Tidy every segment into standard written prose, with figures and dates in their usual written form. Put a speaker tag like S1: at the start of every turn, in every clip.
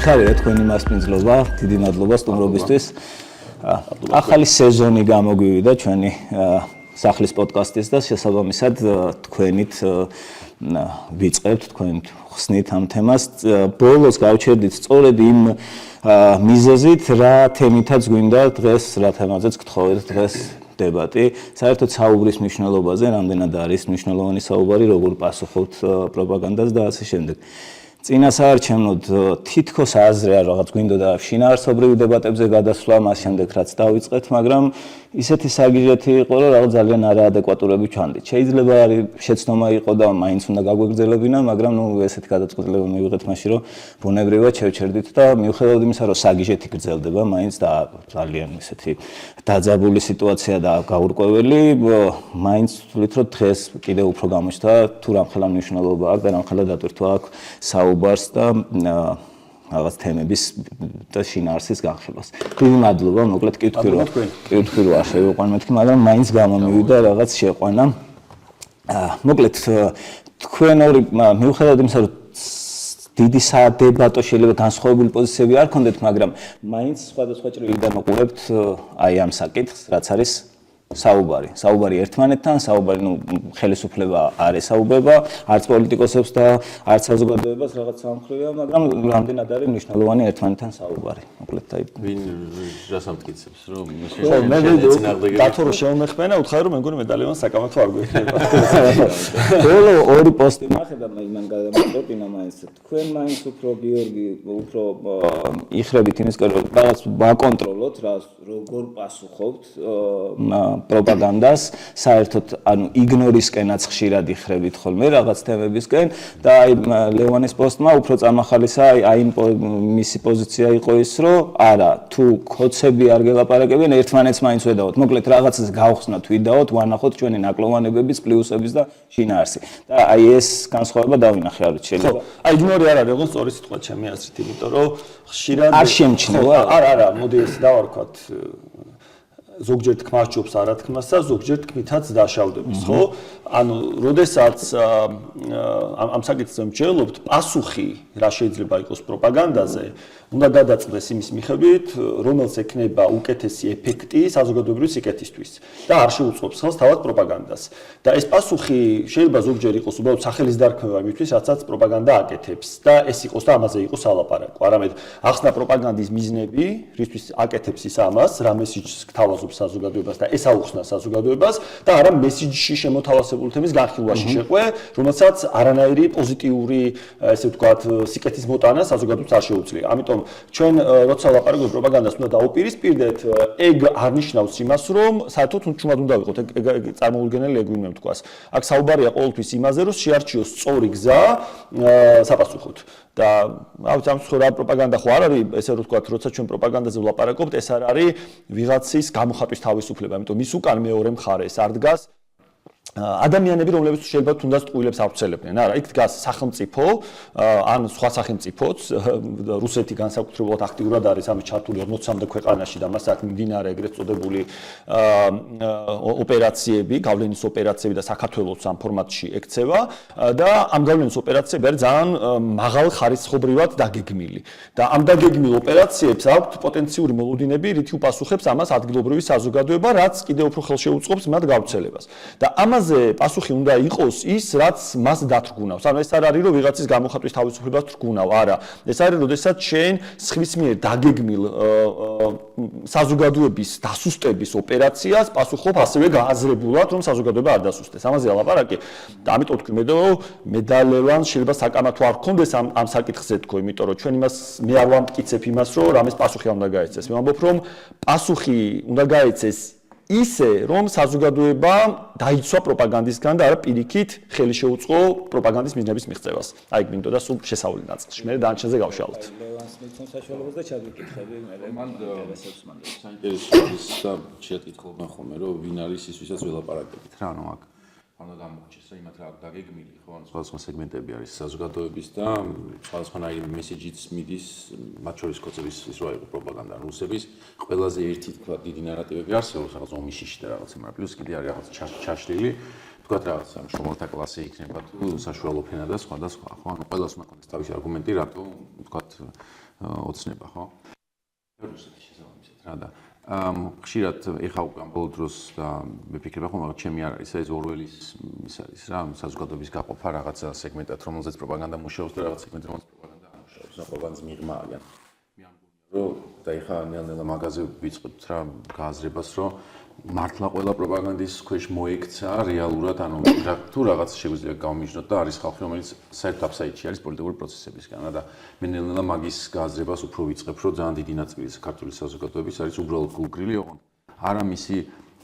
S1: მიხარია თქვენი მასპინძლობა, დიდი მადლობა სტუმრობისთვის. ახალი სეზონი გამოგვივიდა ჩვენი სახლის პოდკასტის და შესაბამისად თქვენით ვიწყებთ, თქვენით ხსნით ამ თემას. ბოლოს გავჩერდით სწორედ იმ მიზეზით, რა თემითაც გვინდა დღეს, რა თემაზეც გთხოვეთ დღეს დებატი. საერთოდ საუბრის მნიშვნელობაზე, რამდენად არის მნიშვნელოვანი საუბარი, როგორ პასუხობთ პროპაგანდას და ასე შემდეგ. წინასაარჩევნოდ თითქოს აზრი არ რაღაც გვინდოდა შინაარსობრივ დებატებზე გადასვლა, მას შემდეგ რაც დავიწყეთ, მაგრამ ისეთი საგიჟეთი იყო, რომ რაღაც ძალიან არაადეკვატურები ჩანდით. შეიძლება არის შეცდომა იყო და მაინც უნდა გაგვეგრძელებინა, მაგრამ ესეთი გადაწყვეტილება მივიღეთ მაშინ, რომ ბუნებრივად შევჩერდით და მიუხედავად იმისა, რომ საგიჟეთი გრძელდება, მაინც და ძალიან ესეთი დაძაბული სიტუაცია და გაურკვეველი, მაინც ვთვლით, რომ დღეს კიდევ უფრო გამოჩნდა თუ რამხელა მნიშვნელობა აქვს და რამხელა დატვირთვა აქვს საუბარს და რაღაც თემების და შინაარსის განხილვას. დიდი მადლობა, მოკლედ კი ვთქვი, რომ არ შევიყვან მეთქი, მაგრამ მაინც გამომივიდა რაღაც შეყვანა. მოკლედ თქვენ ორი მიუხედავად იმისა, რომ დიდი სადებატო შეიძლება განსხვავებული პოზიციები არ ქონდეთ, მაგრამ მაინც სხვადასხვა ჭრილიდან უყურებთ აი ამ საკითხს, რაც არის საუბარი ერთმანეთთან, საუბარი ხელისუფლება არ ესაუბრება, არც პოლიტიკოსებს და არც საზოგადოებას რაღაც სამხრივია, მაგრამ რამდენად არის მნიშვნელოვანი ერთმანეთთან საუბარი. მოკლედ აი
S2: ვინ რას ამტკიცებს, რომ
S3: მე დათო რომ შემეხმენა, უთხარი რომ მე მგონი მედალიონს საკამათო არ გვექნება.
S1: ბოლო ორი პოსტი მახედა, მან გადამოწყვეტინა მაინც თქვენ მაინც უფრო გიორგი უფრო იხრებით იმისკენ რომ რაღაც ვაკონტროლოთ, როგორ პასუხობთ პროპაგანდას, საერთოდ ანუ იგნორისკენაც ხშირად იხრებით ხოლმე რაღაც თემებისკენ და აი ლევანის პოსტმა უფრო წამახალისა აი მისი პოზიცია იყო ის, რომ არა, თუ ქოცები არ გელაპარაკებიან, ერთმანეთს მაინც ვედაოთ. მოკლედ რაღაცას გავხსნათ, ვიდაოთ, ვანახოთ ჩვენი ნაკლოვანებების, პლუსების და შინაარსი. და აი ეს განსხვავება დავინახე არ ვიცი შეიძლება.
S3: აი იგნორი არ არის, ოღონდ სწორი სიტყვა ჩემი აზრით, იმიტომ რომ ხშირად
S1: არ შემჩნევა.
S3: არა, მოდი ეს დავარქვათ ზოგჯერ თქმას ჯობს არა თქმას და ზოგჯერ თქმითაც დაშავდების, ხო? ანუ, როდესაც ამ საკითხზე მჯელობთ, პასუხი რა შეიძლება იყოს პროპაგანდაზე, უნდა გადაწყდეს იმის მიხედვით, რომელს ექნება უკეთესი ეფექტი საზოგადოებრივი სიკეთისთვის და არ შეუწყობს ხელს თავად პროპაგანდას. და ეს პასუხი შეიძლება ზოგჯერ იყოს უბრალოდ სახელის დარქმევა იმისთვის, რასაც პროპაგანდა აკეთებს და ეს იყოს და ამაზე იყოს ალაპარაკო. არამედ ახსნა პროპაგანდის მიზნები, რისთვის აკეთებს ის ამას, რა მესიჯს გთავაზობს საზოგადოებას და ეს აუხსნა საზოგადოებას და არა მესიჯში შემოთავაზებული თემის განხილვაში შეყვე, რომელსაც არანაირი პოზიტიური, ესე ვთქვათ, სიკეთის მოტანა საზოგადოებას არ შეუძლია. ამიტომ ჩვენ როცა ლაპარაკობთ პროპაგანდას, უნდა დაუპირისპირდეთ, ეგ არ ნიშნავს იმას, რომ საერთოდ უშუალოდ უნდა ვიყოთ, ეგ წარმოუდგენელი ეგ ვინმე ვთქვას. აქ საუბარია ყოველთვის იმაზე, რომ შეარჩიოს სწორი გზა საპასუხოდ. და ამ სხვა პროპაგანდა ხო არ არის, ესე რომ ვთქვათ, როცა ჩვენ პროპაგანდაზე ვლაპარაკობთ, ეს არ არის ვიღაცის გამოხატვის თავისუფლება, იმიტომ ის უკან მეორე მხარეს არ დგას ადამიანები, რომლებიც შეიძლება თუნდაც ტყუილებს ავრცელებდნენ. არა, იქ დგას სახელმწიფო, ან სხვა სახელმწიფოც, რუსეთი განსაკუთრებულად აქტიურად არის ამის ჩართული 40-მდე ქვეყანაში და მას აქ მიმდინარე ეგრეთ წოდებული ოპერაციები, გავლენის ოპერაციები და საქართველოს ამ ფორმატში ექცევა და ამ გავლენის ოპერაციები არის ძალიან მაღალ ხარისხობრივად დაგეგმილი. და ამ დაგეგმილ ოპერაციებს აქვთ პოტენციური მოლოდინები, რითი უპასუხებს ამას ადგილობრივი საზოგადოება, რაც კიდევ უფრო ხელშეუწყობს მათ გავრცელებას. და ამაზე პასუხი უნდა იყოს ის, რაც მას დათრგუნავს. ანუ ეს არ არის, რომ ვიღაცის გამოხატვის თავისუფლებას თრგუნავ, არა. ეს არის, როდესაც შენ სხვის მიერ დაგეგმილ საზოგადოების დასუსტების ოპერაციას პასუხობ ასევე გააზრებულად, რომ საზოგადოება არ დასუსტდეს. ამაზეა ლაპარაკი. და ამიტომ თქვი მედალევანს შეიძლება საკამათო არ ქონდეს ამ საკითხზე თქო, იმიტომ რომ ჩვენ იმას მე არ ვამტკიცებ იმას, რომ რამეს პასუხი უნდა გაეცეს. მე ვამბობ, რომ პასუხი უნდა გაეცეს ისე, რომ საზოგადოება დაიცვა პროპაგანდისგან და არა პირიქით ხელი შეუწყო პროპაგანდის მიზნების მიღწევას. აი, მინდოდა სულ შესავალი ნაწილში. მე დანარჩენზე გავშალოთ.
S1: ლევანს მიცემ საშუალებას და ჩაგიკითხები მე.
S2: მან საინტერესო და შეკითხულობენ ხოლმე, რომ ვინ არის ის, ვისაც ველაპარაკებით რა, ანუ აქ ანუ გამოჩეს რა იმათ რა დაგეგმილი ხო ან სხვადასხვა სეგმენტები არის საზოგადოების და სხვადასხვანაირი მესეჯიც მიდის მათ შორის კოცების ის რა იყო პროპაგანდა რუსების ყველაზე ერთი თქვა დიდი ნარატივები არსებობს რაღაც ომიშიში და რაღაც მაგრამ პლუს კიდე არის რაღაც ჩაშლილი თქვათ რაღაც შრომელთა კლასი იქნება თუ საშუალო ფენა და სხვა და სხვა ხო ანუ ყველას უნდა ქონდეს თავისი არგუმენტი რატო თქვათ ოცნება, ხო? რუსეთის შესაბამისად რა და ხშირად ეხა უკან ბოლო დროს და მე ფიქრობ ხომ მაგრამ ჩემი არ არის ეს ორველის ის არის რა საზოგადოების გაყოფა რაღაცა სეგმენტად რომელზეც პროპაგანდა მუშაობს და რაღაც სეგმენტად რომელზეც პროპაგანდა არ მუშაობს რა ყველგანს მიღმა არიან მე ამ გონია რომ და ეხა ნელ-ნელა მაგაზე ვიწყებთ რა გააზრებას რომ მართლა ყველა პროპაგანდის ქვეშ მოექცა რეალურად ანუ თუ რაღაც შეგვიძლია გავმიჯნოთ და არის ხალხი რომელიც საერთოდ აფსაიდში არის პოლიტიკური პროცესებისგან და მე ნელ-ნელა მაგის გააზრებას უფრო ვიწყებ რომ ძალიან დიდი ნაწილი საქართველოს საზოგადოების არის უბრალოდ გულგრილი ოღონდ არა მისი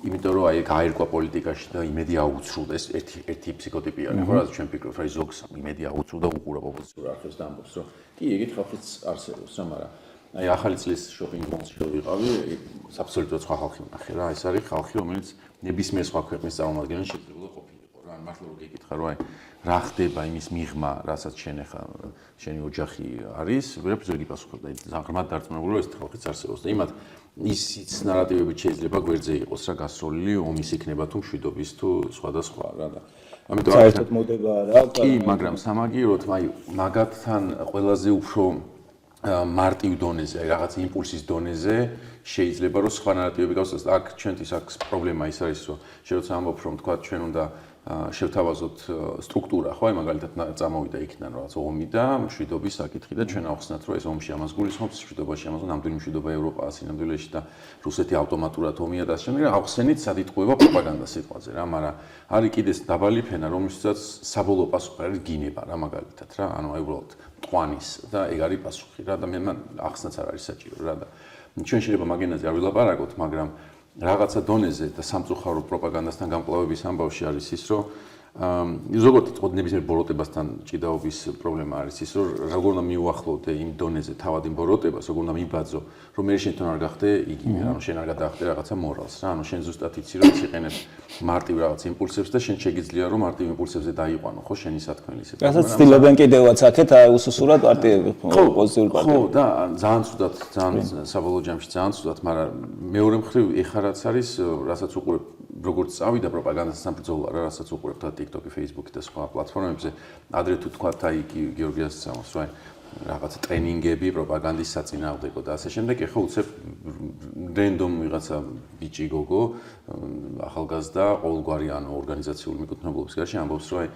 S2: იმიტომ რომ აი გაერკვა პოლიტიკაში და იმედი აუცრუდა ეს ერთი ფსიქოტიპი არის ხო რა ჩვენ ფიქრობთ რომ ზოგს იმედი აუცრუდა უყურებ ოპოზიციურ არხებს და ამბობს რომ კი ეგეთ ხალხიც არსებობს რა მაგრამ აი ახალი წლის შოპინგ მოლში ვიყავი, აბსოლუტურად სხვა ხალხი ვნახე რა, ეს არის ხალხი, რომელიც ნებისმიერ სხვა ქვეყნის წარმომადგენელი შეიძლება ყოფილიყო რა, მართლა რომ გეკითხა რომ აი რა ხდება იმის მიღმა, რასაც შენ ახლა შენი ოჯახი არის, ვერაფერს ვერ გიპასუხებდა, ძალიან ღრმად დარწმუნებული რომ ეს ხალხიც არსებობს და იმათ ისიც ნარატივებით შეიძლება გვერდზე იყოს რა გასროლილი, ომის იქნება თუ მშვიდობის თუ სხვადასხვა რა და ამიტომ
S1: საერთოდ მოდება რა.
S2: კი, მაგრამ სამაგიეროდ აი მაგათთან ყველაზე უფრო მარტივ დონეზე, რაღაც იმპულსის დონეზე შეიძლება რომ სხვა ნარატივები გავსწროს. აქ ჩვენთვის აქ პრობლემა ის არის, რომ შეიძლება ამბობ რომ თქვა ჩვენ უნდა შევთავაზოთ სტრუქტურა, ხო, აი მაგალითად წამოვიდა იქიდან რაღაც ომი და მშვიდობის საკითხი და ჩვენ ავხსნათ რომ ეს ომში ამას გულისხმობს, მშვიდობაში ამას ნამდვილი მშვიდობა ევროპაა, სინამდვილეში და რუსეთი ავტომატურად ომია და ასე შემდეგ. ავხსენით სად იტყუება პროპაგანდა სიტყვაზე რა, მაგრამ არის კიდეს დაბალი ფენა, რომელსაც საბოლოო პასუხი არის გინება რა მაგალითად რა, ანუ აი უბრალოდ ყვანის და ეგ არის პასუხი რა და მე ახსნაც არ არის საჭირო რა და ჩვენ შეიძლება მაგენაზე არ ვილაპარაკოთ, მაგრამ რაღაცა დონეზე და სამწუხარო პროპაგანდასთან გამკლავების ამბავში არის ის, რომ ზოგადად იტყოდ ნებისმიერ ბოროტებასთან ჭიდაობის პრობლემა არის ის, რომ როგორ უნდა მიუახლოვდე იმ დონეზე თავად იმ ბოროტებას, როგორ უნდა მიბაძო, რომ მე შენ თან არ გახდე იგივე, ანუ შენ არ გადაახდე რაღაცა მორალს რა, ანუ შენ ზუსტად იცი რომ იყენებ მარტივ რაღაც იმპულსებს და შენ შეგიძლია რომ მარტივ იმპულსებზე დაიყვანო, ხო, შენი სათქმელი ისე.
S1: რასაც ცდილობენ კიდევაც აქეთ აი უსუსურად პარტიები, ოპოზიციური პარტიები.
S2: ხო, და ძალიან ცუდად, ძალიან საბოლოო ჯამში ძალიან ცუდად, მაგრამ მეორე მხრივ ეხა რაც არის, რასაც უყურებ როგორც წავიდა პროპაგანდასთან ბრძოლა რა, რასაც უყურებ და TikTok-ი, Facebook-ი და სხვა პლატფორმებზე, ადრე თუ თქვა აი კი გიორგიას წამოს, რა რაღაც ტრენინგები პროპაგანდის საწინააღმდეგო და ასე შემდეგ, ეხა უცებ რენდომ ვიღაცა ბიჭი გოგო, ახალგაზრდა, ყოველგვარი ანუ ორგანიზაციული მიკუთვნებლობის გარშე ამბობს, რომ აი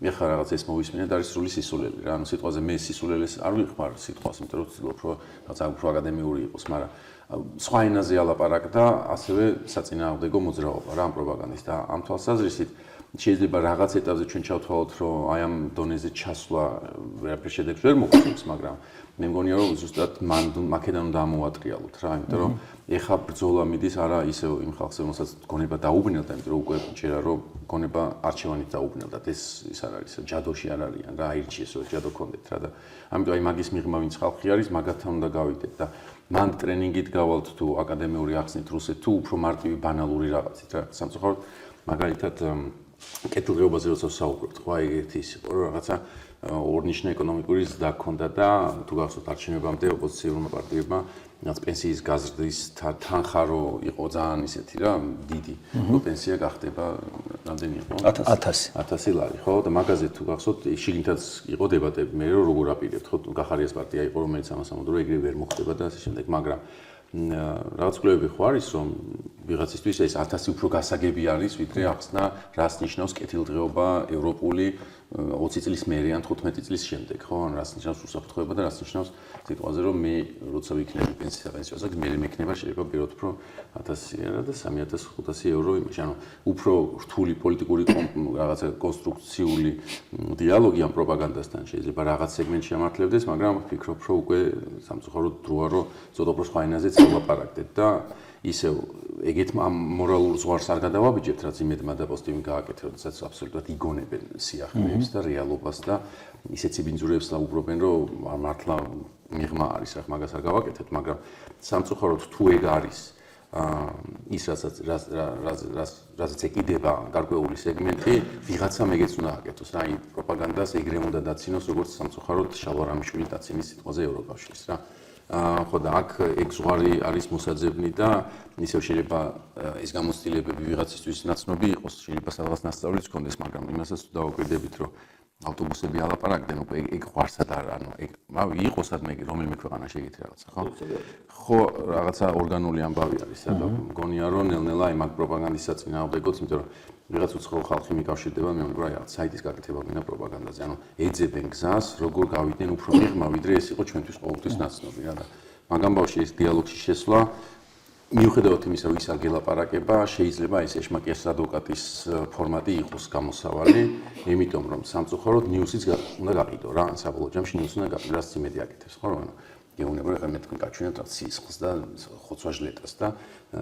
S2: ეხა რაღაც ეს მოვისმინე და არის სრული სისულელი რა, ანუ სიტყვაზე მე სისულელეს არ ვიხმარ სიტყვას, იმიტომ რომ ვცდილობ რომ რაღაცა უფრო აკადემიური იყოს, მაგრამ სხვა ენაზე ალაპარაკდა ასევე საწინააღმდეგო მოძრაობა რა ამ პროპაგანდის და ამ თვალსაზრისით შეიძლება რაღაც ეტაპზე ჩვენ ჩავთვალოთ რომ აი ამ დონეზე ჩასვლა ვერაფერ შედეგს ვერ მოგვიწევს, მაგრამ მე მგონია რომ ზუსტად მაქედან უნდა ამოვატრიალოთ რა, იმიტომ რომ ეხა ბრძოლა მიდის არა ისე იმ ხალხზე, რომელსაც გონება დაუბნელდა, იმიტომ რომ უკვე ჯერა რომ გონება არჩევანით დაუბნელდა, ეს არ არის, ჯადოში არ არიან რა, აირჩიეს რომ ჯადო კონდეთ რა და ამიტომ აი მაგის მიღმა ვინც ხალხი არის, მაგათთან უნდა გავიდეთ და მან ტრენინგით გავალთ თუ აკადემიური ახსნით რუსეთ თუ უფრო მარტივი ბანალური რაღაცით რა, სამწუხაროდ მაგალითად კეთილდღეობაზე როცა საუბრობთ, ხო აი ერთი ის იყო რომ რაღაცა ორნიშნა ეკონომიკური ზრდა ჰქონდა და თუ გახსოვთ არჩევნებამდე ოპოზიციურმა პარტიებმა რაც პენსიის გაზრდის თანხარო იყო ძალიან ისეთი რა დიდი პენსია გახდება რამდენი იყო 1000 ლარი ხო და მაგაზე თუ გახსოვთ შიგნითაც იყო დებატები მე როგორ აპირებთ ხო გახარიას პარტია იყო რომელიც ამას ამბობდა რომ ეგრე ვერ მოხდება და ასე შემდეგ მაგრამ რაღაც კვლევები ხო არის რომ ვიღაცისთვის ეს 1000 უფრო გასაგები არის ვიდრე ახსნა რას ნიშნავს კეთილდღეობა ევროპული 20 წლის მერე ან 15 წლის შემდეგ ხო ან რას ნიშნავს უსაფრთხოება და რას ნიშნავს სიტყვაზე რომ მე როცა ვიქნები პენსიაზე მე მექნება შეიძლება ბეროთ უფრო 1000 არა და 3500 евро იმაში ანუ უფრო რთული პოლიტიკური რაღაცა კონსტრუქციული დიალოგი ამ პროპაგანდასთან შეიძლება რაღაც სეგმენტში ამართლებდეს მაგრამ ვფიქრობ რომ უკვე სამწუხაროდ დროა რომ ცოტა უფრო სხვა ენაზეც ვილაპარაკდეთ და ისევ ეგეთ მორალურ ზღვარს არ გადავაბიჯებთ რაც იმედმა და პოზიტივი გააკეთეთ როდესაც აბსოლუტურად იგონებენ სიახლეებს და რეალობას და ისეთ ციბინძურებს ლაუბრობენ რომ მართლა მიღმა არის რა მაგას არ გავაკეთებთ მაგრამ სამწუხაროდ თუ ეგ არის ის რასაც ეკიდება გარკვეული სეგმენტი ვიღაცამ ეგეც უნდა აკეთოს რა აი პროპაგანდას ეგრე უნდა დაცინოს როგორც სამწუხაროდ შალვარამიშვილი დაცინის სიტყვაზე ევროკავშირის რა ხო და აქ ეგ ზღვარი არის მოსაძებნი და ისევ შეიძლება ეს გამოცდილებები ვიღაცისთვის ნაცნობი იყოს შეიძლება სადღაც ნასწავლიც გქონდეს მაგრამ იმასაც თუ დავაკვირდებით რომ ავტობუსები ალაპარაკდნენ უკვე ეგ ღვარსად არ ანუ ეგ იყო სადმე რომელიმე ქვეყანა შეგიძლია რაღაცა ხო? ხო რაღაცა ორგანული ამბავი არის სადაც მგონია რომ ნელ-ნელა იმ პროპაგანდისაც წინააღმდეგოც იმიტომ რომ ვიღაც უცხოური ხალხი მიკავშირდება მე მგონი რა საიტის გაკეთება გინდა პროპაგანდაზე ანუ ეძებენ გზას როგორ გავიდნენ უფრო მიღმა ვიდრე ეს იყო ჩვენთვის ყოველთვის ნაცნობი რა და მაგ ამბავში ეს დიალოგში შესვლა მიუხედავად იმისა რომ ის არ გელაპარაკება შეიძლება ეს ეშმაკიას ადვოკატის ფორმატი იყოს გამოსავალი იმიტომ რომ სამწუხაროდ ნიუსიც უნდა გაყიდო რა საბოლოო ჯამში ნიუსი უნდა გაყიდო რაც იმედი აკეთებს ხო რა გეუბნება რა მე თქვენ გაჩვენებთ რა სისხლს და ხოცვაჟლეტას და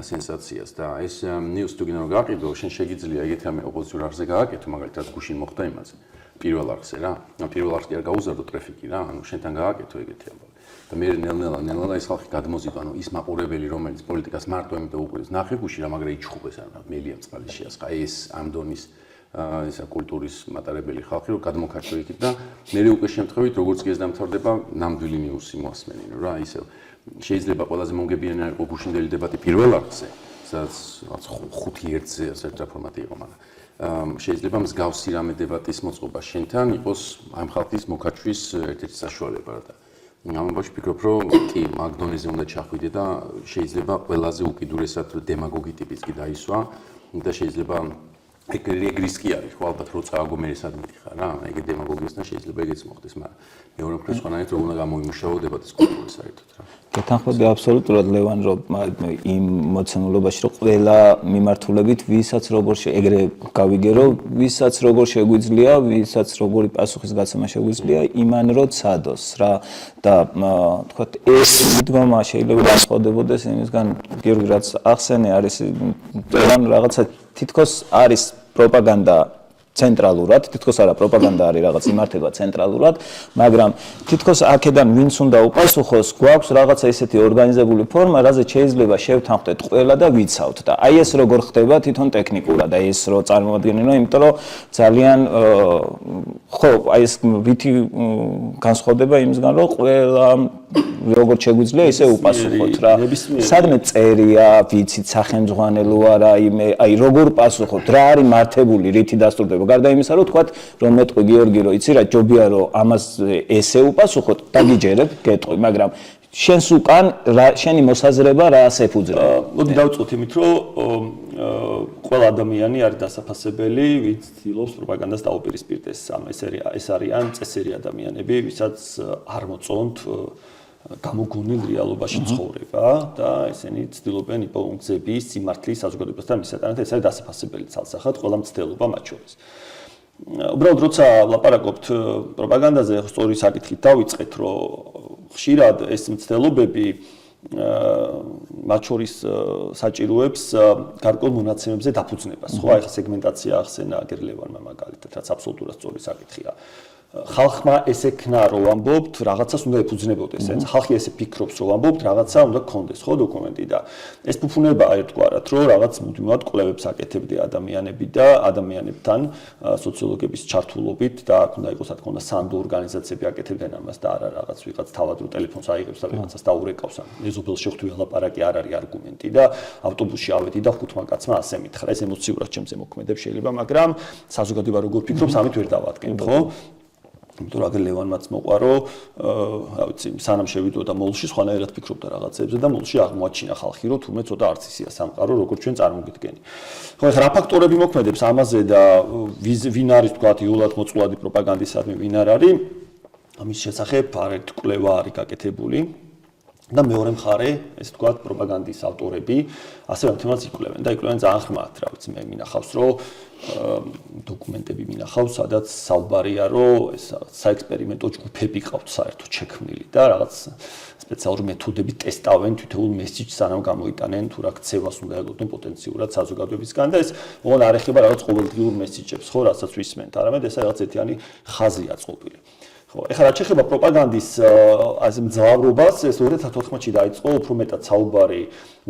S2: სენსაციას და ეს ნიუსი თუ გინდა რომ გაყიდო შენ შეგიძლია ეგეთი ამე ოპოზიციურ არხზე გააკეთო მაგალითად გუშინ მოხდა იმაზე პირველ არხზე რა პირველ არხზე არ გაუზარდო ტრაფიკი რა ანუ შენთან გააკეთო ეგეთი ამბავი და მე ნელ-ნელა ეს ხალხი გადმოზიდო ანუ ის მაყურებელი რომელიც პოლიტიკას მარტო იმიტომ უყურებს ნახევში რა მაგრა იჩხუბეს ანუ მელია წყალი შეასხა ეს ამ დონის ისა კულტურის მატარებელი ხალხი რომ გადმოქარჩო იქით და მე უკვე შემთხვევით როგორც კი ეს დამთავრდება ნამდვილი ნიუსი მოასმენინო რა ისევ შეიძლება ყველაზე მომგებიანი იყო გუშინდელი დებატი პირველ არხზე სადაც 5-1-ზე ასეთი ფორმატი იყო მაგრამ შეიძლება მსგავსი რამე დებატის მოწყობა შენთან იყოს ამ ხალხის მოქარჩვის ერთ-ერთი საშუალება და ამბავში ვფიქრობ რომ კი მაგდონეზე უნდა ჩახვიდე და შეიძლება ყველაზე უკიდურესად დემაგოგი ტიპიც კი დაისვა და შეიძლება ეგ რისკი არის ხო ალბათ როცა აგომერესად მიდიხარ რა ეგ დემაგოგიასთან შეიძლება ეგეც მოხდეს მაგრამ მეორე მხრივ სხვანაირად რომ უნდა გამოიმუშაო დებატის კულტურა საერთოდ რა
S1: გეთანხმები აბსოლუტურად ლევან რომ იმ მოცემულობაში რომ ყველა მიმართულებით ვისაც როგორ ეგრე გავიგე რომ ვისაც როგორ შეგვიძლია ვისაც როგორი პასუხის გაცემა შეგვიძლია იმან რო ცადოს რა და თქვა ეს მიდგომა შეიძლება განსხვავდებოდეს იმისგან გიორგი რაც ახსენე არის რაღაცა თითქოს არის პროპაგანდა ცენტრალურად, თითქოს არა პროპაგანდა არის რაღაც იმართება ცენტრალურად, მაგრამ თითქოს აქედან ვინც უნდა უპასუხოს, გვაქვს რაღაცა ესეთი ორგანიზებული ფორმა, რაზეც შეიძლება შევთანხმდეთ ყველა და ვიცავთ და აი ეს როგორ ხდება თვითონ ტექნიკურად, აი ეს რო წარმოადგენინო, იმიტომ რომ ძალიან ხო, აი ეს ვითი განსხვავდება იმისგან, რომ ყველა როგორც შეგვიძლია ისე უპასუხოთ რა. სადმე წერია, ვიცით სახელმძღვანელო არა, აი როგორ პასუხოთ, რა არის მართებული, რითი დასტურდება. გარდა იმისა, რომ თქვათ, რომ მეტყვი გიორგი, რომ იცი რა, ჯობია რომ ამას ესე უპასუხოთ, დაგიჯერებ, გეტყვი, მაგრამ შენს უკან შენი მოსაზრება რას ეფუძნება?
S3: მოდი დავწყოთ იმით, რომ ყველა ადამიანი არის დასაფასებელი, ვინც ცდილობს პროპაგანდას დაუპირისპირდეს. ეს არიან წესიერი ადამიანები, ვისაც არ მოწონთ გამოგონილ რეალობაში ცხოვრება და ესენი ცდილობენ იპოვონ სიმართლის საზოგადოებასთან მისატანად ეს არის დასაფასებელი ცალსახად ყველა მცდელობა მათ შორის. უბრალოდ როცა ლაპარაკობთ პროპაგანდაზე, სწორი საკითხით დავიწყეთ, რომ ხშირად ეს მცდელობები მათ შორის საჭიროებს გარკვეულ მონაცემებზე დაფუძნებას. ხო, აი ხა სეგმენტაცია ახსენა გერლევანმა მაგალითად, რაც აბსოლუტურად სწორი საკითხია. ხალხმა ეს ეკნა რომ ამბობთ, რაღაცას უნდა ეფუძნებოდეს. ხალხი ესე ფიქრობს რომ ამბობთ, რაღაცა უნდა გქონდეს, ხო, დოკუმენტი და ეს ფუფუნებაა ერთგვარად, რომ რაღაც მუდმივად კვლევებს აკეთებდი ადამიანები და ადამიანებთან სოციოლოგების ჩართულობით და აქ უნდა იყოს, რა თქმა უნდა, სანდო ორგანიზაციები აკეთებდნენ ამას და არა რაღაც ვიღაც თავად რო ტელეფონს აიღებს და ვიღაცას დაურეკავს. მეზობელს შეხვდები ლაპარაკი არ არის არგუმენტი და ავტობუსში ავედი და ხუთმა კაცმა ასე მითხრა. ეს ემოციურად ჩემს ემოქმედებს შეიძლება, მაგრამ საზოგადოება როგორ ფიქრობს, ამით ვერ დავადგენთ, ხო? იმიტომ რომ ლევანმაც მოყარო, რა ვიცი, სანამ შევიდოდა მოლში, სხვანაირად ფიქრობდა რაღაცებზე და მოლში აღმოაჩინა ხალხი, რომ თურმე ცოტა არც ისია სამყარო, როგორც ჩვენ წარმოგიდგენი. ხო, ეხლა რა ფაქტორები მოქმედებს ამაზე და ვინ არის თქვათ იულად მოწყვლადი პროპაგანდისადმი, ვინ არ არის? ამის შესახებ არეთ კვლევა არის გაკეთებული. და მეორე მხარე, ეს თქვათ პროპაგანდის ავტორები, ასევე ამ თემას იკვლევენ და იკვლევენ ძალიან ხმად, რა ვიცი, მე მინახავს, რომ დოკუმენტები მინახავს, სადაც საუბარია, რომ ეს საექსპერიმენტო ჯგუფები ყავთ საერთოდ შექმნილი და რაღაც სპეციალური მეთოდებით ტესტავენ თითოეულ მესიჯს, სანამ გამოიტანენ თუ რა ქცევას უნდა ელოდნენ პოტენციურად საზოგადოებისგან და ეს ოღონდ არ ეხება რაღაც ყოველდღიურ მესიჯებს, ხო, რასაც ვისმენთ, არამედ ეს რაღაც ერთიანი ხაზია წყობილი. ხო, ეხლა რაც შეეხება პროპაგანდის ასე მძლავრობას, ეს 2014-ში დაიწყო უფრო მეტად საუბარი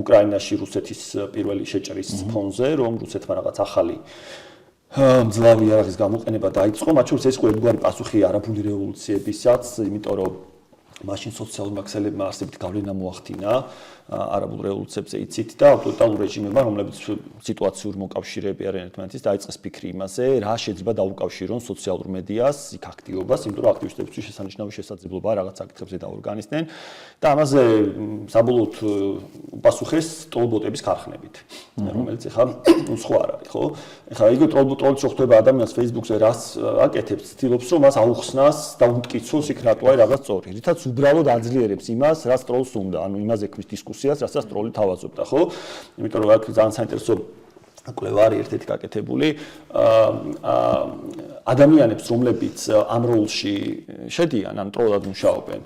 S3: უკრაინაში რუსეთის პირველი შეჭრის ფონზე, რომ რუსეთმა რაღაც ახალი მძლავრი იარაღის გამოყენება დაიწყო, მათ შორის ეს იყო ერთგვარი პასუხი არაბული რევოლუციებისაც, იმიტომ რომ მაშინ სოციალურმა ქსელებმა არსებით გავლენა მოახდინა არაბულ რევოლუციებზე იცით და ავტორიტარულ რეჟიმებმა, რომლებიც სიტუაციურ მოკავშირეები არიან ერთმანეთის, დაიწყეს ფიქრი იმაზე, რა შეიძლება დაუკავშირონ სოციალურ მედიას, იქ აქტივობას, იმიტომ რომ აქტივისტებისთვის შესანიშნავი შესაძლებლობაა რაღაც საკითხებზე დაორგანიზდნენ და ამაზე საბოლოოდ უპასუხეს ტროლბოტების ქარხნებით, რომელიც ეხლა სხვა არ არის, ხო? ეხლა იგივე ტროლბოტს რო ხდება ადამიანს Facebook-ზე რას აკეთებს, ცდილობს რომ მას აუხსნას და უმტკიცოს იქ რატო არის რაღაც სწორი. რითაც უბრალოდ აძლიერებს იმას, რაც ტროლს უნდა, ანუ იმაზე ქვის დისკუსიას, რასაც ტროლი თავაზობდა, ხო? იმიტომ რომ აქ ძალიან საინტერესო კვლევა არის ერთ-ერთი გაკეთებული ადამიანებს, რომლებიც ამ როლში შედიან, ან ტროლად მუშაობენ.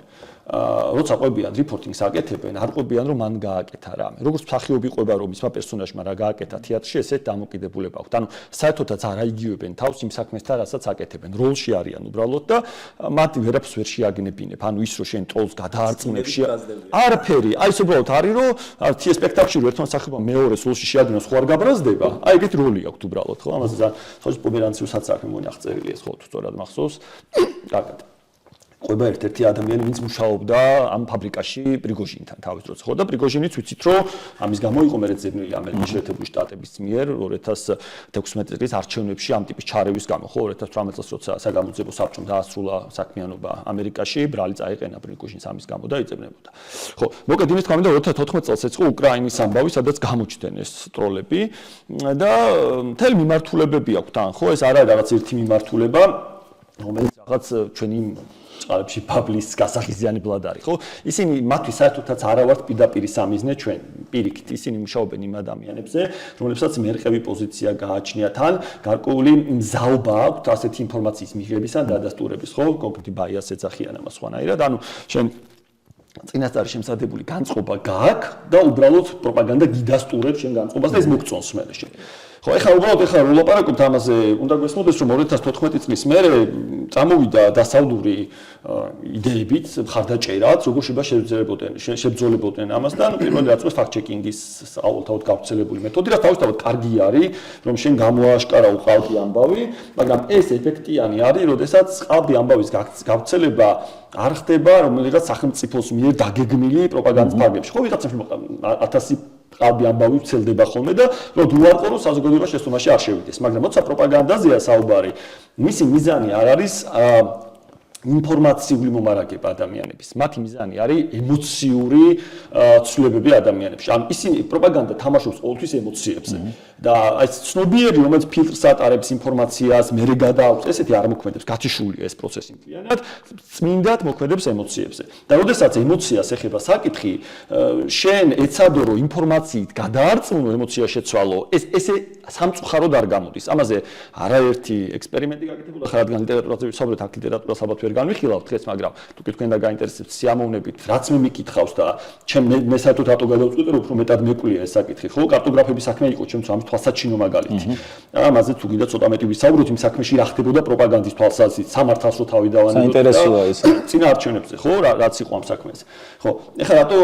S3: როცა ყვებიან რეპორტინგს აკეთებენ, არ ყვებიან რომ მან გააკეთა რამე. როგორც მსახიობი ყვება რომ ისმა პერსონაჟმა რა გააკეთა თეატრში, ესეთ დამოკიდებულება აქვს. ანუ საერთოდაც არ აიგივებენ თავს იმ საქმესთან, რასაც აკეთებენ. როლში არიან უბრალოდ და მათ ვერაფერს ვერ შეაგნებინებ. ანუ ის რომ შენ ტროლს გადაარწმუნებ არაფერი. აი ეს უბრალოდ არის რომ თია სპექტაკლში რომ ერთმა მსახიობმა მეორეს როლში შეადგინოს, ხო არ გაბრაზდება? აი ეგეთ როლი აქვს უბრალოდ, ხო? ამაზე ძალიან თავის პომერანციუსაც აქვს მგონი აღწერილი ეს ხო თუ სწორად მახსოვს. კარგად. ყვება ერთ-ერთი ადამიანი, ვინც მუშაობდა ამ ფაბრიკაში პრიგოჟინთან თავის დროზე. ხო და პრიგოჟინიც ვიცით, რომ ამის გამო იყო მერე ძებნილი ამერიკის შეერთებული შტატების მიერ 2016 წლის არჩევნებში ამ ტიპის ჩარევის გამო. ხო 2018 წელს როცა საგამოძიებო საბჭომ დაასრულა საქმიანობა ამერიკაში, ბრალი წაიყენა პრიგოჟინს ამის გამო და იძებნებოდა. ხო, მოკლედ იმის თქმა უნდა 2014 წელს ეწყო უკრაინის ამბავი, სადაც გამოჩნდნენ ეს ტროლები და მთელი მიმართულებები აქვს თან, ხო, ეს არ არის რაღაც ერთი მიმართულება, რომელიც რაღაც ჩვენი წყალებში პაბლის გასახიზიანებლად არის, ხო? ისინი მათთვის საერთოდაც არა ვართ პირდაპირ სამიზნე ჩვენ. პირიქით ისინი მუშაობენ იმ ადამიანებზე, რომლებსაც მერყევი პოზიცია გააჩნიათ ან გარკვეული მზაობა აქვთ ასეთი ინფორმაციის მიღების ან დადასტურების, ხო? კონკრეტი ბაიას ეძახიან ამას სხვანაირად. ანუ შენ წინასწარი შემზადებული განწყობა გააქვს და უბრალოდ პროპაგანდა გიდასტურებს შენ განწყობას და ეს მოგწონს მე შენ. ხო, ეხლა უბრალოდ ვლაპარაკობთ ამაზე, უნდა გვესმოდეს რომ 2014 წლის მერე წამოვიდა დასავლური იდეებით, მხარდაჭერაც, როგორ შებრძოლებოდნენ ამასთან, პირველი რაც ფაქტ ჩეკინგის აუცილებლად გავრცელებული მეთოდი, რაც თავისთავად კარგი არის, რომ შენ გამოაშკარავ ყალბი ამბავი, მაგრამ ეს ეფექტიანი არის, როდესაც ყალბი ამბავის გავრცელება არ ხდება რომელიღაც სახელმწიფოს მიერ დაგეგმილი პროპაგანდის ფარგლებში. ხო, ვიღაცა 1000 ყალბი ამბავი ვრცელდება ხოლმე და რომ უარყო საზოგადოება შესწომაში არ შევიდეს. მაგრამ როცა პროპაგანდაზეა საუბარი, მისი მიზანი არ არის ინფორმაციული მომარაგება ადამიანების. მათი მიზანი არის ემოციური ცვლილებები ადამიანებში. ან ისინი პროპაგანდა თამაშობს ყოველთვის ემოციებზე. და აი ცნობიერი რომელიც ფილტრს ატარებს ინფორმაციას, მერე გადააქვს, ესეთი არ მოქმედებს, გათიშულია ეს პროცესი მთლიანად, წმინდად მოქმედებს ემოციებზე. და როდესაც ემოციას ეხება საკითხი, შენ ეცადო რომ ინფორმაციით გადაარწმუნო ემოცია შეცვალო, ესე სამწუხაროდ არ გამოდის. ამაზე არაერთი ექსპერიმენტი გაკეთებულა, ხა რადგან ლიტერატურაზე ვისაუბრეთ, აქ ლიტერატურას ალბათ ვერ განვიხილავთ დღეს, მაგრამ თუ თქვენ და გაინტერესებთ სიამოვნებით, რაც მე მიკითხავს და მე საერთოდ რატო გადავწყვიტე, რომ უფრო მეტად მეკვлия ეს საკითხი, ხო? კარტოგრაფების საქმე იყო ჩემთვის ამის თვალსაჩინო მაგალითი. ამაზე თუ გინდა ცოტა მეტი ვისაუბროთ იმ საქმეში რა ხდებოდა პროპაგანდის თვალსაზრისით, სამართალს რო თავი დავანებოთ.
S1: საინტერესოა ეს.
S3: წინა არჩევნებზე, ხო, რაც იყო ამ საქმეზე. ხო, ეხლა რატო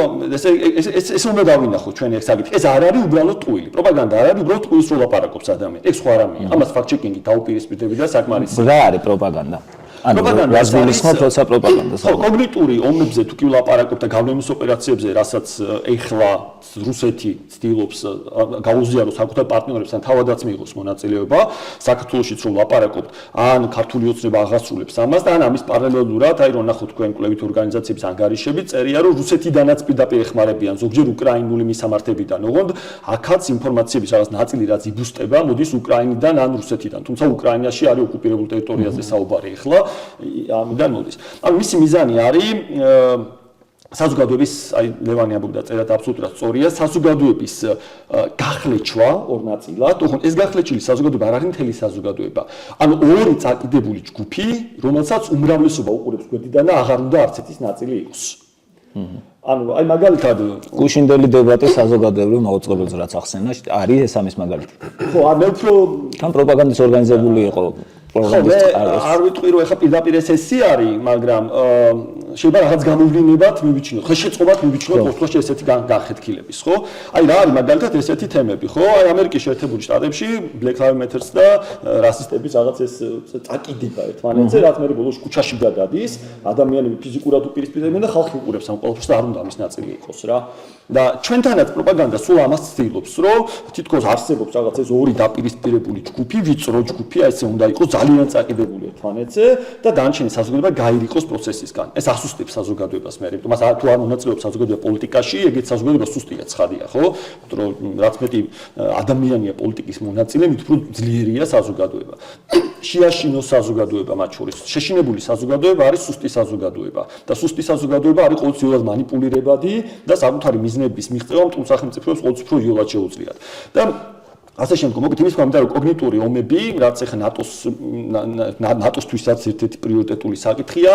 S3: ეს უნდა დავინახოთ ჩვენ ეს საკითხი. ეს არ არის უბრალოდ ტყუილი. პროპაგანდა არ არის უბრალოდ ტყუილს რო ლაპარაკობს ადამიანი. ეს სხვა რამეა. ამას ფაქტ ჩეკინგი დაუპირისპირდები და საკმარისია.
S1: რა არის პროპაგანდა? ანუ რას გულისხმობთ, როცა პროპაგანდას?
S3: ხო, კოგნიტური ომებზე თუ კი ვლაპარაკობ და გავლენის ოპერაციებზე, რასაც ეხლა რუსეთი ცდილობს გაუზიაროს საკუთარ პარტნიორებთან, თავადაც მიიღოს მონაწილეობა, საქართველოშიც რომ ვლაპარაკობთ, ან ქართული ოცნება აღასრულებს ამას და ან ამის პარალელურად, აი რომ ნახოთ თქვენ კვლევით ორგანიზაციების ანგარიშები, წერია რომ რუსეთიდანაც პირდაპირ ეხმარებიან, ზოგჯერ უკრაინული მისამართებიდან, ოღონდ აქაც ინფორმაციების რაღაც ნაწილი რაც იბუსტება, მოდის უკრაინიდან ან რუსეთიდან, თუმცა უკრაინაში არის ოკუპირებულ ტერიტორიაზე საუბარი ეხლა ამიდან მოდის. ანუ მისი მიზანი არის საზოგადოების, აი ლევანი ამბობდა წერად აბსოლუტურად სწორია, საზოგადოების გახლეჩვა ორ ნაწილად, ოღონდ ეს გახლეჩილი საზოგადოება არ არის მთელი საზოგადოება. ანუ ორი წაკიდებული ჯგუფი, რომელსაც უმრავლესობა უყურებს გვერდიდან და აღარ უნდა არც ერთის ნაწილი იყოს. ანუ აი მაგალითად
S1: გუშინდელი დებატი საზოგადოებრივ მოუწყებელს რაც ახსენა, არის ეს ამის მაგალითი.
S3: ხო, მე უფრო
S1: თან პროპაგანდის ორგანიზებული იყო.
S3: არ ვიტყვი რომ ეხა პირდაპირ ეს არის, მაგრამ შეიძლება რაღაც გამოვლინებად მივიჩინოთ, ხე შეწყობად მივიჩინოთ ოქროს ესეთი განხეთქილების, ხო? აი რა არის მაგალითად ესეთი თემები, ხო? აი ამერიკის შეერთებული შტატებში Black Lives Matter და რასისტების რაღაც ეს წაკიდება ერთმანეთზე, რაც მე ბოლოს ქუჩაში გადადის, ადამიანები ფიზიკურად უპირისპირდებიან და ხალხი უყურებს ამ ყველაფერს და არ უნდა ამის ნაწილი იყოს რა. და ჩვენთანაც პროპაგანდა სულ ამას ცდილობს, რომ თითქოს არსებობს რაღაც ეს ორი დაპირისპირებული ჯგუფი, ვიწრო ჯგუფი, აი ესე უნდა იყოს ძალიან წაკიდებული ერთმანეთზე და დანარჩენი საზოგადოება გაირიყოს პროცესისგან. ეს ასუსტებს საზოგადოებას მე, იმიტომ რომ თუ არ მონაწილეობს საზოგადოება პოლიტიკაში, ეგეთ საზოგადოება სუსტია, ცხადია, ხო? იმიტომ რომ რაც მეტი ადამიანია პოლიტიკის მონაწილე, მით უფრო ძლიერია საზოგადოება. შეაშინოს საზოგადოება მათ შორის. შეშინებული საზოგადოება არის სუსტი საზოგადოება და სუსტი საზოგადოება არის ყოველწლიურად манипуლირებადი და საკუთარი მიზნების მიღწევამ თუ სახელმწიფოებს ყოველთვის უფრო იოლად შეუძლიათ. და ასე შემდგომ, მოგეთ იმის გამომდინარე, რომ კოგნიტური ომები, რაც ახლა ნატოსთვისაც ერთ-ერთი პრიორიტეტული საკითხია,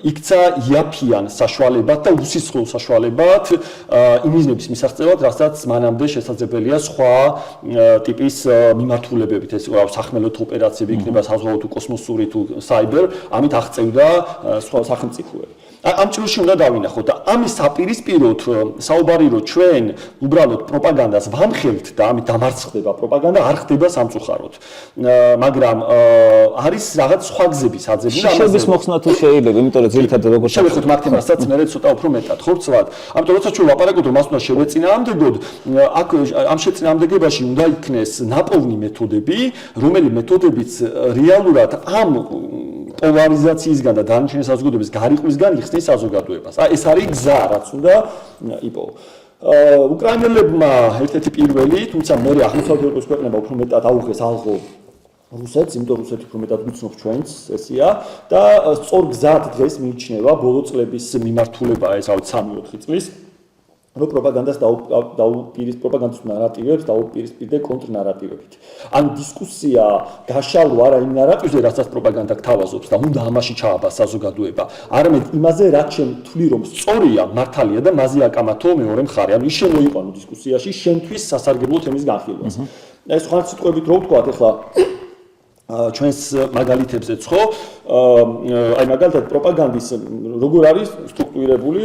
S3: იქცა იაფიან საშუალებად და უსისხლო საშუალებად იმ მიზნების მისაღწევად, რასაც მანამდე შესაძლებელია სხვა ტიპის მიმართულებებით, ეს სახმელეთო ოპერაციები იქნება საზღვაო თუ კოსმოსური თუ საიბერ, ამით აღწევდა სხვა სახელმწიფოები. ამ ჭრილში უნდა დავინახოთ და ამის საპირისპიროდ საუბარი რომ ჩვენ უბრალოდ პროპაგანდას ვამხელთ და ამით დამარცხდება პროპაგანდა არ ხდება სამწუხაროდ. მაგრამ არის რაღაც სხვა გზები საძებნი და
S1: შიშების მოხსნა თუ შეიძლება, იმიტომ რომ ძირითადად როგორ
S3: შევეხოთ მაგ თემასაც მე ცოტა უფრო მეტად ხორცლად. ამიტომ როცა ჩვენ ლაპარაკობთ რომ მას უნდა შევეწინააღმდეგოთ, აქ ამ შეწინააღმდეგებაში უნდა იქნეს ნაპოვნი მეთოდები, რომელი მეთოდებიც რეალურად ამ პოლარიზაციისგან და დანარჩენი საზოგადოების გარიყვისგან იხსნის საზოგადოებას. ეს არის გზა, რაც უნდა იპოვო. უკრაინელებმა ერთ-ერთი პირველი, თუმცა მე აღმოსავლეთ ევროპის ქვეყნებმა უფრო მეტად აუღეს ალღო რუსეთს, იმიტომ რუსეთი უფრო მეტად გვიცნობს ჩვენს ესია და სწორ გზად დღეს მიიჩნევა ბოლო წლების მიმართულება ეს ავით 3-4 წლის რომ პროპაგანდას პროპაგანდის ნარატივებს დაუპირისპირდე კონტრნარატივებით. ან დისკუსია გაშალო არა იმ ნარატივზე, რასაც პროპაგანდა გთავაზობს და უნდა ამაში ჩააბას საზოგადოება, არამედ იმაზე, რაც შენ თვლი რომ სწორია, მართალია და მაზე აკამათო მეორე მხარე. ანუ ის შემოიყვანო დისკუსიაში შენთვის სასარგებლო თემის განხილვას. ეს სხვა სიტყვებით რო ვთქვა, ეხლა ჩვენს მაგალითებზეც ხო, აი მაგალითად პროპაგანდის როგორ არის სტრუქტურირებული,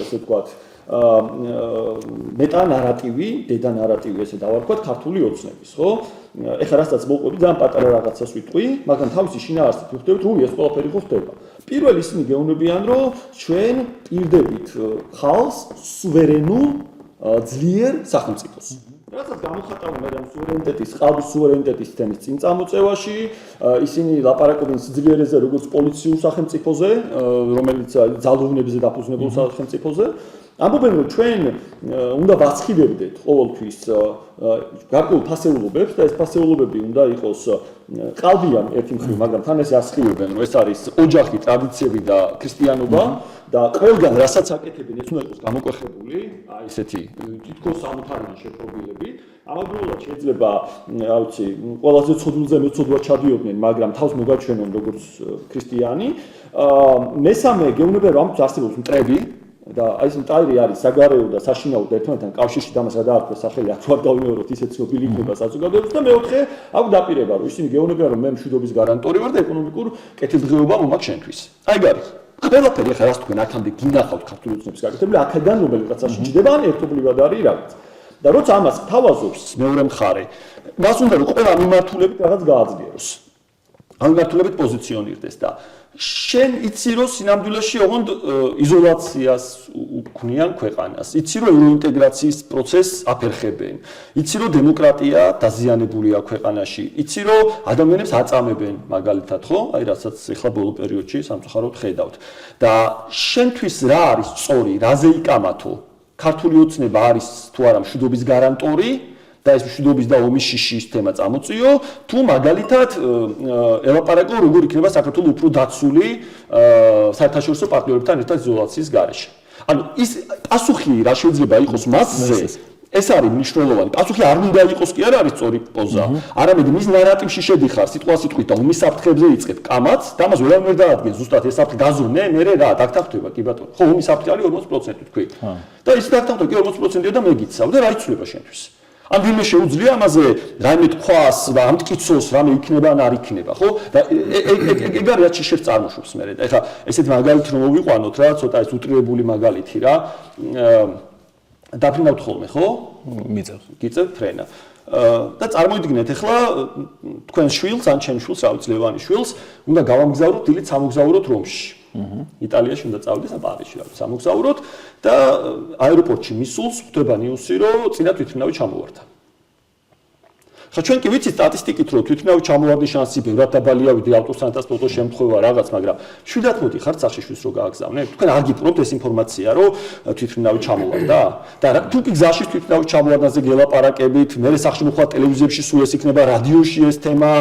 S3: ესე ვთქვათ, მეტა ნარატივი, დედა ნარატივი ესე დავარქვათ ქართული ოცნების, ხო? ეხლა რასაც მოყვები ძალიან პატარა რაღაცას ვიტყვი, მაგრამ თავისი შინაარსით ვხვდებით, რომ ეს ყველაფერი ხო ხდება. პირველ ისინი გეუბნებიან, რომ ჩვენ პირდებით ხალხს სუვერენულ ძლიერ სახელმწიფოს. რასაც გამოხატავენ მაგრამ სუვერენიტეტის, ყალბის სუვერენიტეტის თემის წინ წამოწევაში, ისინი ლაპარაკობენ სიძლიერეზე, როგორც პოლიციურ სახელმწიფოზე, რომელიც ძალოვნებზე დაფუძნებულ სახელმწიფოზე. ამბობენ რომ ჩვენ უნდა ვაცხილებდეთ ყოველთვის გარკვეულ ფასეულობებს და ეს ფასეულობები უნდა იყოს ყალბიან ერთი მხრივ, მაგრამ თან ეს ასხივებენ რომ ეს არის ოჯახი, ტრადიციები და ქრისტიანობა და ყველგან რასაც აკეთებენ ეს უნდა იყოს გამოკვეხებული, აი ესეთი თითქოს სამთარგმნო შეპრობილები. ამავდროულად შეიძლება, რა ვიცი, ყველაზე ცოდულზე მეცოდვად ჩადიოდნენ, მაგრამ თავს მოგაჩვენონ როგორც ქრისტიანი. მესამე გეუბნებიან რომ ამით არსებობს მტრები და აი ეს მტარი არის საგარეო და საშინაო და ერთმანეთთან კავშირში და მას გადაარქვეს სახელი, აქ ვარ დავიმეოროთ ისეთ ცნობილი იქნება საზოგადოებას და მეოთხე აქ დაპირება რომ ისინი გეუბნებიან რომ მე მშვიდობის გარანტორი ვარ და ეკონომიკურ კეთილდღეობა მომაქვს შენთვის. აი გარეთ ყველაფერი ახლა რას თქვენ აქამდე გინახავთ ქართული ოცნების გაკეთებული აქედან რომელიღაცაში ჯდება ან ერთობლივად არის რაღაც. და როცა ამას თავაზობს მეორე მხარე, მას უნდა რომ ყველა მიმართულებით რაღაც გააძლიეროს. ამ მიმართულებით პოზიციონირდეს და შენ იცი რომ სინამდვილეში ოღონდ იზოლაციას უქმნიან ქვეყანას. იცი რომ ევროინტეგრაციის პროცესს აფერხებენ. იცი რომ დემოკრატია დაზიანებულია ქვეყანაში. იცი რომ ადამიანებს აწამებენ მაგალითად, ხო? აი რასაც ახლა ბოლო პერიოდში სამწუხაროდ ხედავთ. და შენთვის რა არის სწორი, რაზე იკამათო? ქართული ოცნება არის თუ არა მშვიდობის გარანტორი და ეს მშვიდობის და ომის შიშის თემა წამოწიო, თუ მაგალითად ელაპარაკო როგორ იქნება საქართველოს უფრო დაცული საერთაშორისო პარტნიორებთან ერთად იზოლაციის გარეშე. ანუ ის პასუხი რა შეიძლება იყოს მასზე, ეს არის მნიშვნელოვანი. პასუხი არ უნდა იყოს კი არა არის სწორი პოზა, არამედ მის ნარატივში შედიხარ სიტყვასიტყვით და ომის საფრთხეებზე იწყებ კამათს და ამას ვერ დაადგენ ზუსტად ეს საფრთხე გაზონე, მე რა დაგთანხმდება კი ბატონო. ხო, ომის საფრთხე არის 40% თქვი. და ის დაგთანხმდება კი 40%-ია და მე გიცავ და რა იცვლება შენთვის. ან ვინმე შეუძლია ამაზე რაიმე თქვას და ამ მტკიცოს რამე იქნება ან არ იქნება, ხო? და ეგ არის რაც შეშერს წარმოშობს მე. ეხლა ესეთ მაგალითი რომ მოვიყვანოთ რა, ცოტა ეს უტრირებული მაგალითი რა. დაფრინავთ ხოლმე, ხო?
S1: მიწევს.
S3: გიწევთ ფრენა. და წარმოიდგინეთ ახლა თქვენ შვილს ან ჩემ შვილს, რა ვიცი ლევანის შვილს, უნდა გავამგზავროთ დილით სამოგზაუროთ რომში. იტალიაში უნდა წავიდეს ან პარიზში რა ვიცი სამოგზაუროთ და აეროპორტში მისულს ხვდება ნიუსი რომ წინა თვითმფრინავი ჩამოვარდა. ხა ჩვენ კი ვიცით სტატისტიკით რომ თვითმფრინავი ჩამოვარდის შანსი ბევრად დაბალია ვიდრე ავტოსანტასპორტო შემთხვევა რაღაც, მაგრამ შვიდათ მოდიხართ სახში შვილს რო გააგზავნეთ. თქვენ არ გიპყრობთ ეს ინფორმაცია რომ თვითმფრინავი ჩამოვარდა? და თუ კი გზაში თვითმფრინავი ჩამოვარდაზე გელაპარაკებით, მე სახში მოხდა ტელევიზიებში სულ ეს იქნება რადიოში ეს თემა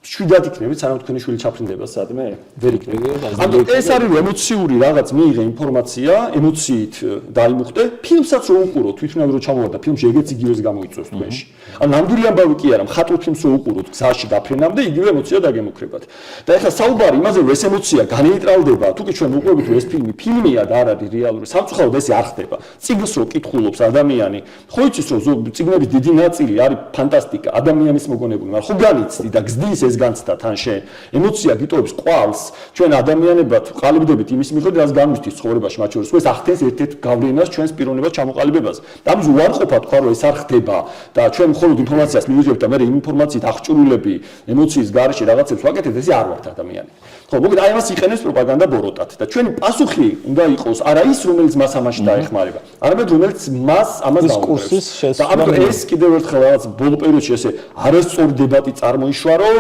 S3: შვიდათ იქნებით, სანამ თქვენი შვილი ჩაფრინდება სადმე? ვერ იქნება. ანუ ეს არის ემოციური რაღაც მიიღე ინფორმაცია, ემოციით დაიმუხტე, ფილმსაც რო უყუროთ, თვითმფრინავი რო ჩამოვარდა, ფილმში ეგეც იგივეს გამოიწვევს თქვენში. ანუ ნამდვილი ამბავი კი არა, მხატვრულ ფილმს რო უყუროთ, გზაში გაფრენამდე იგივე ემოცია დაგემუქრებათ. და ეხლა საუბარი იმაზე, რომ ეს ემოცია განეიტრალდება, თუ კი ჩვენ უყურებთ, რომ ეს ფილმი ფილმია და არ არის რეალური, სამწუხაროდ ესე არ ხდება. წიგნს რო კითხულობს ადამიანი, ხო იცის რომ წიგნების დიდი ნაწილი არის ფანტასტიკა, ადამიანის მოგონებული, მაგრამ ხო განიცდი და გზდის ეს განცდა თან შენ ემოცია გიტოვებს ყვალს ჩვენ ადამიანებად ყალიბდებით იმის მიხედვით რაც განვისთის ცხოვრებაში მათ შორის ეს ახდენს ერთ-ერთ გავლენას ჩვენს პიროვნებას ჩამოყალიბებას და ამის უარყოფა თქვა რომ ეს არ ხდება და ჩვენ მხოლოდ ინფორმაციას მივიღებთ და მე იმ ინფორმაციით აღჭურულები ემოციის გარეშე რაღაცებს ვაკეთებთ ესე არ ვართ ადამიანი ხო მოგეთ აი ამას იყენებს პროპაგანდა ბოროტად და ჩვენი პასუხი უნდა იყოს არა ის რომელიც მას ამაში დაეხმარება არამედ რომელიც მას ამას დაუყურებს და ამიტომ ეს კიდევ ერთხელ რაღაც ბოლო პერიოდში ესე არასწორი დებატი წარმოიშვა რომ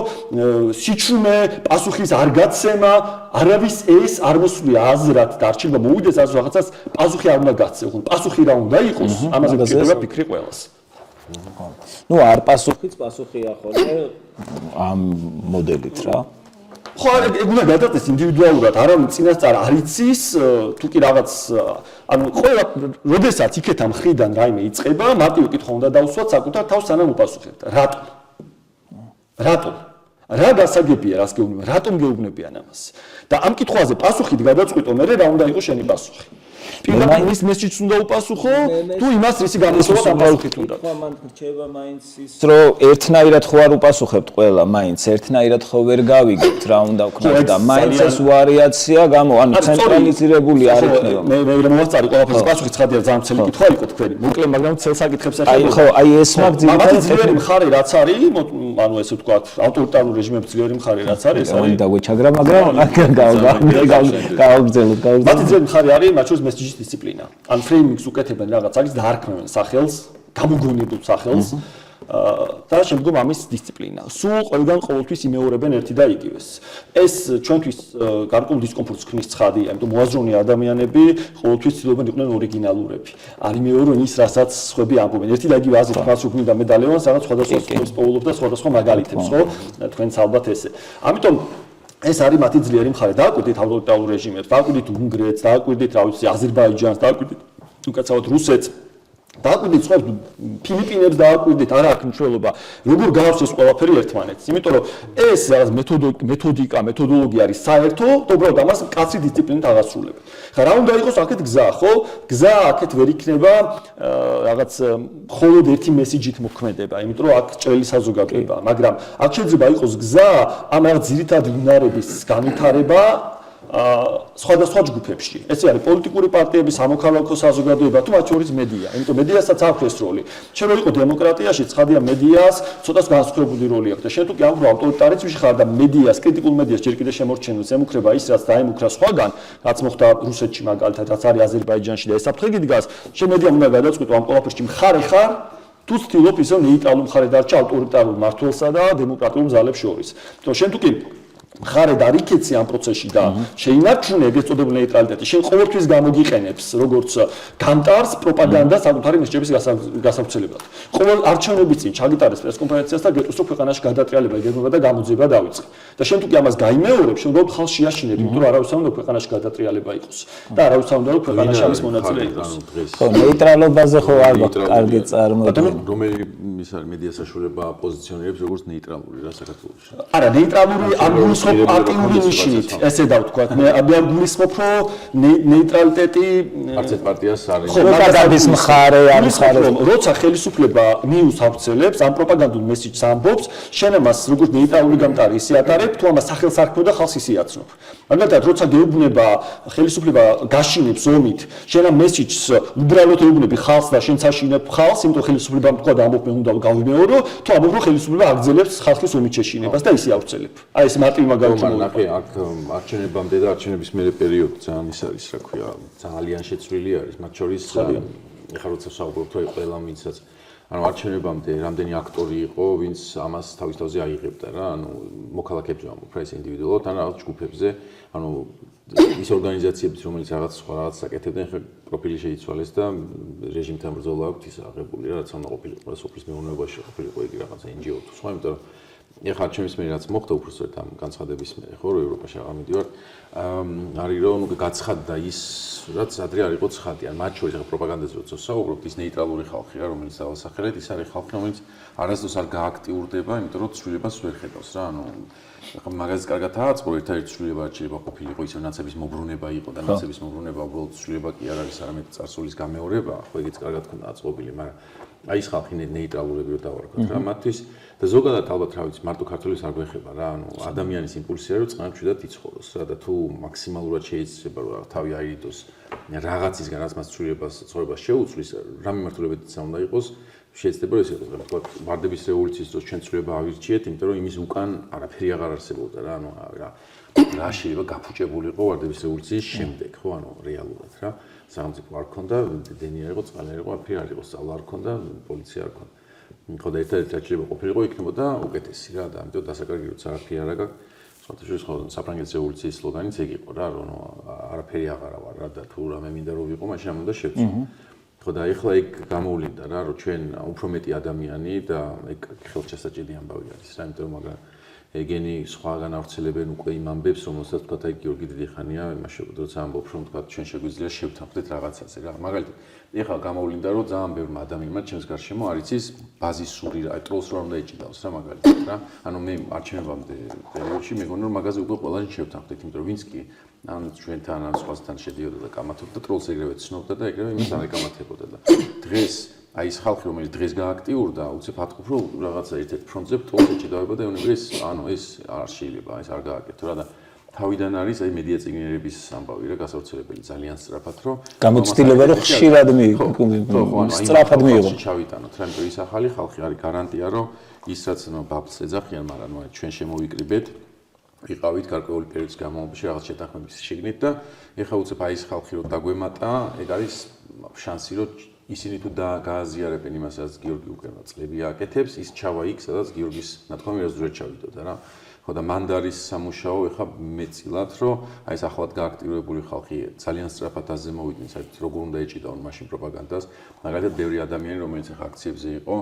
S3: სიჩუმე პასუხის არ გაცემა არავის ეს არ მოსვლია აზრად და არჩევა მოვიდეს ასე რაღაცას პასუხი არ უნდა გაცემა პასუხი რა უნდა იყოს ამაზე გედება ფიქრი ყველას
S1: ნუ არ პასუხიც პასუხია ხოლმე ამ მოდელით რა
S3: ხო ეგ უნდა გადაწეს ინდივიდუალურად არავინ წინასწარ არ იცის თუ კი რაღაც ანუ ყველა როდესაც იქეთა მხრიდან რაიმე იწყება მარტივი კითხვა უნდა დავუსვათ საკუთარ თავს სანამ უპასუხებთ რატომ რა გასაგებია რას გეუბნები რატომ გეუბნებიან ამას და ამ კითხვაზე პასუხით გადაწყვიტო მე რა უნდა იყოს შენი პასუხი პირდაპირ ის მესიჯს უნდა უპასუხო თუ იმას რისი გამოსვლა პასუხით უნდა
S1: ხო მან რჩება მაინც ის რომ ერთნაირად ხო არ უპასუხებთ ყველა მაინც ერთნაირად ხო ვერ გავიგებთ რა უნდა ვქნათ და მაინც ეს ვარიაცია გამო ანუ ცენტრალიზირებული არ იქნება
S3: მე მოვაწარი ყველაფერს პასუხი ცხადია ძალიან ცელი კითხვა იყო თქვენი მოკლე მაგრამ ცელ საკითხებს
S1: აი ხო აი ეს მაგ
S3: ძლიერი მხარე რაც არის ანუ ესე ვთქვათ ავტორიტარულ რეჟიმებს ძლიერი მხარე რაც არის ეს არის
S1: დაგვეჩაგრა მაგრამ გავგზავნოთ
S3: მათი ძლიერი მხარე არის მათ შორის მესიჯის დისციპლინა. ან ფრეიმინგს უკეთებენ რაღაც არის და არქმევენ სახელს, გამოგონებულ სახელს და შემდგომ ამის დისციპლინა. სულ ყველგან ყოველთვის იმეორებენ ერთი და იგივეს. ეს ჩვენთვის გარკვეულ დისკომფორტს ქმნის ცხადია, იმიტომ მოაზროვნე ადამიანები ყოველთვის ცდილობენ იყვნენ ორიგინალურები. არ იმეორონ ის, რასაც სხვები ამბობენ. ერთი და იგივე აზრით მას უქმნიდა მე და ლევანს რაღაც სხვადასხვა სიტყვებს პოულობდა სხვადასხვა მაგალითებს, ხო? თქვენც ალბათ ესე. ამიტომ ეს არის მათი ძლიერი მხარე. დააკვირდით ავტორიტარულ რეჟიმებს, დააკვირდით უნგრეთს, დააკვირდით, რა ვიცი, აზერბაიჯანს, დააკვირდით უკაცრავად რუსეთს. დააკვირდით სხვა ფილიპინებს დააკვირდით, არა აქვს მნიშვნელობა, როგორ გაავს ეს ყველაფერი ერთმანეთს. იმიტომ რომ ეს რაღაც მეთოდოლოგია არის საერთო, და უბრალოდ ამას კაცრი დისციპლინით აღასრულებენ. ხა რა უნდა იყოს აქეთ გზა, ხო? გზა აქეთ ვერ იქნება რაღაც მხოლოდ ერთი მესიჯით მოქმედება, იმიტომ რომ აქ ჭრელი საზოგადოება, მაგრამ აქ შეიძლება იყოს გზა ამ რაღაც ძირითადი უნარების განვითარება სხვადასხვა ჯგუფებში. ესე არის პოლიტიკური პარტიები, სამოქალაქო საზოგადოება, თუ მათ შორის მედია. იმიტომ მედიასაც აქვს ეს როლი. შენ რო იყო დემოკრატიაში, ცხადია მედიას ცოტას განსხვავებული როლი აქვს და შენ თუ კი ამ ავტორიტარიზმში ხარ და მედიას, კრიტიკულ მედიას ჯერ კიდევ შემორჩენილს ემუქრება ის, რაც დაემუქრა სხვაგან, რაც მოხდა რუსეთში მაგალითად, რაც არის აზერბაიჯანში და ეს საფრთხე დგას, შენ მედიამ უნდა გადაწყვიტო ამ ყველაფერში მხარე ხარ თუ ცდილობ ისევ ნეიტრალურ მხარე დარჩა ავტორიტარულ მმართველსა და დემოკრატიულ მზალებს შორის. იმიტომ შენ თუ კი მხარე დარიქეცი ამ პროცესში და შეინარჩუნე ეგრეთ წოდებული ნეიტრალიტეტი, შენ ყოველთვის გამოგიყენებს როგორც გამტარს პროპაგანდას საკუთარი მესჯების გასავრცელებლად. ყოველ არჩევნების წინ ჩაგიტარეს პრესკონფერენციას და გეტყვის რომ ქვეყანაში გადატრიალება იგეგმება და გამოძიება დავიწყე. და შენ თუ კი ამას გაიმეორებ, შენ უბრალოდ ხალხს შეაშინებ, იმიტომ რომ არავის არ უნდა ქვეყანაში გადატრიალება იყოს და არავის არ უნდა რომ ქვეყანაში ამის მონაწილე იყოს.
S1: ხო, ნეიტრალობაზე ხო არ გვაქვს კარგი წარმოდგენა.
S2: რომელი ის არის მედია საშუალება პოზიციონირებს როგორც ნეიტრალური რა საქართველოში.
S3: არა, ნეიტრალური არ გულისხმობს აქტიური ნიშნით, ესე დავთქვათ. მე არ გულისხმობ, რომ ნეიტრალიტეტი
S2: არც ერთ პარტიას არ არის.
S1: პროპაგანდის მხარე არ მხარე.
S3: როცა ხელისუფლება ნიუს ავრცელებს, ამ პროპაგანდულ მესიჯს ამბობს, შენ ამას როგორც ნეიტრალური გამტარი ისე ატარებ, თუ ამას სახელს არქმევ და ხალხს ისე აცნობ. მაგალითად, როცა გეუბნება ხელისუფლება გაშინებს ომით, შენ ამ მესიჯს უბრალოდ ეუბნები ხალხს და შენ საშინებ ხალხს, იმიტომ ხელისუფლებამ თქვა და ამბობ მე უნდა გავიმეორო, თუ ამბობ რომ ხელისუფლება აგრძელებს ხალხის ომით შეშინებას და ისე ავრცელებ. აი ეს მარტივი მაგალითი
S2: მოვა. ნახე, აქ არჩევნებამდე და არჩევნების მერე პერიოდი ძალიან ის არის, რა ქვია, ძალიან შეცვლილი არის, მათ შორის ეხლა როცა საუბრობთ, რომ ყველა ვინცაც ანუ არჩევნებამდე რამდენი აქტორი იყო, ვინც ამას თავის თავზე აიღებდა რა, ანუ მოქალაქეებზე ვამბობ, რა ეს ინდივიდუალურად, ან რაღაც ჯგუფებზე, ანუ ის ორგანიზაციებიც, რომელიც რაღაც სხვა რაღაც საკეთებდნენ, ხა პროფილი შეიცვალეს და რეჟიმთან ბრძოლა აქვს ის აღებული რა, რაც უნდა ყოფილიყო სოფლის მეურნეობაში ყოფილიყო იგი რაღაცა NGO თუ სხვა, იმიტომ რომ ეხლა არჩევნების მერე რაც მოხდა უბრალოდ ამ განცხადების მერე, ხო, რომ ევროპაში აღარ მიდივარ, არის რომ გაცხადდა ის, რაც ადრე არ იყო ცხადი, ან მათ შორის ახლა პროპაგანდაზე როცა საუბრობთ, ის ნეიტრალური ხალხია, რომელიც დავასახელეთ, ის არის ხალხი, რომელიც არასდროს არ გააქტიურდება, იმიტომ რომ ცვლილებას ვერ ხედავს რა, ანუ ახლა მაგაზეც კარგად აწყო, ერთ-ერთი ცვლილება შეიძლება ყოფილიყო ისე ნაცების მობრუნება იყო და ნაცების მობრუნება უბრალოდ ცვლილება კი არ არის, არამედ წარსულის გამეორება, ხო ეგეც კარგად ქონდა აწყობილი, მაგრამ აი ეს ხალხი ნეიტრალურები რო დავარქვათ რა, მათთვის და ზოგადად ალბათ რა ვიცი, მარტო ქართველებს არ გვეხება რა, ანუ ადამიანის იმპულსია რომ წყნარჩვიდად იცხოვროს რა და თუ მაქსიმალურად შეიძლება რომ თავი აირიდოს რაღაცისგან, რაც მას ცხოვრებას შეუცვლის, რა მიმართულებითაც უნდა იყოს, შეიძლება რომ ეს იყოს, რა ვთქვათ, ვარდების რევოლუციის დროს ჩვენ ცვლილება ავირჩიეთ, იმიტომ რომ იმის უკან არაფერი აღარ არსებობდა რა, ანუ რა შეიძლება გაფუჭებულიყო ვარდების რევოლუციის შემდეგ, ხო, ანუ რეალურად რა. სახელმწიფო არ ქონდა, დენი არ იყო, წყალი არ იყო, არაფერი არ იყო, სწავლა არ ქონდა, პოლიცია არ ქონდა. ხო და ერთ-ერთი რაც შეიძლება ყოფილიყო, იქნებოდა უკეთესი რა და ამიტომ დასაკარგი როცა არაფერი არ აქვს, სხვათაშორის ხო საფრანგეთის რევოლუციის სლოგანიც ეგ იყო რა, რომ არაფერი აღარა ვარ რა და თუ რამე მინდა რომ ვიყო, მაშინ ამ უნდა შევწო. ხო და ეხლა ეგ გამოვლინდა რა, რომ ჩვენ უფრო მეტი ადამიანი და ეგ ხელშესაჭედი ამბავი არის რა, იმიტომ რომ მაგრამ ეგენი სხვაგან ავრცელებენ უკვე იმ ამბებს, რომელსაც თქვა აი გიორგი დიდიხანია, იმაში როცა ამბობს რომ თქვა ჩვენ შეგვიძლია შევთანხმდეთ რაღაცაზე რა. მაგალითად, ეხლა გამოვლინდა რომ ძალიან ბევრმა ადამიანმა ჩემს გარშემო არ იცის ბაზისური რა, ტროლს რა უნდა ეჭიდავს რა მაგალითად რა. ანუ მე არჩევნებამდე პერიოდში მეგონა რომ მაგაზე უკვე ყველანი შევთანხმდეთ, იმიტომ რომ ვინც კი ან ჩვენთან ან სხვასთან შედიოდა და კამათობდა ტროლს ეგრევე ცნობდა და ეგრევე იმას არ ეკამათებოდა და დღეს აი ეს ხალხი რომელიც დღეს გააქტიურდა, უცებ ატყობ რომ რაღაცა ერთ-ერთ ფრონტზე ტროლს ეჭიდავება და ეუბნებს ანუ ეს არ შეიძლება, ეს არ გააკეთო რა და თავიდან არის აი მედია წიგნიერების ამბავი რა გასავრცელებელი ძალიან სწრაფად რომ
S1: გამოცდილება რომ ხშირად სწრაფად მიიღო.
S2: ჩავიტანოთ რა, იმიტომ ის ახალი ხალხი არის გარანტია რომ ის რაც ბაბლს ეძახიან, მაგრამ ჩვენ შემოვიკრიბეთ ვიყავით გარკვეული პერიოდის განმავლობაში რაღაც შეთანხმების შიგნით და ეხლა უცებ აი ეს ხალხი რომ დაგვემატა, ეგ არის შანსი რომ ისინი თუ გააზიარებენ იმას, რაც გიორგი უკვე წლები აკეთებს, ის ჩავა იქ, სადაც გიორგის ნათქვამი რაზდროა ჩავიდოდა რა. ხო და მანდარის სამუშაო ეხლა მეწილად, რომ აი ეს ახლად გააქტიურებული ხალხი ძალიან სწრაფად აზემოვიდნენ, საერთოდ როგორ უნდა ეჭიდაონ მაშინ პროპაგანდას. მაგალითად, ბევრი ადამიანი, რომელიც ეხლა აქციებზე იყო,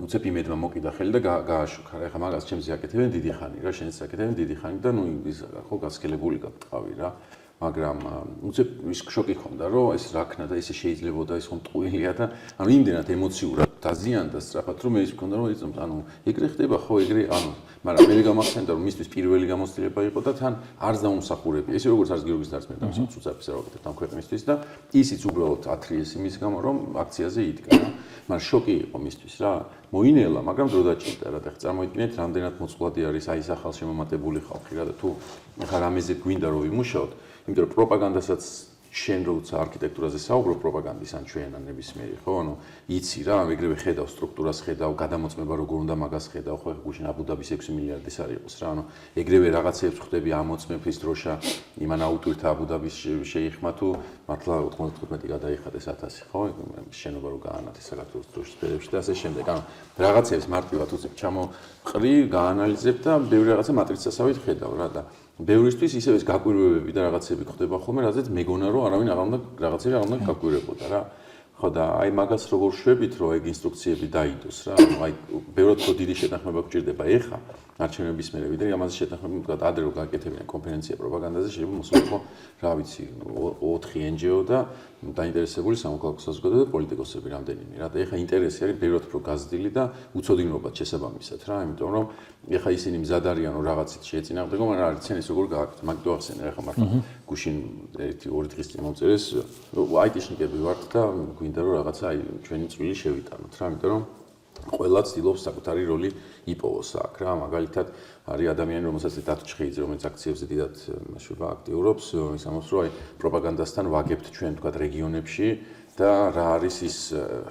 S2: უცებ იმედმა მოკიდა ხელი და გააშუქა. ეხლა მაგას ჩემზე აკეთებენ დიდი ხანი რა, შენც აკეთებენ დიდი ხანი და ნუ ის ხო გასქელებული გატყავი რა. მაგრამ უცებ ის შოკი ხონდა, რომ ეს რა ქნა და ესე შეიძლებოდა ის ხომ ტყუილია და ანუ იმდენად ემოციურად დაზიანდა სწრაფად, რომ მე ის მქონდა, რომ იწამთ, ანუ ეგრე ხდება ხო, ეგრე, ანუ მაგრამ მე გამახსენდა, რომ მისთვის პირველი გამოცდილება იყო და თან არც დაუმსახურებია. ესე როგორც არც გიორგის დარს მე დამსუცაფის რა ვაკეთებ ამ ქვეყნისთვის და ისიც უბრალოდ ათრიეს იმის გამო, რომ აქციაზე იდგა რა. მაგრამ შოკი იყო მისთვის რა. მოინელა, მაგრამ დრო დაჭირდა რა და ხა წარმოიდგინეთ, რამდენად მოწყვლადი არის აი ეს ახალ შემომატებული ხალხი რა და თუ ხა რამეზე გვინდა რომ ვიმუშაოთ, იმიტომ რომ პროპაგანდასაც შენ როცა არქიტექტურაზე საუბრობ პროპაგანდის ან ჩვენ ან ნებისმიერი ხო ანუ იცი რა ეგრევე ხედავ სტრუქტურას ხედავ გადამოწმება როგორ უნდა მაგას ხედავ ხო გუშინ აბუდაბის 6 მილიარდის არ იყოს რა ანუ ეგრევე რაღაცეებს ხვდები ამოწმების დროშა იმან აუტვირთა აბუდაბის შეიხმა თუ მართლა 95 გადაიხადეს 1000 ხო შენობა რო გაანათეს საქართველოს დროშის ფერებში და ასე შემდეგ ანუ რაღაცეებს მარტივად უცებ ჩამოყრი გაანალიზებ და ბევრი რაღაცა მატრიცასავით ხედავ რა და ბევრისთვის ისევ ეს გაკვირვებები და რაღაცები ხდება ხოლმე, რაზეც მეგონა რომ არავინ არ უნდა რაღაცები არ უნდა გაკვირვებოდა რა. ხო და აი მაგას როგორ შვებით რომ ეგ ინსტრუქციები დაიდოს რა. აი ბევრად უფრო დიდი შეთანხმება გვჭირდება ეხა, არჩევნების მერე ვიდრე ამაზე შეთანხმება, თქვათ, ადრე რომ გაკეთებინა კონფერენცია პროპაგანდაზე, შეიძლება მოსულიყო, რა ვიცი, 4 NGO და დაინტერესებული სამოქალაქო საზოგადოება და პოლიტიკოსები რამდენიმე. რა და ეხა ინტერესი არის ბევრად უფრო გაზრდილი და უცოდინობად შესაბამისად რა, იმიტომ რომ ეხა ისინი მზად არიან რომ რაღაცით შეეწინააღმდეგო, მაგრამ არ იციან ის როგორ გააკეთოს. მაგ თუ ახსენე ეხა მართლა გუშინ 1-2 დღის წინ მომწერეს, IT-შნიკები ვართ და გვინდა რომ რაღაცა აი ჩვენი წვლილი შევიტანოთ რა, იმიტომ რომ ყველა ცდილობს საკუთარი როლი იპოვოს აქ რა, მაგალითად არის ადამიანი, რომელსაც დათო ჩხეიძე, რომელიც აქციებზე დიდად მასშტაბა აქტიურობს, ის ამბობს, რომ აი პროპაგანდასთან ვაგებთ ჩვენ თქვათ რეგიონებში და რა არის ის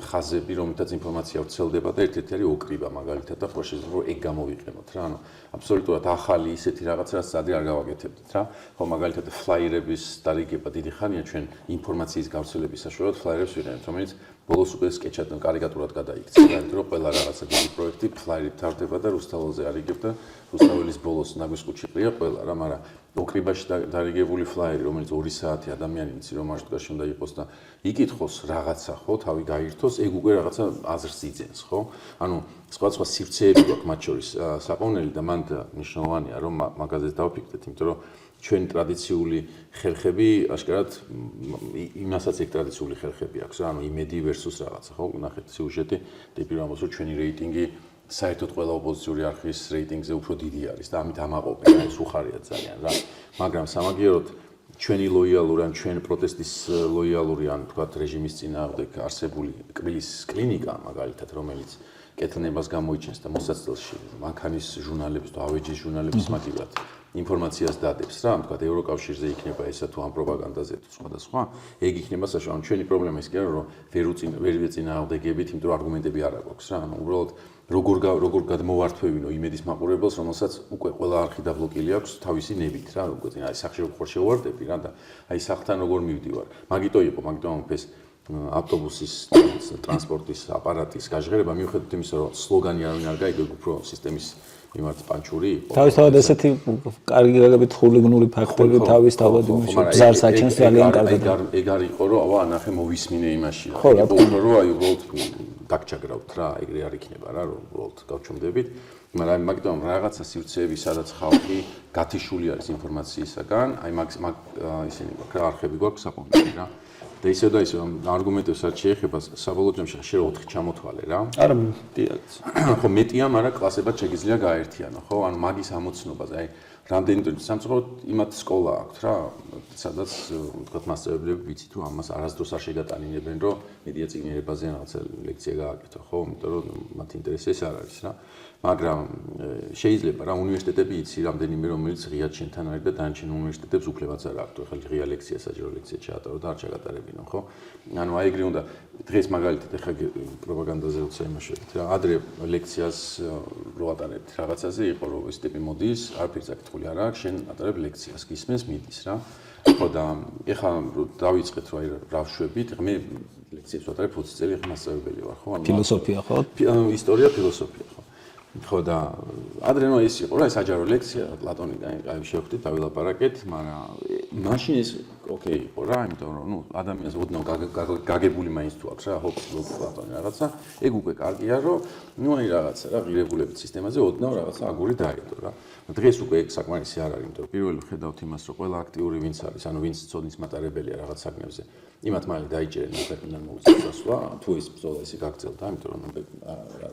S2: ხაზები, რომელთაც ინფორმაცია ვრცელდება და ერთ-ერთი არის ოკრიბა მაგალითად და ხო შეიძლება რომ ეგ გამოვიყენოთ რა, ანუ აბსოლუტურად ახალი ისეთი რაღაც რაც ადრე არ გავაკეთებდით რა, ხო მაგალითად ფლაიერების დარიგება დიდი ხანია ჩვენ ინფორმაციის გავრცელების საშუალოდ ფლაიერებს ვიყენებთ, რომელიც ბოლოს უკვე სკეჩად კარიკატურად გადაიქცა, იმიტომ რომ ყველა რაღაცა დიდი პროექტი ფლაიერით თავდება და რუსთაველზე არიგებდა, რუსთაველის ბოლოს ნაგვის კუჩი ყრია ყველა რა, მაგრამ ოკრიბაში დარიგებული ფლაიერი, რომელიც 2 საათი ადამიანი იცი რომ მარშრუტაში უნდა იყოს და იკითხოს რაღაცა, ხო, თავი გაირთოს, ეგ უკვე რაღაცა აზრს იძენს, ხო? ანუ სხვა სივრცეები გვაქვს მათ შორის საყოვნელი და მანდ მნიშვნელოვანია რომ მაგაზეც დავფიქრდეთ, იმიტომ რომ ჩვენი ტრადიციული ხერხები აშკარად იმასაც ეგ ტრადიციული ხერხები აქვს რა, ანუ იმედი versus რაღაცა, ხო? ნახეთ სიუჟეტი, ტიპი რომ მოსულ ჩვენი რეიტინგი საერთოდ ყველა ოპოზიციური არხის რეიტინგზე უფრო დიდი არის და ამით ამაყობენ, ეს უხარია ძალიან რა. მაგრამ სამაგიეროდ ჩვენი ლოიალური ან ჩვენ პროტესტის ლოიალური ან თქვათ რეჟიმის წინააღმდეგ არსებული კბილის კლინიკა მაგალითად, რომელიც კეთილნებას გამოიჩენს და მოსაცდელში მანქანის ჟურნალების თუ ავეჯის ჟურნალების მაგივრად ინფორმაციას დადებს რა, თქვათ ევროკავშირზე იქნება ესა თუ ამ პროპაგანდაზე თუ სხვადასხვა, ეგ იქნება საშუალო. ჩვენი პრობლემა ის კი არა, რომ ვერ ვეწინააღმდეგებით, იმიტომ რომ არგუმენტები არ აქვს რა, ანუ უბრალოდ როგორ გადმოვართვევინო იმედის მაყურებელს, რომელსაც უკვე ყველა არხი დაბლოკილი აქვს თავისი ნებით რა, როგორ წინ არის სახში როგორ შევარდები რა და აი სახთან როგორ მივდივარ. მაგიტო იყო, მაგიტო ამფეს ავტობუსის ტრანსპორტის აპარატის გაჟღერება მიუხედავად იმისა, რომ სლოგანი არავინ არ გაიგო, უფრო სისტემის მიმართ პანჩური იყო.
S1: თავისთავად ესეთი კარგი გაგებით ხულიგნური ფაქტები თავისთავად იმაში ბზარს აჩენს ძალიან კარგად.
S2: ეგ არ იყო რომ აბა ნახე მოვისმინე იმაში რა. იყო უფრო რომ აი უბრალოდ დაგჭაგრავთ რა, ეგრე არ იქნება რა, რომ უბრალოდ გავჩუმდებით. მაგრამ მაგიტომ რაღაცა სივრცეები, სადაც ხალხი გათიშული არის ინფორმაციისაგან, აი მაგ ისინი გვაქვს რა, არხები გვაქვს საყოველთაოდ რა. და ისე და ისე არგუმენტებს რაც შეეხება საბოლოო ჯამში შეიძლება 4 ჩამოთვალე რა.
S3: არა, დიახ.
S2: ხო მეტია, მაგრამ კლასებად შეგიძლია გააერთიანო, ხო? ანუ მაგის ამოცნობაზე, აი რამდენი სამწუხაროდ იმათ სკოლა აქვს რა, სადაც თქვათ მასწავლებლები ვიცით რომ ამას არასდროს არ შეგატანინებენ, რომ მედია წიგნიერებაზე რაღაცა ლექცია გააკეთო, ხო? იმიტომ რომ მათ ინტერესი ეს არ არის რა. მაგრამ შეიძლება რა უნივერსიტეტები იცი რამდენიმე რომელიც ღიად შენთან არის და დანარჩენ უნივერსიტეტებს უფლებაც არ აქვს. ეხლა ღია ლექცია, საჯარო ლექცია ჩაატარო და არ ჩაგატარებინო, ხო? ანუ აი ეგრე უნდა დღეს მაგალითად ეხლა პროპაგანდაზე როცა იმაშებით რა, ადრე ლექციას რო ატარებთ რაღაცაზე იყო რომ ეს ტიპი მოდის, არაფერს აკითხული არ აქვს, შენ ატარებ ლექციას, გისმენს, მიდის რა. ხო და ეხლა დავიწყეთ რომ აი რა ვშვებით, მე ლექციებს ვატარებ 20 წელი, ეხლა მასწავლებელი ვარ, ხო?
S1: ფილოსოფია ხო?
S2: ისტორია, ფილოსოფია, ხო? ხო და ადრე ნუ ეს იყო რა, საჯარო ლექცია პლატონიდან აი შევხვდით, დავილაპარაკეთ, მაგრამ მაშინ ეს ოკეი იყო რა, იმიტომ რომ ნუ ადამიანს ოდნავ გაგებული მაინც თუ აქვს რა, ხო პლატონი რაღაცა, ეგ უკვე კარგია, რომ ნუ აი რაღაცა რა ღირებულებით სისტემაზე ოდნავ რაღაცა აგური დაედო რა. დღეს უკვე ეგ საკმარისი არ არის, იმიტომ რომ პირველი ხედავთ იმას, რომ ყველა აქტიური ვინც არის, ანუ ვინც ცოდნის მატარებელია რაღაც საგნებზე, იმათ მალე დაიჭერენ ნებერგიდან მოუწევს დასვა, თუ ეს ბრძოლა ისე გაგრძელდა, იმიტომ რომ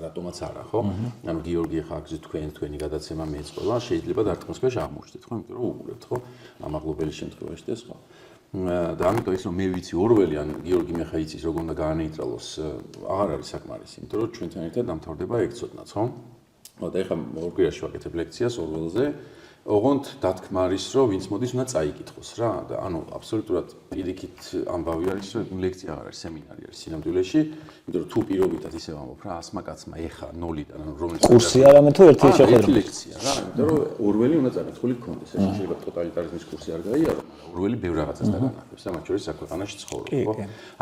S2: რატომაც არა, ხო? ანუ გიორგი ხა აქ თქვენი გადაცემა მეწყობა, შეიძლება დარტყმისქვეშ აღმოჩნდეთ, ხო? იმიტომ რომ უყურებთ, ხო? ამაღლობელი შემთხვევაში და ეს ხო. და ამიტომ ის რომ მე ვიცი ორველი ან გიორგი მე ხა იცის როგორ უნდა გაანეიტრალოს, აღარ არის საკმარისი, იმიტომ რომ ჩვენთან ერთად დამთავრდება ეგ ცოდნაც, ხო? ხო და ეხლა ორ კვირაში ვაკეთებ ლექციას ორველზე. ოღონდ დათქმა არის, რომ ვინც მოდის, უნდა წაიკითხოს რა და ანუ აბსოლუტურად პირიქით ამბავი არის, რომ ლექცია აღარ არის, სემინარი არის სინამდვილეში, იმიტომ რომ თუ პირობითად ისე ვამბობ რა, 100 კაცმა ეხა 0-დან, ანუ რომელიც
S1: კურსი არამედ თუ ერთი შეხედვა.
S2: ლექცია რა, იმიტომ რომ ორველი უნდა წარაცხული გქონდეს, ეს შეიძლება ტოტალიტარიზმის კურსი არ გაიარო, ორველი ბევრ რაღაცას დაგანახებს, მათ შორის საქვეყანაში ცხოვრობ, ხო?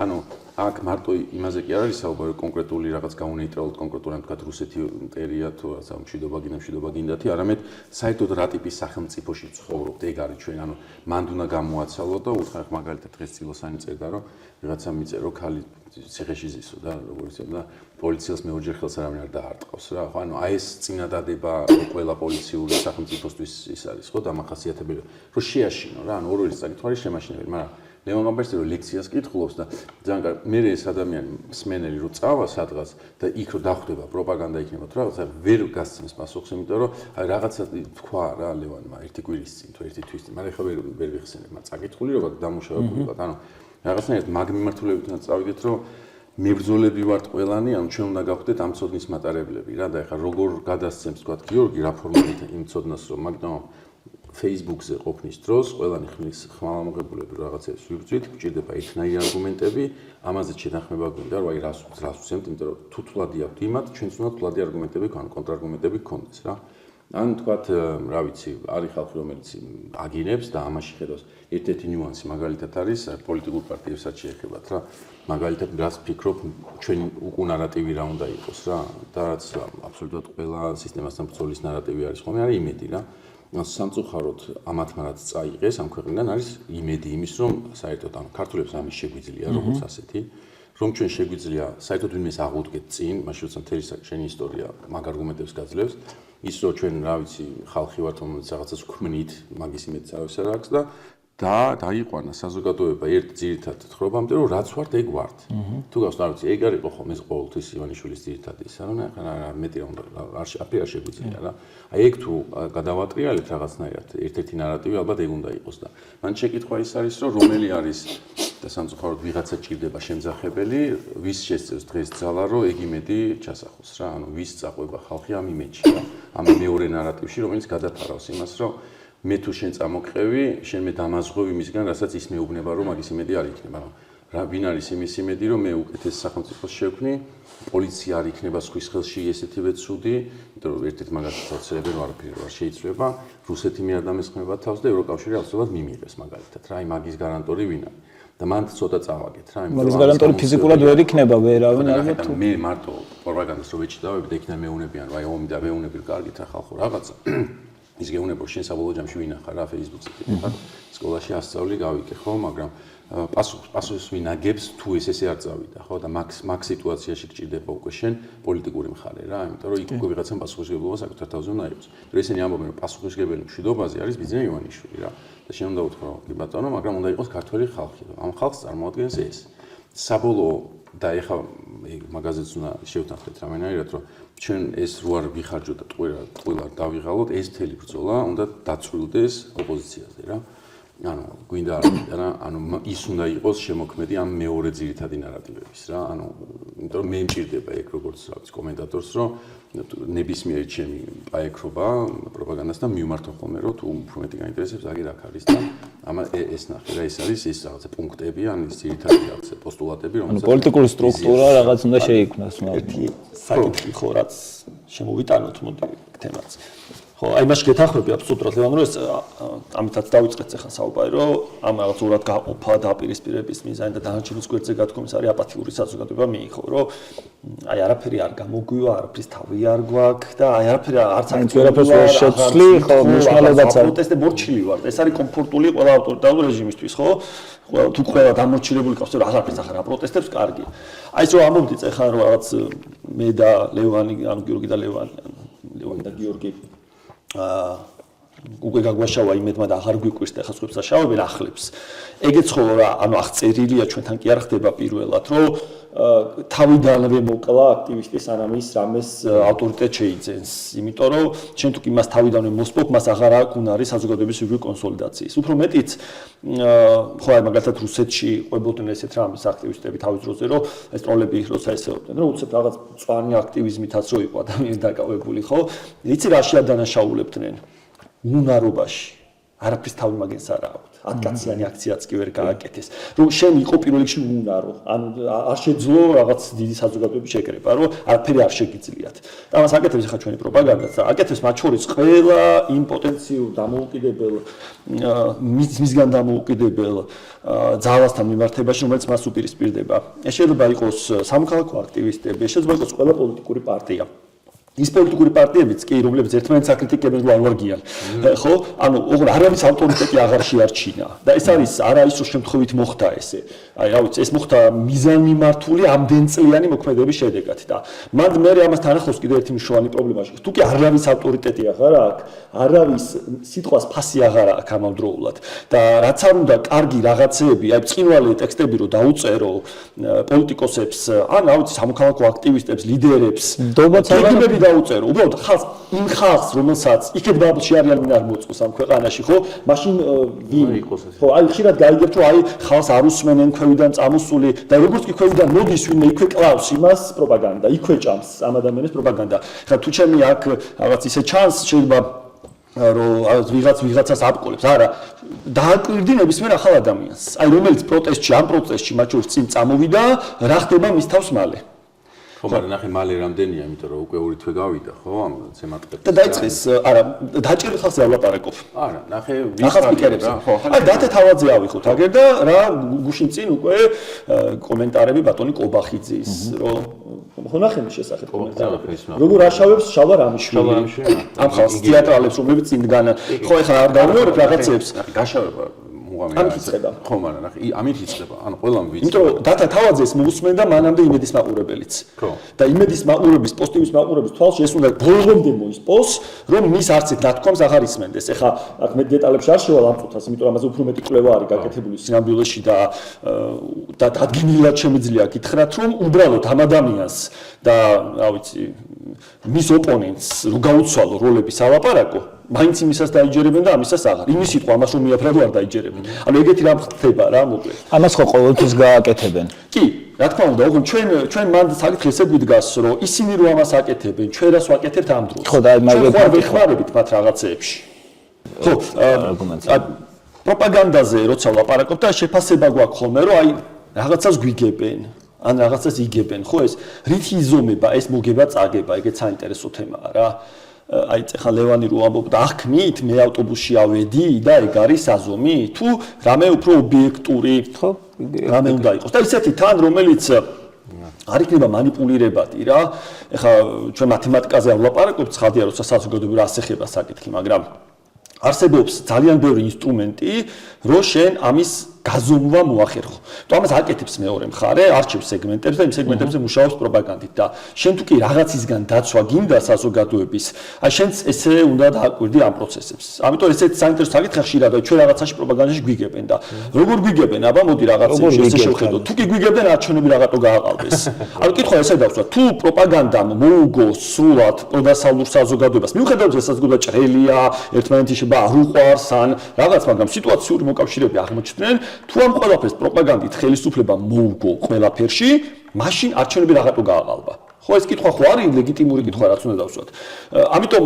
S2: ანუ აქ მარტო იმაზე კი არ არის საუბარი კონკრეტული რაღაც გაუნეიტრალოთ კონკრეტულად თქვა რუსეთი იმპერია თუ რაღაცა მშვიდობა გინდა, არამედ საერთოდ რა ტიპის ამერიკის სახელმწიფოში ცხოვრობთ, ეგ არის ჩვენ, ანუ მანდ უნდა გამოაცალო და უთხარ მაგალითად დღეს ცილოსანი წერდა, რომ ვიღაცა მიწერო ქალი ციხეში ზისო და როგორც იცოდა პოლიციას მეოჯერ ხელს არავინ არ დაარტყავს რა. ხო, ანუ აი ეს წინადადება ყველა პოლიციური სახელმწიფოსთვის ის არის, ხო, დამახასიათებელი, რომ შეაშინო რა, ანუ ორი საკითხი არის შემაშინებელი, მაგრამ ლევან გამბერტი რომ ლექციას კითხულობს და ძალიან კარგი მე ეს ადამიანი მსმენელი რო წავა სადღაც და იქ რო დახვდება პროპაგანდა იქნება თუ რაღაცა ვერ გასცემს პასუხს, იმიტომ რომ აი რაღაცა თქვა რა ლევანმა ერთი კვირის წინ თუ ერთი თვის წინ, მაგრამ ხა ვერ ვიხსენებ, მაგრამ წაკითხული რო დამუშავებულად, ანუ რაღაცნაირად მაგ მიმართულებით უნდა წავიდეთ, რომ მებრძოლები ვართ ყველანი, ანუ ჩვენ უნდა გავხდეთ ამ ცოდნის მატარებლები რა და ეხლა როგორ გადასცემს თქვა გიორგი რა ფორმით იმ ცოდნას რომ მაგდამა Facebook-ზე ყოფნის დროს ყველანი ხმის ხმალამოღებულები რაღაცებს ვიბრძვით, გვჭირდება ერთნაირი არგუმენტები, ამაზე შეთანხმება გვინდა, რომ აი რას ვცემთ, იმიტომ რომ თუ თვლადი აქვთ იმათ, ჩვენც უნდა თვლადი არგუმენტები გქონდეს, კონტრარგუმენტები გქონდეს რა. ან თქვათ, რა ვიცი, არის ხალხი, რომელიც აგინებს და ამაში ხედავს ერთ-ერთი ნიუანსი მაგალითად არის პოლიტიკურ პარტიებსაც შეეხებათ რა. მაგალითად რას ფიქრობ, ჩვენი უკუ ნარატივი რა უნდა იყოს რა და რაც აბსოლუტურად ყველა სისტემასთან ბრძოლის ნარატივი არის ხოლმე, არის იმედი რა. სამწუხაროდ ამათმა რაც წაიღეს ამ ქვეყნიდან არის იმედი იმის, რომ საერთოდ ამ ქართულებს ამის შეგვიძლია როგორც ასეთი, რომ ჩვენ შეგვიძლია საერთოდ ვინმეს აღუდგეთ წინ, მაშინ როცა მთელი შენი ისტორია მაგ არგუმენტებს გაძლევს, ის რომ ჩვენ რა ვიცი ხალხი ვართ, რომელიც რაღაცას ვქმნით, მაგის იმედიც არავის არ აქვს და დაიყვანა საზოგადოება ერთ ძირითად თხრობამდე, რომ რაც ვართ, ეგ ვართ. თუ გავს რა ვიცი, ეგ არ იყო ხოლმე ყოველთვის ივანიშვილის ძირითადი ისა, რომ მეტი რა უნდა არ შეგვიძლია რა. აი ეგ თუ გადავატრიალეთ რაღაცნაირად, ერთ-ერთი ნარატივი ალბათ ეგ უნდა იყოს და მან შეკითხვა ის არის, რომ რომელი არის და სამწუხაროდ ვიღაცა ჭირდება შემძახებელი, ვის შესწევს დღეს ძალა, რომ ეგ იმედი ჩასახოს რა, ანუ ვის წაყვება ხალხი ამ იმედში რა, ამ მეორე ნარატივში, რომელიც გადაფარავს იმას, რომ მე თუ შენ წამოყევი, შენ მე დამაზღვევ იმისგან, რასაც ის მეუბნება, რომ მაგის იმედი არ იქნება. რა ვინ არის იმის იმედი, რომ მე უკეთეს სახელმწიფოს შევქმნი, პოლიცია არ იქნება სხვის ხელში ესეთივე ცუდი, იმიტომ რომ ერთ-ერთი მაგალითად აუცილებელია, არაფერი არ შეიძლება, რუსეთი მე არ დამესხმება თავს და ევროკავშირი აუცილებლად მიმიღებს მაგალითად. რა, აი მაგის გარანტორი ვინ არის? და მან ცოტა წავაგეთ რა, იმიტომ რომ
S1: მაგის გარანტორი ფიზიკურად ვერ იქნება ვერავინ ალბათ თუ
S2: მე მარტო პროპაგანდას რო ვეჭიდავები და იქნა მეუნებიან, რომ აი ომი და მეუნები კარგით რა ხალხო რაღაცა. ის გეუბნება შენ საბოლოო ჯამში ვინ ახარ რა Facebook-ზე ხარ სკოლაში ასწავლი გავიკე ხო მაგრამ პასუხს ვინ აგებს თუ ესე არ წავიდა ხო და მაგ სიტუაციაში გჭირდება უკვე შენ პოლიტიკური მხარე რა იმიტომ რომ იქ უკვე ვიღაცამ პასუხისმგებლობა საკუთარ თავზე უნდა იყოს რომ ესენი ამბობენ რომ პასუხისმგებელი მშვიდობაზე არის ბიძინა ივანიშვილი რა და შენ უნდა უთქრო კი ბატონო მაგრამ უნდა იყოს ქართველი ხალხი რომ ამ ხალხს წარმოადგენს ეს საბოლოო და ეხა მაგაზეც უნდა შევთანხმდეთ რამენაირად რომ ჩვენ ეს რო არ ვიხარჯოთ და ყველა დავიღალოთ ეს მთელი ბრძოლა უნდა დაწვრილდეს ოპოზიციაზე რა ანუ გვინდა რა ანუ ის უნდა იყოს შემოქმედი ამ მეორე ძირითადი ნარატივების რა ანუ იმიტომ რომ მე მჭირდება ეგ როგორც რა ვიცი კომენტატორს რომ ნებისმიერი ჩემი პაექრობა პროპაგანდას და მივმართო ხოლმე რომ თუ უფრო მეტი გაინტერესებს აგი რა არის და ამა ეს ნახე რა ეს არის ეს რაღაცა პუნქტები ან ის ძირითადი რაღაცა პოსტულატები
S1: ანუ პოლიტიკური სტრუქტურა რაღაც უნდა შეიქმნას
S3: ერთი საკითხი ხო რაც შემოვიტანოთ მოდი თემაც ხო აი მას გეთანხმები აბსოლუტურად ლევან რომ ეს ამითაც დავიწყეთ ახლა საუბარი რომ ამ რაღაც ურად გაყოფა და აპირისპირების მიზანი და დანარჩენის გვერდზე გათქვამის არის აპათიური საზოგადოება მიიღო რომ აი არაფერი არ გამოგვივა არაფრის თავი არ გვაქვს და აი არაფერი არც
S1: ვერაფერს ვერ შეცვლი ხო მნიშვნელობაც არის
S3: პროტესტი მორჩილი ვარ ეს არის კომფორტული ყველა ავტორიტარულ რეჟიმისთვის ხო თუ ყველა დამორჩილებული ყავს რომ აღარაფერს ახლა რა პროტესტებს კარგია აი ეს რომ ამბობდით ახლა რომ რაღაც მე და ლევანი ანუ გიორგი და ლევანი და გიორგი უკვე გაგვაშავა იმედმა და აღარ გვიკვირს და ახლა სხვებს აშავებენ ახლებს. ეგეც ხო რა, ანუ აღწერილია ჩვენთან კი არ ხდება პირველად, რომ თავიდანვე მოკლა აქტივისტის ანამის რამეს ავტორიტეტ შეიძენს. იმიტომ რომ ჩვენ თუ კი მას თავიდანვე მოსპობ, მას აღარ აქვს უნარი საზოგადოების იგივე კონსოლიდაციის. უფრო მეტიც ხო აი მაგალითად რუსეთში ყვებოდნენ ესეთ რამის აქტივისტები თავის დროზე, რომ ეს ტროლები როცა ესეოდნენ, რომ უცებ რაღაც მწვანე აქტივიზმითაც რო იყო ადამიანი დაკავებული, ხო? იცი რაში ადანაშაულებდნენ? უნარობაში არაფრის თავი მაგენს არ აქვს. 10 კაციანი აქციაც კი ვერ გააკეთეს. რომ შენ იყო პირველ რიგში უნარო. ანუ არ შეძლო რაღაც დიდი საზოგადოების შეკრება, რომ არაფერი არ შეგიძლიათ. და ამას აკეთებს ახლა ჩვენი პროპაგანდაც. აკეთებს მათ შორის ყველა იმ პოტენციურ დამოუკიდებელ მისგან დამოუკიდებელ ძალასთან მიმართებაში, რომელიც მას უპირისპირდება. ეს შეიძლება იყოს სამოქალაქო აქტივისტები, შეიძლება იყოს ყველა პოლიტიკური პარტია. ის პოლიტიკური პარტიებიც კი, რომლებიც ერთმანეთს აკრიტიკებენ, რომ არ ვარგიან. ხო? ანუ ოღონდ არავის ავტორიტეტი აღარ შეარჩინა. და ეს არის არა ის რომ შემთხვევით მოხდა ესე. აი, რა ვიცი, ეს მოხდა მიზანმიმართული ამდენწლიანი მოქმედების შედეგად და მანდ მე ამასთან ახლოს კიდევ ერთი მნიშვნელოვანი პრობლემაა. თუ კი არავის ავტორიტეტი აღარ აქვს, არავის სიტყვას ფასი აღარ აქვს ამავდროულად და რაც არ უნდა კარგი რაღაცეები, აი ბრწყინვალე ტექსტები რო დაუწერო პოლიტიკოსებს, ან რა ვიცი, სამოქალაქო აქტივისტებს, ლიდერებს, გეგმები დაუწერო, უბრალოდ ხალხს იმ ხალხს, რომელსაც იქეთ ბაბლში არიან ვინ არ მოწყოს ამ ქვეყანაში, ხო? მაშინ ვინ იყოს ეს? ხო, აი ხშირად გაიგებთ, რომ აი ხალხს არ უსმენენ ქვევიდან წამოსული და როგორც კი ქვევიდან მოდის ვინმე იქვე კლავს იმას პროპაგანდა, იქვე ჭამს ამ ადამიანის პროპაგანდა. ხა თუ ჩემი აქ რაღაც ისე ჩანს, შეიძლება რომ ვიღაცას აპყოლებს, არა, დააკვირდი ნებისმიერ ახალ ადამიანს. აი რომელიც პროტესტში, ამ პროტესტში მათ შორის წინ წამოვიდა, რა ხდება მის თავს მალე.
S2: ხო, მაგრამ ნახე მალე რამდენია, იმიტომ რომ უკვე ორი თვე გავიდა, ხო, ამ თემატიკაზე.
S3: და დაიწყეს, არა, დაჭერილ ხალხს ავლაპარაკობ.
S2: არა, ნახე,
S3: ახალ სპიკერებს. ხო, აი დათე თავაძე ავიხოთ აგერ და რა გუშინ წინ უკვე კომენტარები ბატონი კობახიძის, რომ ხო ნახე მის შესახებ კომენტარები. როგორ აშავებს შალვა რამიშვილი. ამ ხალხს თეატრალებს, რომლებიც წინგან, ხო, ეხლა არ გავიმეორებ რაღაცებს.
S2: გაშავება
S3: ამით იწყება.
S2: ხო, მაგრამ ნახე, ამით იწყება. ანუ ყველამ ვიცი.
S3: იმიტომ რომ დათა თავაძეს მოусმენდა მანამდე იმედის მაყურებელიც.
S2: ხო.
S3: და იმედის მაყურების, პოზიტივის მაყურების თვალში ეს უნდა ბოლომდე მოისპოს, რომ მის არცით ნათქვამს აღარ ისმენდეს. ეხლა აქ მე დეტალებში არ შევალ ამ წუთას, იმიტომ რომ ამაზე უფრო მეტი კვლევა არის გაკეთებული სინამდვილეში და დადგენილად შემიძლია გითხრათ, რომ უბრალოდ ამ ადამიანს და რა ვიცი, მის ოპონენტს რო გაუცვალო როლების ალაპარაკო, მაინც იმისას დაიჯერებენ და ამისას აღარ. იმის სიტყვა ამას რომ მიაფრადო არ დაიჯერებენ. ანუ ეგეთი რამ ხდება რა, მოკლედ.
S1: ამას ხო ყოველთვის გააკეთებენ.
S3: კი, რა თქმა უნდა, ოღონდ ჩვენ მანდ საკითხი ესე გვიდგას, რომ ისინი რო ამას აკეთებენ, ჩვენ რას ვაკეთებთ ამ დროს.
S1: ხო, და აი მაგეთ
S3: ვეხმარებით მათ რაღაცეებში. ხო, პროპაგანდაზე როცა ვლაპარაკობ და შეფასება გვაქვს ხოლმე, რომ აი რაღაცას გვიგებენ. ან რაღაცას იგებენ, ხო ეს რითი იზომება ეს მოგება წაგება, ეგეც საინტერესო თემაა რა. აი ეხლა ლევანი რო ამბობდა, ახკნით, მე ავტობუსში ავედი და ეგ არის აზომი, თუ რამე უფრო ობიექტური,
S1: ხო,
S3: რამე უნდა იყოს. და ისეთი თან, რომელიც არ იქნება манипуლირებადი რა. ეხლა ჩვენ მათემატიკაზე ვლაპარაკობთ, ცხადია, როცა საზოგადოება რა ასეხება საკითხი, მაგრამ არსებობს ძალიან ბევრი ინსტრუმენტი, რომ შენ ამის გაზომვა მოახერხო. თუ ამას აკეთებს მეორე მხარე, არჩევს სეგმენტებს და იმ სეგმენტებზე მუშაობს პროპაგანდით და შენ თუ კი რაღაცისგან დაცვა გინდა საზოგადოების, აი შენც ესე უნდა დააკვირდი ამ პროცესებს. ამიტომ ესეც საინტერესო საკითხია ხშირად, ჩვენ რაღაცაში პროპაგანდაში გვიგებენ და როგორ გვიგებენ, აბა მოდი რაღაცეში ესე შევხედოთ. თუ კი გვიგებენ, არჩევნები რაღაცო გააყალბეს. ანუ კითხვა ესე დავსვა, თუ პროპაგანდამ მოუგო სრულად პროდასავლურ საზოგადოებას, მიუხედავად ეს საზოგადოება ჭრელია, ერთმანეთის შეება არ უყვარს ან რაღაც, მაგრამ სიტუაციური მოკავშირეები აღმოჩნდნენ, თუ ამ ყველაფერს პროპაგანდით ხელისუფლება მოუგო ყველაფერში, მაშინ არჩევნები რაღაცო გააყალბა. ხო ეს კითხვა ხო არის ლეგიტიმური კითხვა, რაც უნდა დავსვათ. ამიტომ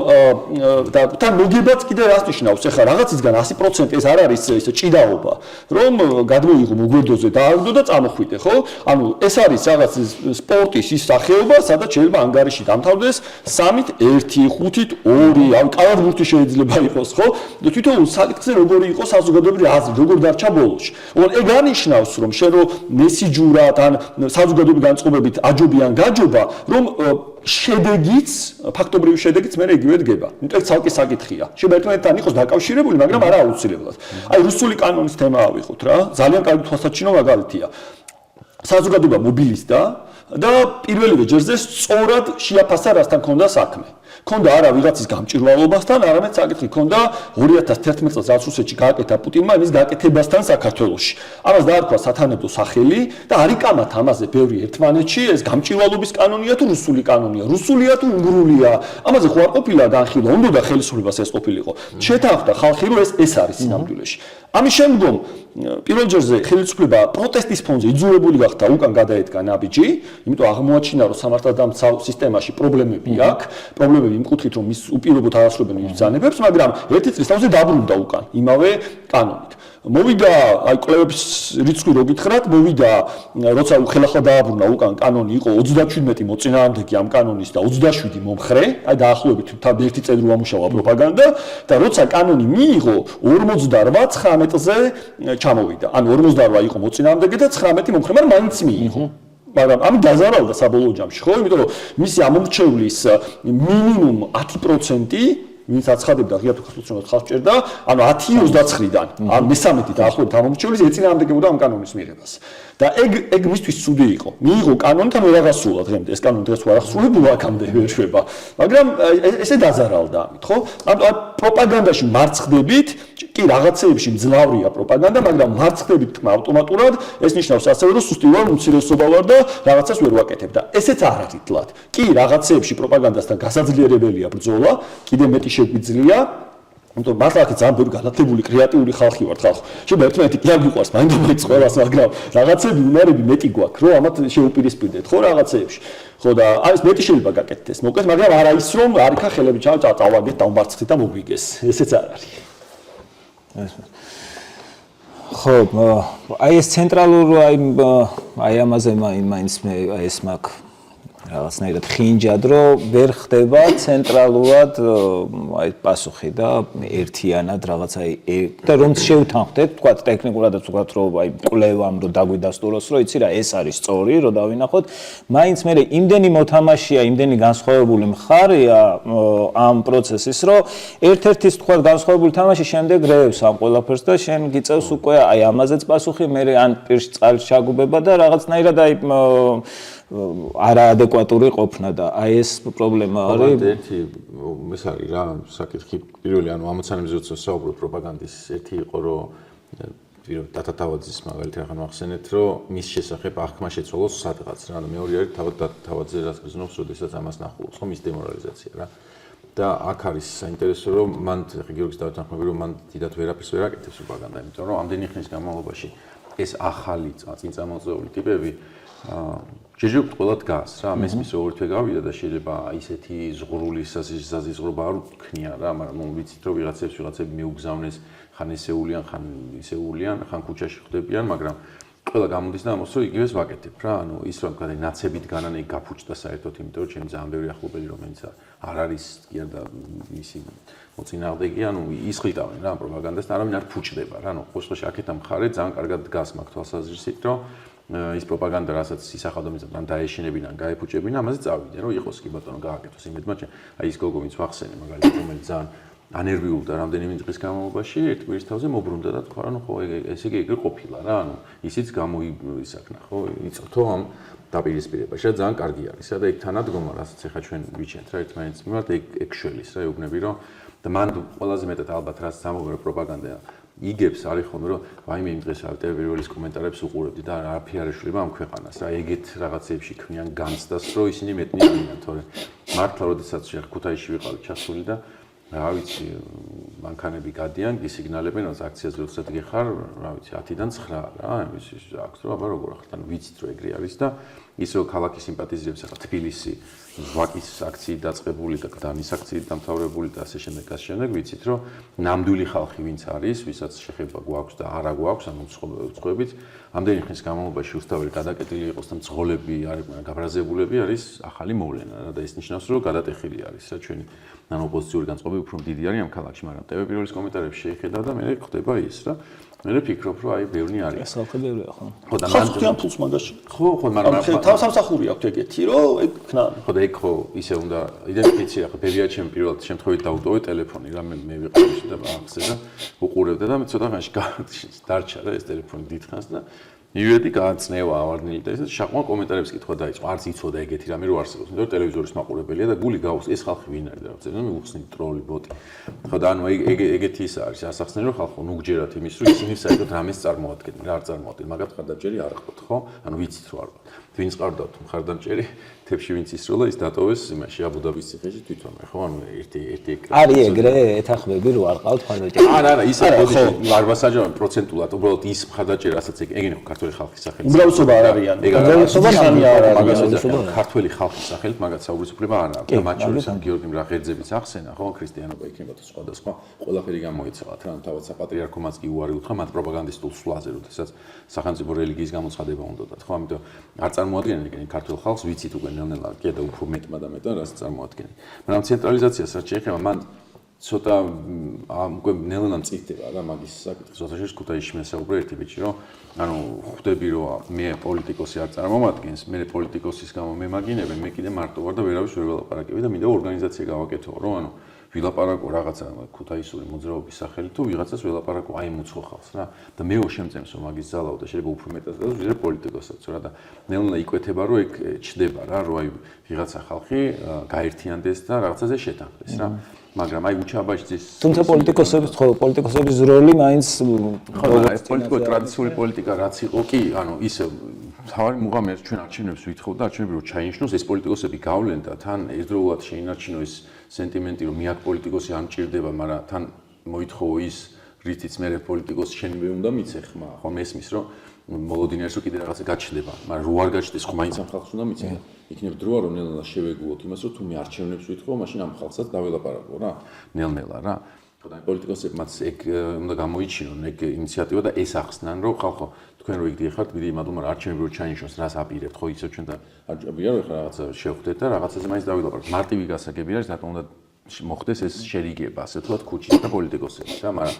S3: და თან მოგებაც კიდე რას ნიშნავს? ეხლა რაღაცისგან 100% ეს არ არის ეს ჭიდაობა, რომ გადმოიღო მოგვერდოზე და ააგდო და წამოხვიდე, ხო? ანუ ეს არის რაღაც სპორტის ის სახეობა, სადაც შეიძლება ანგარიში დამთავრდეს 3-ით 1, 5-ით 2, ან კალათბურთი შეიძლება იყოს, ხო? და თვითონ საკითხზე როგორი იყო საზოგადოებრივი აზრი, როგორ დარჩა ბოლოში. ეგ ანიშნავს, რომ შენ რო მესიჯურად ან საზოგადოებრივი განწყობებით აჯობიან გაჯობა, რომ შედეგიც, ფაქტობრივი შედეგიც მე იგივე დგება. იმიტომ ეს ცალკე საკითხია. შეიძლება ერთმანეთთან იყოს დაკავშირებული, მაგრამ არა აუცილებლად. აი რუსული კანონის თემა ავიღოთ რა, ძალიან კარგი თვალსაჩინო მაგალითია. საზოგადოება მობილიზდა და პირველივე ჯერზე სწორად შეაფასა რასთან ქონდა საქმე. ქონდა არა ვიღაცის გამჭირვალობასთან, არამედ საკითხი ქონდა 2011 წელს რაც რუსეთში გააკეთა პუტინმა იმის გაკეთებასთან საქართველოში. ამას დაარქვა სათანადო სახელი და არ იკამათ ამაზე ბევრი ერთმანეთში ეს გამჭირვალობის კანონია თუ რუსული კანონია, რუსულია თუ უნგრულია. ამაზე ხო არ ყოფილა განხილვა, უნდა ხელისუფლებას ეს ყოფილიყო. შეთანხმდა ხალხი რომ ეს არის სინამდვილეში. ამის შემდგომ პირველ ჯერზე ხელისუფლება პროტესტის ფონზე იძულებული გახდა უკან გადაედგა ნაბიჯი, იმიტომ აღმოაჩინა რომ სამართალდამცავ სისტემაში პრობლემები აქვს, პრობლემები იმ კუთხით რომ მის უპირობოდ აღასრულებენ ბრძანებებს, მაგრამ ერთი წლის თავზე დაბრუნდა უკან იმავე კანონით. მოვიდა აი კვლევების რიცხვი რო გითხრათ, მოვიდა როცა ხელახლა დააბრუნა უკან კანონი იყო 37 მოწინააღმდეგე ამ კანონის და 27 მომხრე, აი დაახლოებით ერთი წელი რო ამუშავა პროპაგანდა და როცა კანონი მიიღო 48 19-ზე ჩამოვიდა. ანუ 48 იყო მოწინააღმდეგე და 19 მომხრე, მაგრამ მაინც მიიღო. მაგრამ ამი დაზარალდა საბოლოო ჯამში, ხო? იმიტომ რომ მისი ამორჩევლის მინიმუმ 10% ვინც აცხადებდა ღია თუ ხალხს ჭერდა, ანუ 10-29-დან, ან მე-13 დაახლოებით ამორჩევლის ეწინააღმდეგებოდა ამ კანონის მიღებას. და ეგ მისთვის ცუდი იყო. მიიღო კანონი და მე რაღაცულა დღემდე, ეს კანონი დღეს არ აღსრულებულა აქამდე ვერ შვება. მაგრამ ესე დაზარალდა ამით, ხო? ანუ პროპაგანდაში მარცხდებით, კი რაღაცეებში მძლავრია პროპაგანდა, მაგრამ მარცხდებით თქმა ავტომატურად ეს ნიშნავს ასევე რომ სუსტი ვარ, უმცირესობა ვარ და რაღაცას ვერ ვაკეთებ და ესეც არ არის თლად. კი რაღაცეებში პროპაგანდასთან გასაძლიერებელია ბრძოლა, კიდე მეტი შეგვიძლია იმიტომ მართლა აქ ძალიან ბევრი განათლებული კრეატიული ხალხი ვართ ხალხო. შეიძლება ერთმანეთი კი არ გიყვარს, მაინდა მეც ყველას, მაგრამ რაღაცები უნარები მეტი გვაქვს, რომ ამათ შეუპირისპირდეთ, ხო რაღაცეებში. ხო და არის მეტი შეიძლება გაკეთდეს. მოკლედ, მაგრამ არა ის რომ არ იქა ხელები წავაგეთ, დავმარცხდით და მოგვიგეს. ესეც არ არის.
S1: ხო, აი ეს ცენტრალურ აი ამაზე მაინც მე ეს მაქვს რაღაცნაირად ხინჯად, რომ ვერ ხდება ცენტრალურად აი პასუხი და ერთიანად რაღაც აი და რომც შევთანხმდეთ, თქვა ტექნიკურადაც ვთქვათ, რომ აი კვლევამ რომ დაგვიდასტუროს, რომ იცი რა ეს არის სწორი, რომ დავინახოთ, მაინც მე იმდენი მოთამაშია, იმდენი განსხვავებული მხარეა ამ პროცესის, რომ ერთ-ერთის თქვა განსხვავებული თამაში შემდეგ რეევს ამ ყველაფერს და შენ გიწევს უკვე აი ამაზეც პასუხი, მე ან პირში წყალი ჩაგუბება და რაღაცნაირად აი არაადეკვატური ყოფნა და აი ეს პრობლემა არის.
S2: ერთი ეს არის რა საკითხი პირველი ანუ ამოცანებზე როცა საუბრობ პროპაგანდის ერთი იყო რომ დათათავაძის მაგალითად ახლა მახსენეთ რომ მის შესახებ აღქმა შეცვალოს სადღაც რა ანუ მეორე არის თავაძე რაც გზნობს როდესაც ამას ნახულობს ხო მის დემორალიზაცია რა და აქ არის საინტერესო რომ მან გიორგის დავთანხმები რომ მან დიდად ვერაფერს ვერ აკეთებს პროპაგანდა იმიტომ რომ ამდენი ხნის განმავლობაში ეს ახალი წინწამოწეული ტიპები ჯერჯერობით ყველა დგას რა მესმის როგორ თვე გავიდა და შეიძლება ისეთი ზღურული საზიზღრობა არ ვქნია რა მაგრამ ვიცით რომ ვიღაცები მეუგზავნეს ხან ესეულიან ხან ისეულიან ხან ქუჩაში ხვდებიან მაგრამ ყველა გამოდის და ამას რომ იგივეს ვაკეთებ რა ანუ ის რომ თქვა ნაცებით განანე გაფუჭდა საერთოდ იმიტომ რომ ჩემი ძალიან ბევრი ახლობელი რომელიც არ არის კი არ და ისი მოწინააღმდეგე ანუ ისხლიტავენ რა პროპაგანდას და არავინ არ ფუჭდება რა ანუ խոսში აქეთ ამ მხარე ძალიან კარგად დგას მაგ თვალსაზრისით რომ ის პროპაგანდა რასაც ისახავდა მიზნად დაეშინებინან, გაეფუჭებინან, ამაზე წავიდნენ, რომ იყოს კი ბატონო გააკეთოს იმედმა, აი ის გოგო ვინც ვახსენე, მაგალითად, რომელიც ძალიან ანერვიულდა რამდენიმე დღის განმავლობაში, ერთ კვირის თავზე მობრუნდა და თქვა, რომ ხო, ესე იგი ეგრე ყოფილა რა, ანუ ისიც გამოისახნა, ხო, იწოთო ამ დაპირისპირებაში და ძალიან კარგი არის და ეგ თანადგომა, რასაც ახლა ჩვენ ვიჩენთ რა ერთმანეთის მიმართ, ეგ შველის რა, ეუბნები, რომ და მან ყველაზე მეტად ალბათ რაც სამოგრო პროპაგანდა იგებს არის ხოლმე რომ ვაიმე იმ დღეს ტელევიზორის კომენტარებს უყურებდი და არაფერი არ ეშლება ამ ქვეყანას რა ეგეთ რაღაცეებში ქმნიან განცდას რომ ისინი მეტნი არიან თორე მართლა როდესაც ქუთაისში ვიყავი ჩასული და რა ვიცი მანქანები გადიან გისიგნალებენ რომ აქციაზე როდესაც გეხარ რა ვიცი 10-დან 9 რა ის აქვს რომ აბა როგორ ახლა ვიცით რომ ეგრე არის და ის რომ ქალაქის სიმპათიზირებს ახლა თბილისი ვაკის აქციით დაწყებული და გდანის აქციით დამთავრებული და ასე შემდეგ ვიცით რომ ნამდვილი ხალხი ვინც არის ვისაც შეხება გვაქვს და არა გვაქვს ანუ უცხოებით ამდენი ხნის განმავლობაში უსტაველი გადაკეტილი იყოს და მძღოლები არიან გაბრაზებულები არის ახალი მოვლენა რა და ეს ნიშნავს რომ გადატეხილი არის რა ჩვენი ანუ ოპოზიციური განწყობები უფრო დიდი არის ამ ქალაქში მაგრამ ტელევიზორის კომენტარებში შეიხედა და მე ხდება ის რა მე ვფიქრობ რომ აი ბევრი არის
S1: ეს ხალხი ბევრია ხო
S3: ხო და მან ხუთიან ფულს მაგაში
S2: ხო მაგრამ
S3: თავსამსახური აქვს ეგეთი რომ ეგ ქნანი
S2: ხო და ეგ ხო ისე უნდა იდენტიფიცირე ახლა ბევრია ჩემ პირველ შემთხვევით დავუტოვე ტელეფონი რა მე ვიყავი და ახსე და უყურებდა და მე ცოტა ხანში დარჩა რა ეს ტელეფონი დიდხანს და მივედი გააცნევა ავარდნილი და ესე შაყმა კომენტარებს კითხვა დაიწყო არც იცოდა ეგეთი რამე რო არსებობს იმიტომ რომ ტელევიზორის მაყურებელია და გული გაუს ეს ხალხი ვინ არის და რა წერენ მიხსნი ტროლი ბოტი ხო და ანუ ეგეთი ის არის ასახსნელი რომ ხალხო ნუ გჯერათ იმის რომ ისინი საერთოდ რამეს წარმოადგენენ რა არ წარმოადგენენ მაგათ ხარდამჭერი არ ხოთ ხო ანუ ვიცით რომ არ ვარ ვინც ყავდათ ხარდამჭერი თებში ვინც ისროლა ის დატოვეს იმაში აბუდაბის ციხეში თვითონვე ხო ანუ ერთი ეკრანი
S1: არის ეგრე ეთახმები რომ არ ყავთ ხარდამჭერი
S2: არა ისე არ ვასაჯავ პროცენტულად უბრალოდ ის ხარდამჭერი რასაც ეგენი ხო ქართული ხალხის სახელით
S3: უმრავლესობა არ არიან
S1: უმრავლესობა არ
S2: არის ქართული ხალხის სახელით მაგათ საუბრისუფლება არ აქვს და მათ შორის ამ გიორგი მრაღერძებიც ახსენა ხო ქრისტიანობა იქნება თუ სხვადასხვა ყველაფერი გამოიცალათ რა თავად საპატრიარქომაც კი უარი უთხრა მათ პროპაგანდისტულ სვლაზე როდესაც სახელმწიფო რელიგიის გამოცხადება უნდათ ხო ამიტომ არ წარმოადგენენ ეგენი ქართულ ხალხს ვიცით უკვე ნელ-ნელა კი და უფრო მეტმა და მეტად რას წარმოადგენენ მაგრამ ცენტრალიზაციას რაც შეეხება მან ცოტა უკვე ნელ-ნელა მწიფდება რა მაგის საკითხი. ზოგადად ქუთაისში მე საუბრობ ერთი ბიჭი რომ ანუ ხვდები რომ მე პოლიტიკოსი არ წარმომადგენს, მე პოლიტიკოსის გამო მე მაგინებენ, მე კიდე მარტო ვარ და ვერავის ვერ ველაპარაკები და მინდა ორგანიზაცია გავაკეთო რომ ანუ ვილაპარაკო რაღაცა ქუთაისური მოძრაობის სახელით თუ ვიღაცას ველაპარაკო აი მუცხო ხალხს რა და მე შემწემს რომ მაგის ძალაო და შეიძლება უფრო მეტად და ვიდრე პოლიტიკოსაც რა და ნელ-ნელა იკვეთება რომ ეგ ჩდება რა რომ აი ვიღაცა ხალხი გაერთიანდეს და რაღაცაზე შეთანხმდეს რა მაგრამ აი უჩაბაჭძის
S1: თუმცა პოლიტიკოსების როლი მაინც
S2: პოლიტიკო ტრადიციული პოლიტიკა რაც იყო კი ანუ ისე თავი მუღამერს ჩვენ არჩევნებს ვითხოვ და არჩევნები რომ ჩაინიშნოს ეს პოლიტიკოსები გავლენ და თან ერთდროულად შეინარჩინო ეს სენტიმენტი რომ მე აქ პოლიტიკოსი არ მჭირდება მაგრამ თან მოითხოვო ის რითიც მე პოლიტიკოსი შენი მე უნდა მიცე ხმა ხო მესმის რომ მოლოდინერს რო კიდე რაღაცა გაჩნდება მაგრამ რო არ გაჩნდეს ხო მაინც ამ ხალხს უნდა მიცე იქნებ დროა რომ ნელ-ნელა შევეგუოთ იმას რომ თუ მე არჩევნებს ვითხოვ მაშინ ამ ხალხსაც დაველაპარაკო რა ნელ-ნელა რა და პოლიტიკოსებმაც ეგ უნდა გამოიჩინონ ეგ ინიციატივა და ეს ახსნან რომ ხალხო თქვენ რო იგდი ხართ ვიდი იმადო მაგრამ არჩევნები რო ჩაინიშნოს რას აპირებთ ხო ისე ჩვენ და არჩევნები არ ხარ რაღაცა შევხვდეთ და რაღაცაზე მაინც დავილაპარაკოთ მარტივი გასაგები არის რატომ უნდა მოხდეს ეს შერიგება ასე თქვა ქუჩის და პოლიტიკოსების რა მაგრამ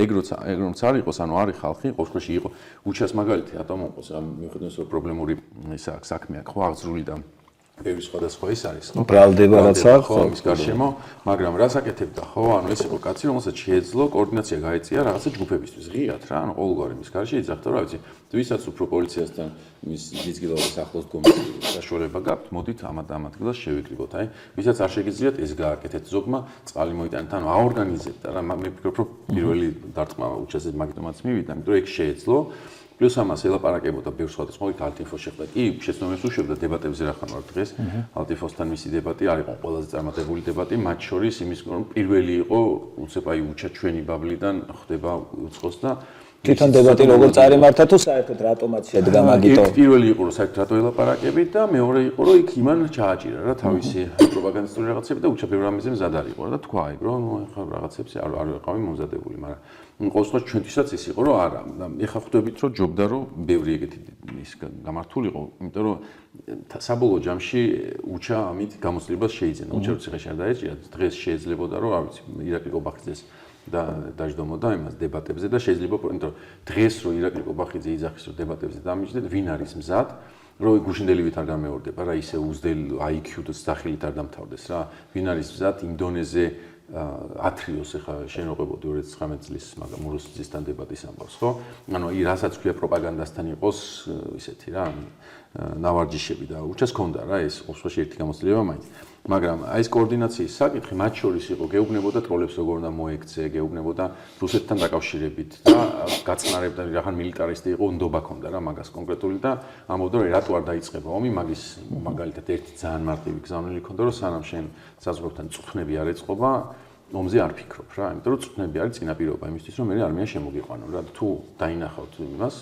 S2: ეგ როცა არ იყოს ანუ არის ხალხი ყოველში იყო უჩას მაგალითი რატომ მოყოს რა მიუხედავად რომ პრობლემური ისა საქმეა ხო აღძრული და ბევრი სხვადასხვა ის არის ხო
S1: ბრალდება რაც აქვს
S2: ხო ის გარშემო მაგრამ რას აკეთებდა ხო ანუ ეს იყო კაცი რომელსაც შეეძლო координаცია გაეწია რაღაცა ჯგუფებისთვის ღიათ რა ანუ ყოველგვარი მის გარშე იძახდა რა ვიცი ვისაც უფრო პოლიციასთან მის ძიძგილაობის ახლოს დგომის საშუალება გაქვთ მოდით ამათ გლას შევიკრიბოთ აი ვისაც არ შეგიძლიათ ეს გააკეთეთ ზოგმა წყალი მოიტანეთ ანუ აორგანიზებდა რა მე ვფიქრობ რომ პირველი დარტყმა უჩასეთ მაგიტომაც მივიდა იმიტომ რომ ეგ შეეძლო Plus ამას ელაპარაკებოდა ბევრ სხვადასხვა ალტინფოს შეხვდა. კი, შეცდომებს უშვებდა დებატებზე რა ხარ დღეს. ალტინფოსთან მისი დებატი არ იყო ყველაზე წარმატებული დებატი, მათ შორის იმის რომ პირველი იყო უცებ აი უჩა ჩვენი ბაბლიდან ხდება უცხოს და
S1: თვითონ დებატი როგორ წარიმართა თუ საერთოდ რატომაც შედგა მაგიტო.
S2: პირველი იყო რომ საერთოდ რატო ელაპარაკებით და მეორე იყო რომ იქ იმან ჩააჭირა რა თავისი პროპაგანდისტული რაღაცები და უჩა ბევრ რამეზე მზად არ იყო და თქვა ეგ რომ ხა რაღაცებს არ ვიყავი მომზადებული, მაგრამ ყოველთვის ჩვენთვისაც ის იყო რომ არა ეხა ხვდებით რომ ჯობდა რომ ბევრი ეგეთი ის გამართულიყო იმიტომ რომ საბოლოო ჯამში უჩა ამით გამოცდილებას შეიძენა უჩა რო ციხეში არ დაეჭირა დღეს შეიძლებოდა რომ არ ვიცი ირაკლი კობახიძეს და დაждომოდა იმას დებატებზე და შეიძლება იმიტომ რომ დღეს რო ირაკლი კობახიძე იძახის რომ დებატებზე დამიჯდეთ ვინ არის მზად რომ გუშინდელივით არ გამეორდება რა ისე უზდელ IQ-თ სახელით არ დამთავრდეს რა ვინ არის მზად ინდონეზე ათრიოს ახლა შენოყებოდი 2019 წლის მაგრამ რუსეთთან დებატის ამბავს ხო ანუ აი რასაც ქვია პროპაგანდასთან იყოს ისეთი რა ნავარჯიშები და უჩას ქონდა რა ეს ოცხოში ერთი გამოცდილება მაინც მაგრამ აი ეს კოორდინაციის საკითხი მათ შორის იყო გეუბნებოდა ტროლებს როგორ უნდა მოექცე გეუბნებოდა რუსეთთან დაკავშირებით და გაწნარებდა რახან მილიტარისტი იყო უნდობა ქონდა რა მაგას კონკრეტული და ამბობდა რომ რატო არ დაიწყება ომი მაგის მაგალითად ერთი ძალიან მარტივი გზავნილი ქონდა რომ სანამ შენ საზღვრებთან წუხნები არ ეწყობა ომზე არ ფიქრობ რა იმიტომ რომ წუხნები არის წინაპირობა იმისთვის რომ მე არმია შემოგიყვანო რა თუ დაინახავთ იმას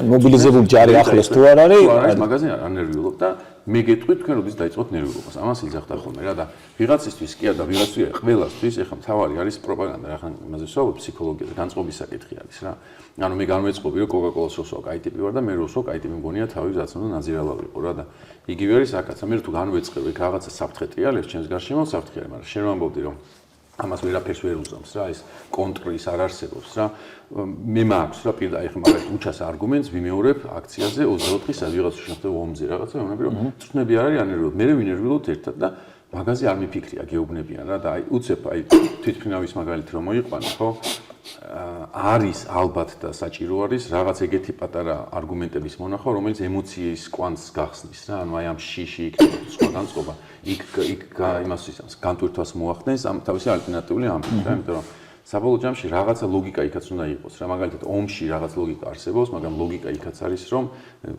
S1: მობილიზებული ჯარი ახლოს თუ არ არის
S2: მაგაზე არ ნერვიულობ და მე გეტყვით თქვენ როდის დაიწყოთ ნერვიულობას ამას იძახდა ხოლმე რა და ვიღაცისთვის კი არა და ვიღაცთვის ყველასთვის ეხლა მთავარი არის პროპაგანდა რა ხან იმაზე ვსაუბრობ ფსიქოლოგიაზე განწყობის საკითხი არის რა ანუ მე განვეწყობი რომ კოკაკოლას ვსვავ კაი ტიპი ვარ და მე რო ვსვავ კაი ტიპი მგონია თავი რაც უნდა ნაზირალა ვიყო რა და იგივე არის აქაც მე თუ განვეწყებ ეგ რაღაცა საფრთხე ტრიალებს ჩემს გარშემო საფრთხე არის მაგრამ შენ ვამბობდი რომ ამას ვერაფერს ვერ უზამს რა ეს კონტრის არ არსებობს რა მე მაქვს რა პირდაპირ ხა მაგალითად უჩას არგუმენტს ვიმეორებ აქციაზე 24-ის ვიღაცა შეხვდება ომზე რაღაცა ვამბობ რომ წვნები არ არის ანერვიულობ მე ვინერვიულობ ერთად და მაგაზე არ მიფიქრია გეუბნებიან რა და აი უცებ აი თვითფრინავის მაგალითი რომ მოიყვანო ხო არის ალბათ და საჭირო არის რაღაც ეგეთი პატარა არგუმენტების მონახვა რომელიც ემოციის კვანტს გახსნის რა ანუ აი ამ შიში იქნება სხვა განწყობა იქ იმას ისამს განტვირთვას მოახდენს ამ თავისი ალტერნატიული ამბით რა იმიტომ რომ საბოლოო ჯამში რაღაცა ლოგიკა იქაც უნდა იყოს რა მაგალითად ომში რაღაც ლოგიკა არსებობს მაგრამ ლოგიკა იქაც არის რომ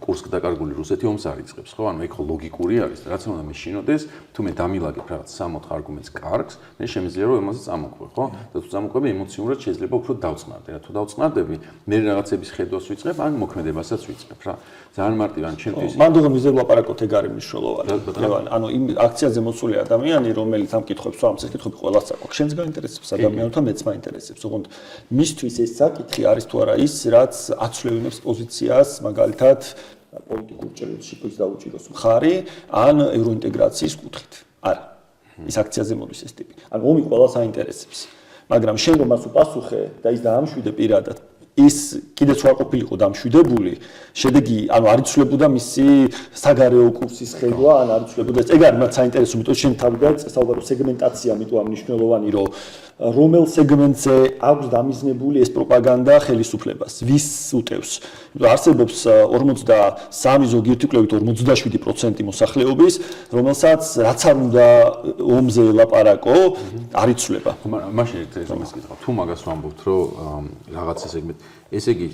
S2: კურსკ დაკარგული რუსეთი ომს არ იწყებს ხო ანუ ეგ ხო ლოგიკური არის რაც უნდა მეშინოდეს თუ მე დამილაგებ რაღაც 60 არგუმენტს კარგს მე შემიძლია რომ ამაზე წამოყვე ხო და თუ წამოყვები ემოციურად შეიძლება უფრო დავწყნარდე რა თუ დავწყნარდები მე რაღაცების ხედვას ვიწყებ ან მოქმედებასაც ვიწყებ რა ძალიან მარტივი ან ჩემთვის
S3: მან დუღა მიზერ ლაპარაკოთ ეგ არის მნიშვნელოვანი ანუ იმ აქციაზე მოსული ადამიანი რომელიც ამ კითხვებს ამ კითხვები ყველას აქვს შენს გაინტერესებს ადამიანთა მეც მაინტერესებს ოღონდ მისთვის ეს საკითხი არის თუ არა ის რაც აცვლევინებს პოზიციას მაგალითად პოლიტიკურ ჭრილში ის დაუჭიროს მხარი ან ევროინტეგრაციის კუთხით არა ის აქციაზე მოდის ეს ტიპი ანუ ომი ყველას აინტერესებს მაგრამ შენ რომ მას უპასუხე და ის დაამშვიდე პირადად ის კიდეც არ ყოფილიყო დამშვიდებული, შედეგი ანუ არ იცვლებოდა მისი საგარეო კურსის ხედვა, ან არ იცვლებოდა ეგ არის მათ საინტერესო, იმიტომ შენ თავიდან საუბარო სეგმენტაცია, ამიტომ მნიშვნელოვანი რომ რომელ სეგმენტზე აქვს დამიზნებული ეს პროპაგანდა ხელისუფლებას, ვის უტევს. არსებობს 43 ზოგიერთი კვლევით 47% მოსახლეობის, რომელსაც რაც არ უნდა ომზე ელაპარაკო, არ იცვლება.
S2: მაშინ ეს იმას კითხავ, თუ მაგას ვამბობთ, რომ რაღაცა სეგმენტი, ესე იგი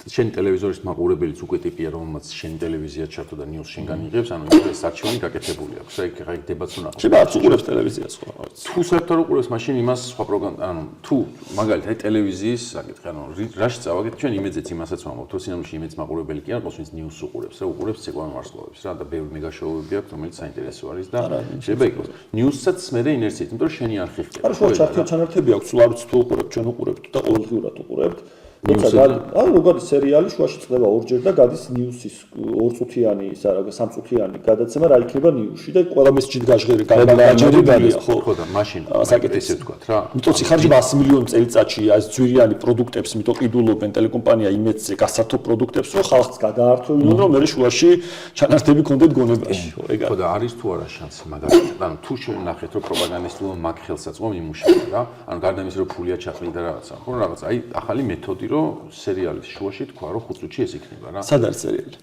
S2: შენ ტელევიზორის მაყურებელიც უკვე ტიპია, რომელმაც შენ ტელევიზია ჩართო და ნიუს შენგან იღებს, ანუ ეს არჩევანი გაკეთებული აქვს. აი დებატს უნდა.
S3: შეიძლება არც უყურებს ტელევიზიას ხო?
S2: თუ საერთოდ უყურებს, მაშინ იმას სხვა პროპაგანდა, ანუ თუ მაგალითად აი ტელევიზიის საკითხი, ანუ რაში წავაგეთ, ჩვენ იმედზეც იმასაც ვამბობთ, რომ სინამდვილეში იმედს მაყურებელი კი არ ყავს, ვინც ნიუს უყურებს, რა უყურებს ცეკვავენ ვარსკვლავებს რა და ბევრი მეგაშოუები აქვს, რომელიც საინტერესო არის და შეიძლება იყოს. ნიუსსაც მე და ინერციით, იმიტომ რომ შენი არხი ხდება.
S3: არა, შუა ჩართო ჩანართები აქვს, სულ არ ვიცი თუ უყურებთ, ჩვენ უყურებთ და ყოველდღიურად უყურებთ. ანუ როგორი სერიალი შუაში წყდება ორჯერ და გადის ნიუსის 2 წუთიანი ისა რა სამწუთიანი გადაცემა რა იქნება ნიუსში და ყველა მესიჯით გაჟღერებულია
S2: ხო და მაშინ ესე ვთქვათ რა
S3: მიტოცი ხარჯება 100 მილიონი წელიწადში ეს ძვირიანი პროდუქტებს მიტო ყიდულობენ ტელეკომპანია იმედზე გასართობ პროდუქტებს რომ ხალხს გადაართვევინონ რომ მე შუაში ჩანართები კონდეთ გონებაში ხო ეგ
S2: ხო და არის თუ არა შანსი მაგალითად ანუ თუ შევნახეთ რომ პროპაგანდისტულო მაგ ხელსაწყო იმუშავება რა ანუ გარდა იმისა რომ ფულია ჩაყრილი და რაღაცა ხო რაღაც აი ახალი მეთოდი რომ სერიალის შუაში თქვა რომ 5 წუთში ეს იქნება რა.
S3: სად არის სერიალი?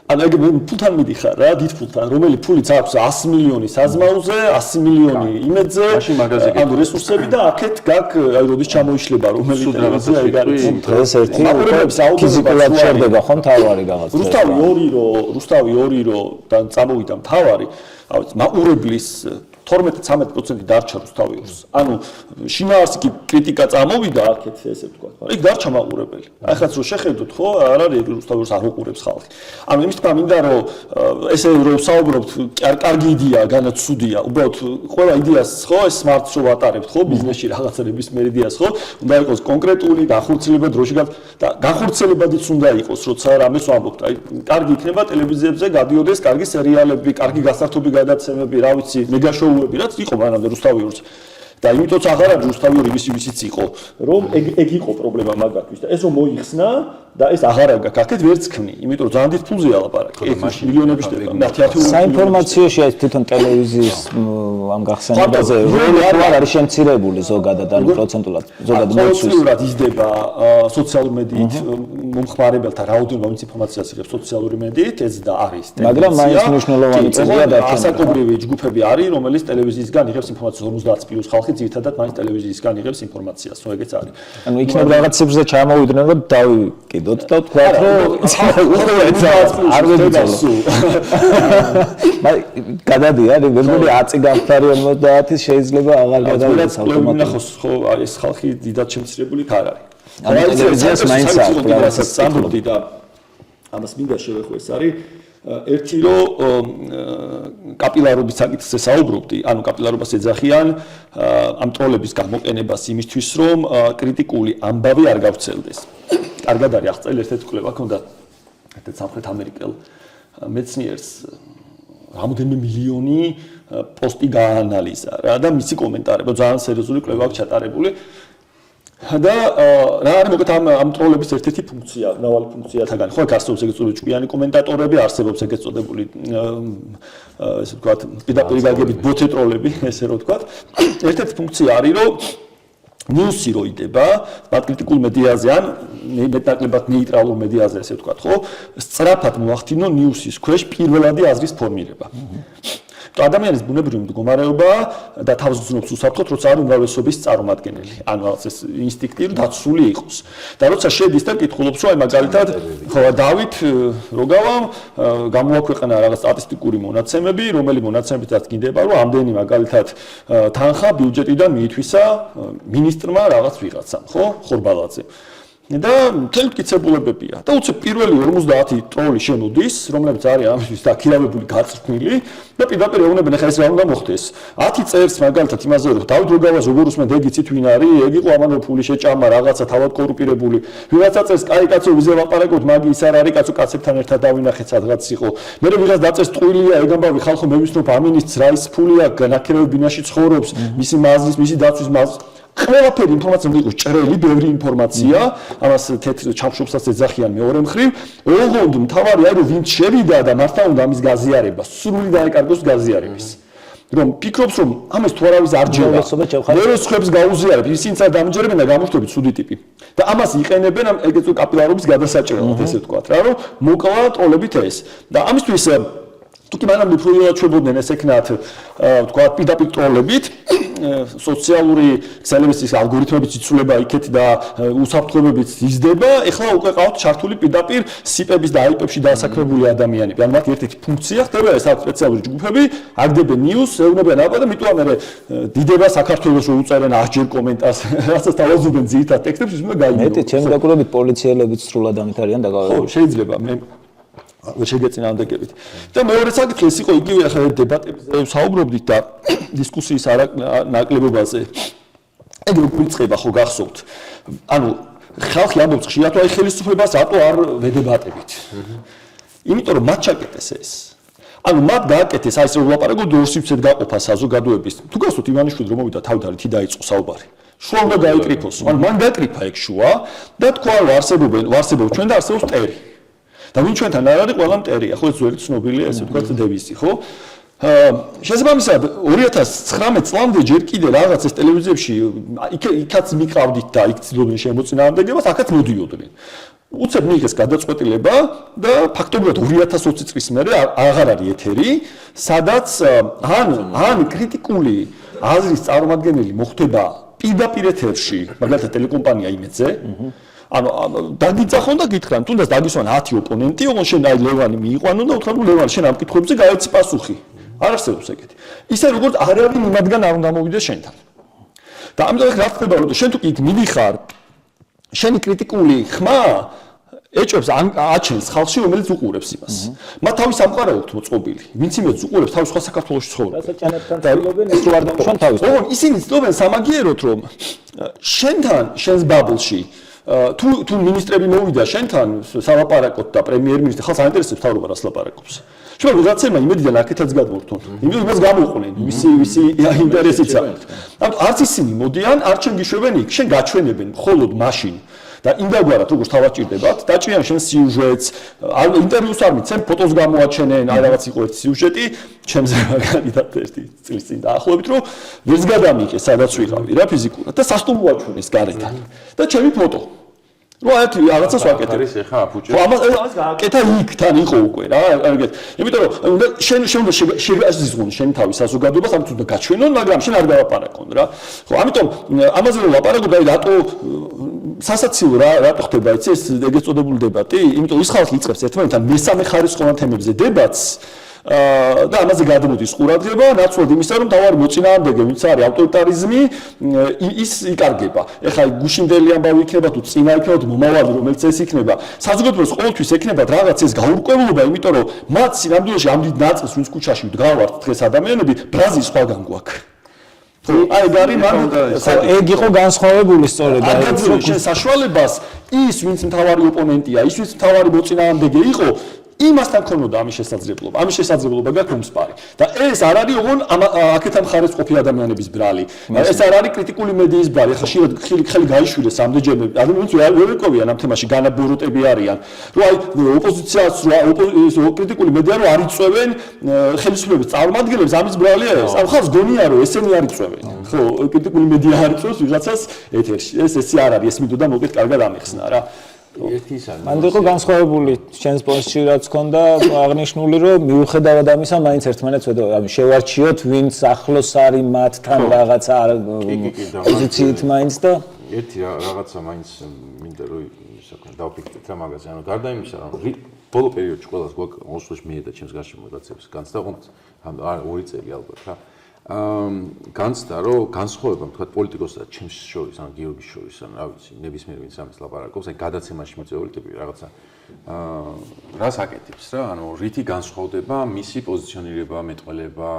S3: ანუ ეგ ფულთან მიდიხარ რა, დიდ ფულთან, რომელი ფულიც აქვს 100 მილიონი საზმაუზე, 100 მილიონი იმედზე, ანუ რესურსები და აქეთ გაკ აი როდის ჩამოიშლება რომელი ტელევიზია ეგ არის.
S1: დღეს ერთი ფიზიკურად შერდება ხომ თავარი რაღაც.
S3: რუსთავი 2 რო და წამოვიდა მთავარი, მაყურებლის 12-13% დარჩა რუსთავიურს. ანუ შინაარსი კი კრიტიკა წამოვიდა აქეთ ესე ვთქვა, მაგრამ იქ დარჩა მაყურებელი. ახაც რო შეხედოთ ხო, არ არის რუსთავიურს არ უყურებს ხალხი. ანუ იმის თქმა მინდა რომ ესე რომ საუბრობთ, კარგი იდეა, განაც ცუდია. უბრალოდ ყველა იდეას ხო, ეს სმარტს რო ვატარებთ ხო, ბიზნესში რაღაცა ნებისმიერ იდეას ხო, უნდა იყოს კონკრეტული განხორციელება დროში და განხორციელებადიც უნდა იყოს, როცა რამეს ვამბობთ. აი, კარგი იქნება ტელევიზიებზე გადიოდეს კარგი სერიალები, კარგი გასართობი გადაცემები, რა ვიცი, მეგაშოუ რაც იყო მანამდე რუსთავიურს და იმითაც აღარ არის რუსთავიური ისიც იყო რომ ეგ იყო პრობლემა მაგათვის და ეს რომ მოიხსნა და ეს აღარ არის გაკეთეთ ვერც ქმნი იმიტომ რომ ძალიან დიდ ფულზეა ლაპარაკი ეს მილიონები შდება 10
S1: საინფორმაციოში ეს თვითონ ტელევიზიის ამ გახსენებაზე რო არის შემცირებული ზოგადად ანუ პროცენტულად ზოგადად
S3: მოცულურად იზრდება სოციალურ მედიით მომხმარებელთა რაოდენობა ვინც ინფორმაციას იღებს სოციალური მედიით ეს და არის
S1: მაგრამ მაინც მნიშვნელოვანი წესია და
S3: ასაკობრივი ჯგუფები არის რომელიც ტელევიზიისგან იღებს ინფორმაციას 50+ ხალხი ძირითადად მაინც ტელევიზიისგან იღებს ინფორმაციას ნუ ეგეც არის
S1: ანუ იქნებ რაღაცებზე ჩამოვიდნენ რომ დავიკიდოთ და თქვა რომ არ ვეძახო გადადია რეგულარული 10 გამხდარი 50 შეიძლება აღარ გადავიდოს
S3: ავტომატურად ხო ეს ხალხი დიდად შემცირებული არ არის
S1: ანუ ტელევიზიას მაინც აქვს
S3: სამბურდი და ამას მინდა შევეხო ეს არის ერთი რომ კაპილარობის საკითხზე საუბრობდი, ანუ კაპილარობას ეძახიან ამ ტროლების გამოყენებას იმისთვის, რომ კრიტიკული ამბავი არ გავრცელდეს. კარგად არის აღწერილი ერთ-ერთი კვლევა ჰქონდა ერთ-ერთ სამხრეთ ამერიკელ მეცნიერს რამოდენიმე მილიონი პოსტი გაანალიზა რა და მისი კომენტარები, ძალიან სერიოზული კვლევა აქვს ჩატარებული. და რა არის მოკეთ ამ ტროლების ერთ-ერთი ფუნქცია, მრავალი ფუნქციათაგანი. ხო, გასწორებს ეგეც წოდებული ჭკვიანი კომენტატორები, არსებობს ეგეც წოდებული ესე ვთქვათ, პირდაპირ გაგებით ბოთე ტროლები, ესე რომ ვთქვათ. ერთ-ერთი ფუნქცია არის, რომ ნიუსი რო იდება, კრიტიკულ მედიაზე ან მეტნაკლებად ნეიტრალურ მედიაზე, ესე ვთქვათ, ხო? სწრაფად მოახდინო ნიუსის ქვეშ პირველადი აზრის ფორმირება. ადამიანის ბუნებრივი მდგომარეობაა და თავს გრძნობს უსაფრთხოდ, როცა არის უმრავლესობის წარმომადგენელი. ანუ რაღაც ეს ინსტინქტი რომ დაცული იყოს. და როცა შედის და კითხულობს, რომ აი მაგალითად, ხო, დავით როგავამ გამოაქვეყნა რაღაც სტატისტიკური მონაცემები, რომელი მონაცემებითაც გინდება, რომ ამდენი მაგალითად თანხა ბიუჯეტიდან მიითვისა მინისტრმა რაღაც ვიღაცამ, ხო, ხორბალაძე. და მთელი მტკიცებულებებია. და უცებ პირველი 50 ტროლი შემოდის, რომლებიც არის ამისთვის დაქირავებული, გაწრფნილი და პირდაპირ ეუბნებენ, ეხლა ეს რა უნდა მოხდეს. 10 წერს მაგალითად იმაზე, რომ დავით როგავას როგორ უსმენთ, ეგ იცით ვინ არის, ეგ იყო ამან ფული შეჭამა, რაღაცა თავად კორუმპირებული. ვიღაცა წერს, კაი კაცო, ვიზე ლაპარაკობთ, მაგი ის არ არის, კაცო, კაცებთან ერთად დავინახეთ სადღაც იყო. მე ვიღაც დაწეს ტყუილია, ეგ ამბავი ხალხო მე ვიცნობ ამინისტრს, რა ის ფული აქვს, განაქირავებულ ბინაში ცხოვრობს, მისი მაზრის, მისი დაცვის მაზრის ყველაფერი ინფორმაცია უნდა იყოს ჭრელი, ბევრი ინფორმაცია, ამას თეთრ ჩამშობსაც ეძახიან მეორე მხრივ. ოღონდ მთავარი არის რომ ვინც შევიდა და მართლა უნდა ამის გაზიარება, სრული დაეკარგოს გაზიარების. რომ ფიქრობს რომ ამას თუ არავის არ ჯერა. მეორე სხვებს გაუზიარებ, ისინიც არ დამჯერებენ და გამოხდებით ცუდი ტიპი. და ამას იყენებენ ამ ეგეც კაპილარობის გადასაჭრელად, ესე ვთქვათ რა, რომ მოკლა ტროლებით ეს. და ამისთვის თუკი მანამდე ფრუილაჩვებოდნენ ეს ეკნათ ვთქვათ პირდაპირ ტროლებით, სოციალური ქსელების ალგორითმების იცვლება იქეთ და უსაფრთხოებებით იზრდება, ეხლა უკვე ყავთ ჩართული პირდაპირ სიპების და აიპებში დასაქმებული ადამიანები. ანუ მათ ერთ-ერთი ფუნქცია ხდება ეს სპეციალური ჯგუფები, აგდებენ ნიუს, ეუბნებიან აბა და მიტოვა მე დიდება საქართველოს რო უწერენ 100 ჯერ კომენტარს, რასაც თავაზობენ ძირითად ტექსტებს, ის უნდა გაიგო.
S1: მეტი ჩემი დაკვირვებით პოლიციელებიც სრულად ამით არიან დაკავებული.
S3: ხო, შეიძლება მე შეგეწინააღმდეგებით. და მეორე საკითხი ეს იყო იგივე ახლა დებატებზე საუბრობდით და დისკუსიის ნაკლებობაზე. ეგ რო გვიწყება ხო გახსოვთ. ანუ ხალხი ამბობს ხშირად აი ხელისუფლებას რატო არ ვედებატებით. იმიტომ რომ მათ ჩაკეტეს ეს. ანუ მათ გააკეთეს აი ეს რო ვლაპარაკობთ ორ სივრცედ გაყოფა საზოგადოების. თუ გასვოთ ივანიშვილი რომ მოვიდა თავიდან რითი დაიწყო საუბარი. შუა უნდა გაიკრიფოს. ანუ მან გაკრიფა ეგ შუა და თქვა რომ არსებობ ჩვენ და არსებობს ტერი. და ვინ ჩვენთან არ არის ყველა მტერია, ხო ეს ძველი ცნობილია, ესე ვთქვათ დევიზი, ხო? შესაბამისად 2019 წლამდე ჯერ კიდე რაღაც ეს ტელევიზიებში იქაც მიყავდით და იქ ცდილობდნენ შემოწინააღმდეგებას, აქაც მოდიოდნენ. უცებ მიიღეს გადაწყვეტილება და ფაქტობრივად 2020 წლის მერე აღარ არის ეთერი, სადაც ან კრიტიკული აზრის წარმომადგენელი მოხდება პირდაპირ ეთერში, მაგალითად ტელეკომპანია იმედზე, ანუ დაგიწახონ და გითხრან, თუნდაც დაგისვან 10 ოპონენტი, ოღონდ შენ აი ლევანი მიიყვანო და უთხრან რომ ლევანი შენ ამ კითხვებზე გაეცი პასუხი. არ არსებობს ეგეთი. ისე როგორც არავინ იმადგან არ უნდა მოვიდეს შენთან. და ამიტომ რა ხდება რომ შენ თუ კი იქ მიდიხარ, შენი კრიტიკული ხმა ეჭვებს აჩენს ხალხში, რომელიც უყურებს იმას. მათ თავის სამყაროთი მოწყობილი. ვინც იმედს უყურებს, თავის სხვა საქართველოში ცხოვრობს.
S1: რასაც ჭანებთან ცდილობენ, ის რო არ დამშვან თავის.
S3: ოღონდ ისინი ცდილობენ სამაგიეროდ რომ შენთან, შენს ბაბლში თუ ministrები მოვიდა შენთან სალაპარაკოთ და პრემიერ-მინისტრი ხალხს აინტერესებს თავრობა რას ლაპარაკობს. შეიძლება რაღაცემა იმედიდან აქეთაც გადმორთონ. იმიტომ იმას გამოუყოლენ, ვისი ინტერესიც აქვს. ანუ არც ისინი მოდიან, არც შენ გიშვებენ იქ, შენ გაჩვენებენ მხოლოდ მაშინ და იმდაგვარად როგორც თავაჭირდებათ, დაჭრიან შენ სიუჟეტს, ინტერვიუს არ მიცემ, ფოტოს გამოაჩენენ, აი რაღაც იყო ერთი სიუჟეტი, ჩემზე მაგალითად ერთი წლის წინ დაახლოებით, რომ ვერც გადამიიღე, სადაც ვიყავი რა ფიზიკურად და სასტუმრო აჩვენეს გარედან. და ჩემი ფოტო. რო ერთი რაღაცას ვაკეთებ.
S2: არის ეხა აფუჭე.
S3: ხო, ამას გააკეთა იქ თან იყო უკვე რა, ეგეთ. იმიტომ რომ უნდა შენ უნდა შეგაზიზღონ შენ თავის საზოგადოებას, ამით უნდა გაჩვენონ, მაგრამ შენ არ გავაპარაკონ რა. ხო, ამიტომ ამაზე რომ ლაპარაკობ, აი რატო სასაცილო რატო ხდება იცი ეს ეგეთ წოდებული დებატი? იმიტომ ის ხალხი იწყებს ერთმანეთთან მესამე ხარისხოვან თემებზე დებატს. და ამაზე გადმოდის ყურადღება, ნაცვლად იმისა, რომ თავარი მოწინააღმდეგე, ვინც არის ავტორიტარიზმი, ის იკარგება. ეხლა გუშინდელი ამბავი იქნება თუ წინა იქნება თუ მომავალი რომელიც ეს იქნება, საზოგადოებას ყოველთვის ექნება რაღაც ეს გაურკვევლობა, იმიტომ რომ მათ სინამდვილეში ამ დიდ ნაწილს ვინც ქუჩაში ვდგავართ დღეს ადამიანები, ბრაზის სხვაგან გვაქვს. აი გარი მან
S1: ეგ იყო განსხვავებული სწორედ
S3: აგაძლო შენ საშუალებას ის ვინც მთავარი ოპონენტია, ის ვინც მთავარი მოწინააღმდეგე იყო იმასთან ქონოდა ამის შესაძლებლობა. ამის შესაძლებლობა გაქვს მსპარი. და ეს არ არის ოღონ აქეთა მხარეს ყოფილი ადამიანების ბრალი. ეს არ არის კრიტიკული მედიის ბრალი. ახლა ხელი გაიშვილეს ამდენჯერმე. ადამიანს ვერ ეკოვიან ამ თემაში განაბოროტები არიან. რომ აი ოპოზიციას კრიტიკული მედია რომ არ იწვევენ ხელისუფლების წარმომადგენლებს, ამის ბრალია ეს. ამ ხალხს გონია რომ ესენი არ იწვევენ. ხო, კრიტიკული მედია არ იწვევს ვიღაცას ეთერში. ესე არ არის, ეს მიდოდა მოკეთ კარგად ამეხსნა რა.
S2: ერთი ის არის.
S1: მან იყო განსხვავებული ჩვენს პოსტში რაც ქონდა აღნიშნული რომ მიუხედავად ამისა მაინც ერთმანეთს ვედავ შევარჩიოთ ვინც ახლოს არის მათთან რაღაცა პოზიციით მაინც და
S2: ერთი რაღაცა მაინც მინდა რომ ისე ვქნა დავფიქრეთ რა მაგაზე ანუ გარდა იმისა რომ ბოლო პერიოდში ყველას გვაქვს მოსვლაში მე და ჩემს გარშემო დაცებს განცდა ხომ 2 წელი ალბათ რა განცდა რომ განსხვავება თქვა პოლიტიკოსსა და ჩემს შორის ან გიორგის შორის ან რა ვიცი ნებისმიერ ვინც ამის ლაპარაკობს აი გადაცემაში მოწვეული ტიპი რაღაცა რას აკეთებს რა ანუ რითი განსხვავდება მისი პოზიციონირება მეტყველება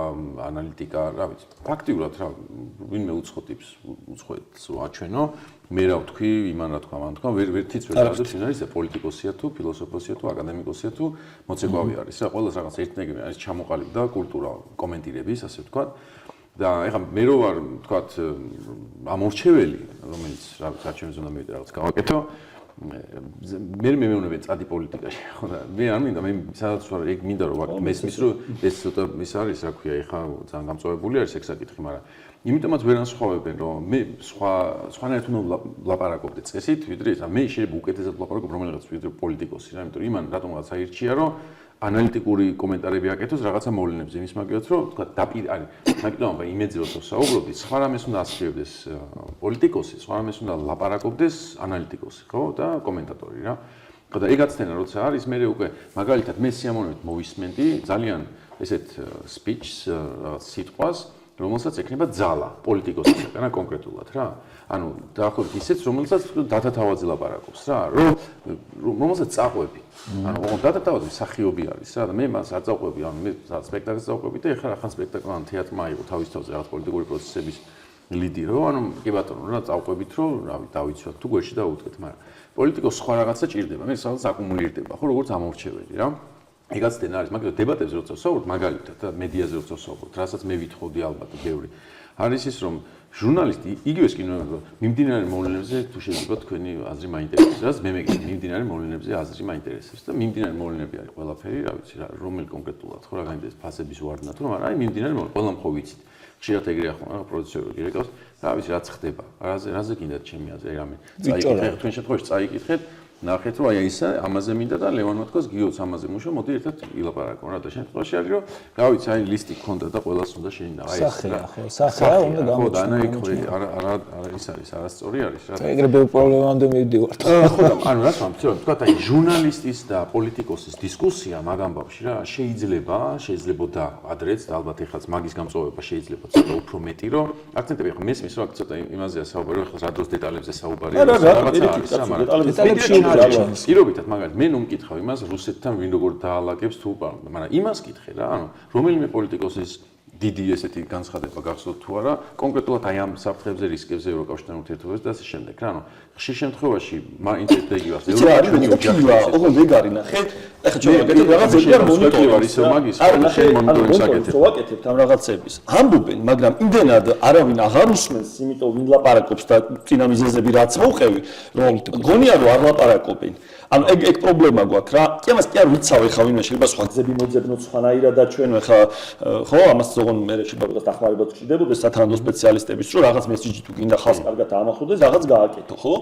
S2: ანალიტიკა რა ვიცი ფაქტიურად რა ვინმე უცხო ტიპს უცხოეთს აჩვენო მე რა ვთქვი იმან რა თქვა მან თქვა ვერთიც ვერ დავდოთ ვინ არის პოლიტიკოსია თუ ფილოსოფოსია თუ აკადემიკოსია თუ მოცეკვავი არის რა ყველას რაღაც ერთნაირი არის ჩამოყალიბდა კულტურა კომენტირების ასე ვთქვა და ეხლა მე რო ვარ თქვათ ამორჩეველი, რომელიც რაც ჩემს უნდა მივიდე რაღაც გავაკეთო, მე მეუბნები წადი პოლიტიკაში, ხო და მე არ მინდა, მე სადაც ვარ, ეგ მინდა რომ მესმის რომ ეს ცოტა ის არის, რა ქვია, ეხლა ძალიან გამწვავებული არის ეგ საკითხი, მაგრამ იმიტომაც ვერ ანსხვავებენ, რომ მე სხვანაირად უნდა ვლაპარაკობდე წესით, ვიდრე ეს, მე შეიძლება უკეთესად ვლაპარაკობ რომელიღაც ვიდრე პოლიტიკოსი რა, იმიტომ რომ იმან რატომღაც აირჩია, რომ ანალიტიკური კომენტარები აკეთოს რაღაცა მოვლენებზე, იმის მაგალითად, რომ თქვა არის, მაგიტომაც იმედზე რომ საუბრობდი, სხვა რამეს უნდა ასწრებდეს პოლიტიკოსი, სხვა რამეს უნდა ლაპარაკობდეს ანალიტიკოსი, ხო და კომენტატორი რა. ხო და ეგაცთენა როცა არის, მე უკვე მაგალითად მე სიამოვნებით მოვისმენდი ძალიან ესეთ speech-ს, რაღაც სიტყვას, რომელსაც ექნება ძალა პოლიტიკოსისგან კონკრეტულად რა. ანუ დაახლოებით ისეც, რომელსაც დათათავაძე ლაპარაკობს რა, რომელსაც წაყვები. ანუ ოღონდ დათათავაძე მსახიობი არის რა და მე მას არ წაყვები, ანუ მე სპექტაკლს წაყვები და ეხლა რახან სპექტაკლთან თეატრმა აიღო თავის თავზე რაღაც პოლიტიკური პროცესების ლიდერო, ანუ კი ბატონო რა წაყვებით რომ რავი დავიცვათ თუ გვერდში დავუდგეთ, მაგრამ პოლიტიკოს სხვა რაღაცა ჭირდება, მე სადაც აკუმულირდება, ხო როგორც ამორჩეველი რა. ეგაც დენა არის, მაგრამ დებატებზე როცა ვსაუბრობ, მაგალითად და მედიაზე როცა ვსაუბრობ, რასაც მე ვითხოვდი ალბათ ბევრი. არის ის რომ ჟურნალისტი იგივეს კინოებზე მიმდინარე მოვლენებზე თუ შეიძლება თქვენი აზრი მაინტერესებს, რაც მე მეკითხი მიმდინარე მოვლენებზე აზრი მაინტერესებს და მიმდინარე მოვლენები არის ყველაფერი, რა ვიცი რა, რომელი კონკრეტულად ხო რა გაინტერესებს ფასების ვარდნა თუ მაგრამ აი მიმდინარე მოვლენები ყველამ ხო ვიცით. ხშირად ეგრე ახლა რა პროდიუსერი გირეკავს, რა ვიცი რაც ხდება, რაზე გინდათ ჩემი აზრი რამე. წაიკითხეთ თქვენ შემთხვევაში წაიკითხეთ ნახეთ რომ აი ისა ამაზე მინდა და ლევანმა თქვას გიოც ამაზე მუშაობ, მოდი ერთად ილაპარაკო რა და შემთხვევაში არის რომ რა ვიცი აი ლისტი გქონდა და ყველას უნდა შეინდა აი ეს
S1: სახეა უნდა
S2: გამოჩნდეს. ხო და ანა იქ არა ის არის არასწორი არის რა.
S1: ეგრე ბევრ პრობლემამდე მივდივართ.
S2: ხო და ანუ რა თქმა უნდა, თქვა აი ჟურნალისტის და პოლიტიკოსის დისკუსია მაგ ამბავში რა შეიძლებოდა ადრეც და ალბათ ეხლაც მაგის გამწვავება შეიძლება ცოტა უფრო მეტი რომ აქცენტები ხო მესმის რომ ცოტა იმაზეა საუბარი ეხლა რა დროს დეტალებზე საუბარი რაღაცა არის რა მაგრამ პირობითად მაგალითად მე ნუ მკითხავ იმას რუსეთთან ვინ როგორ დაალაგებს თუ მაგრამ იმას კითხე რა ანუ რომელიმე პოლიტიკოსის დიდი ესეთი განცხადება გახსოვთ თუ არა კონკრეტულად აი ამ საფრთხებზე რისკებზე ევროკავშირთან ურთიერთობებს და ასე შემდეგ რა ანუ ხშირ შემთხვევაში ინტერესდეგივას
S3: ევროკავშირთან ოღონდ ეგ არის ნახე ეხლა ჩვენ ვაკეთებ რაღაცები არ მონიტორინგს ისე მაგის ხო შენ მონიტორინგს აკეთებ ვაკეთებთ ამ რაღაცების ამბობენ მაგრამ იმდენად არავინ აღარ უსმენს იმიტომ ვინ ლაპარაკობს და წინა მიზეზები რაც მოუყევი რომ გონია რომ არ ლაპარაკობენ ანუ ეგ პრობლემა გვაქვს რა კი ამას კი არ ვიცავ ეხლა ვინმე შეიძლება სხვა გზები მოძებნოთ სხვანაირად და ჩვენ ეხლა ხო ამას ზოგონ მე შეიძლება დახმარებად გჭირდებოდეს სათანადო სპეციალისტების რომ რაღაც მესიჯი თუ გინდა ხალხს კარგად აამახვილდეს რაღაც გააკეთო ხო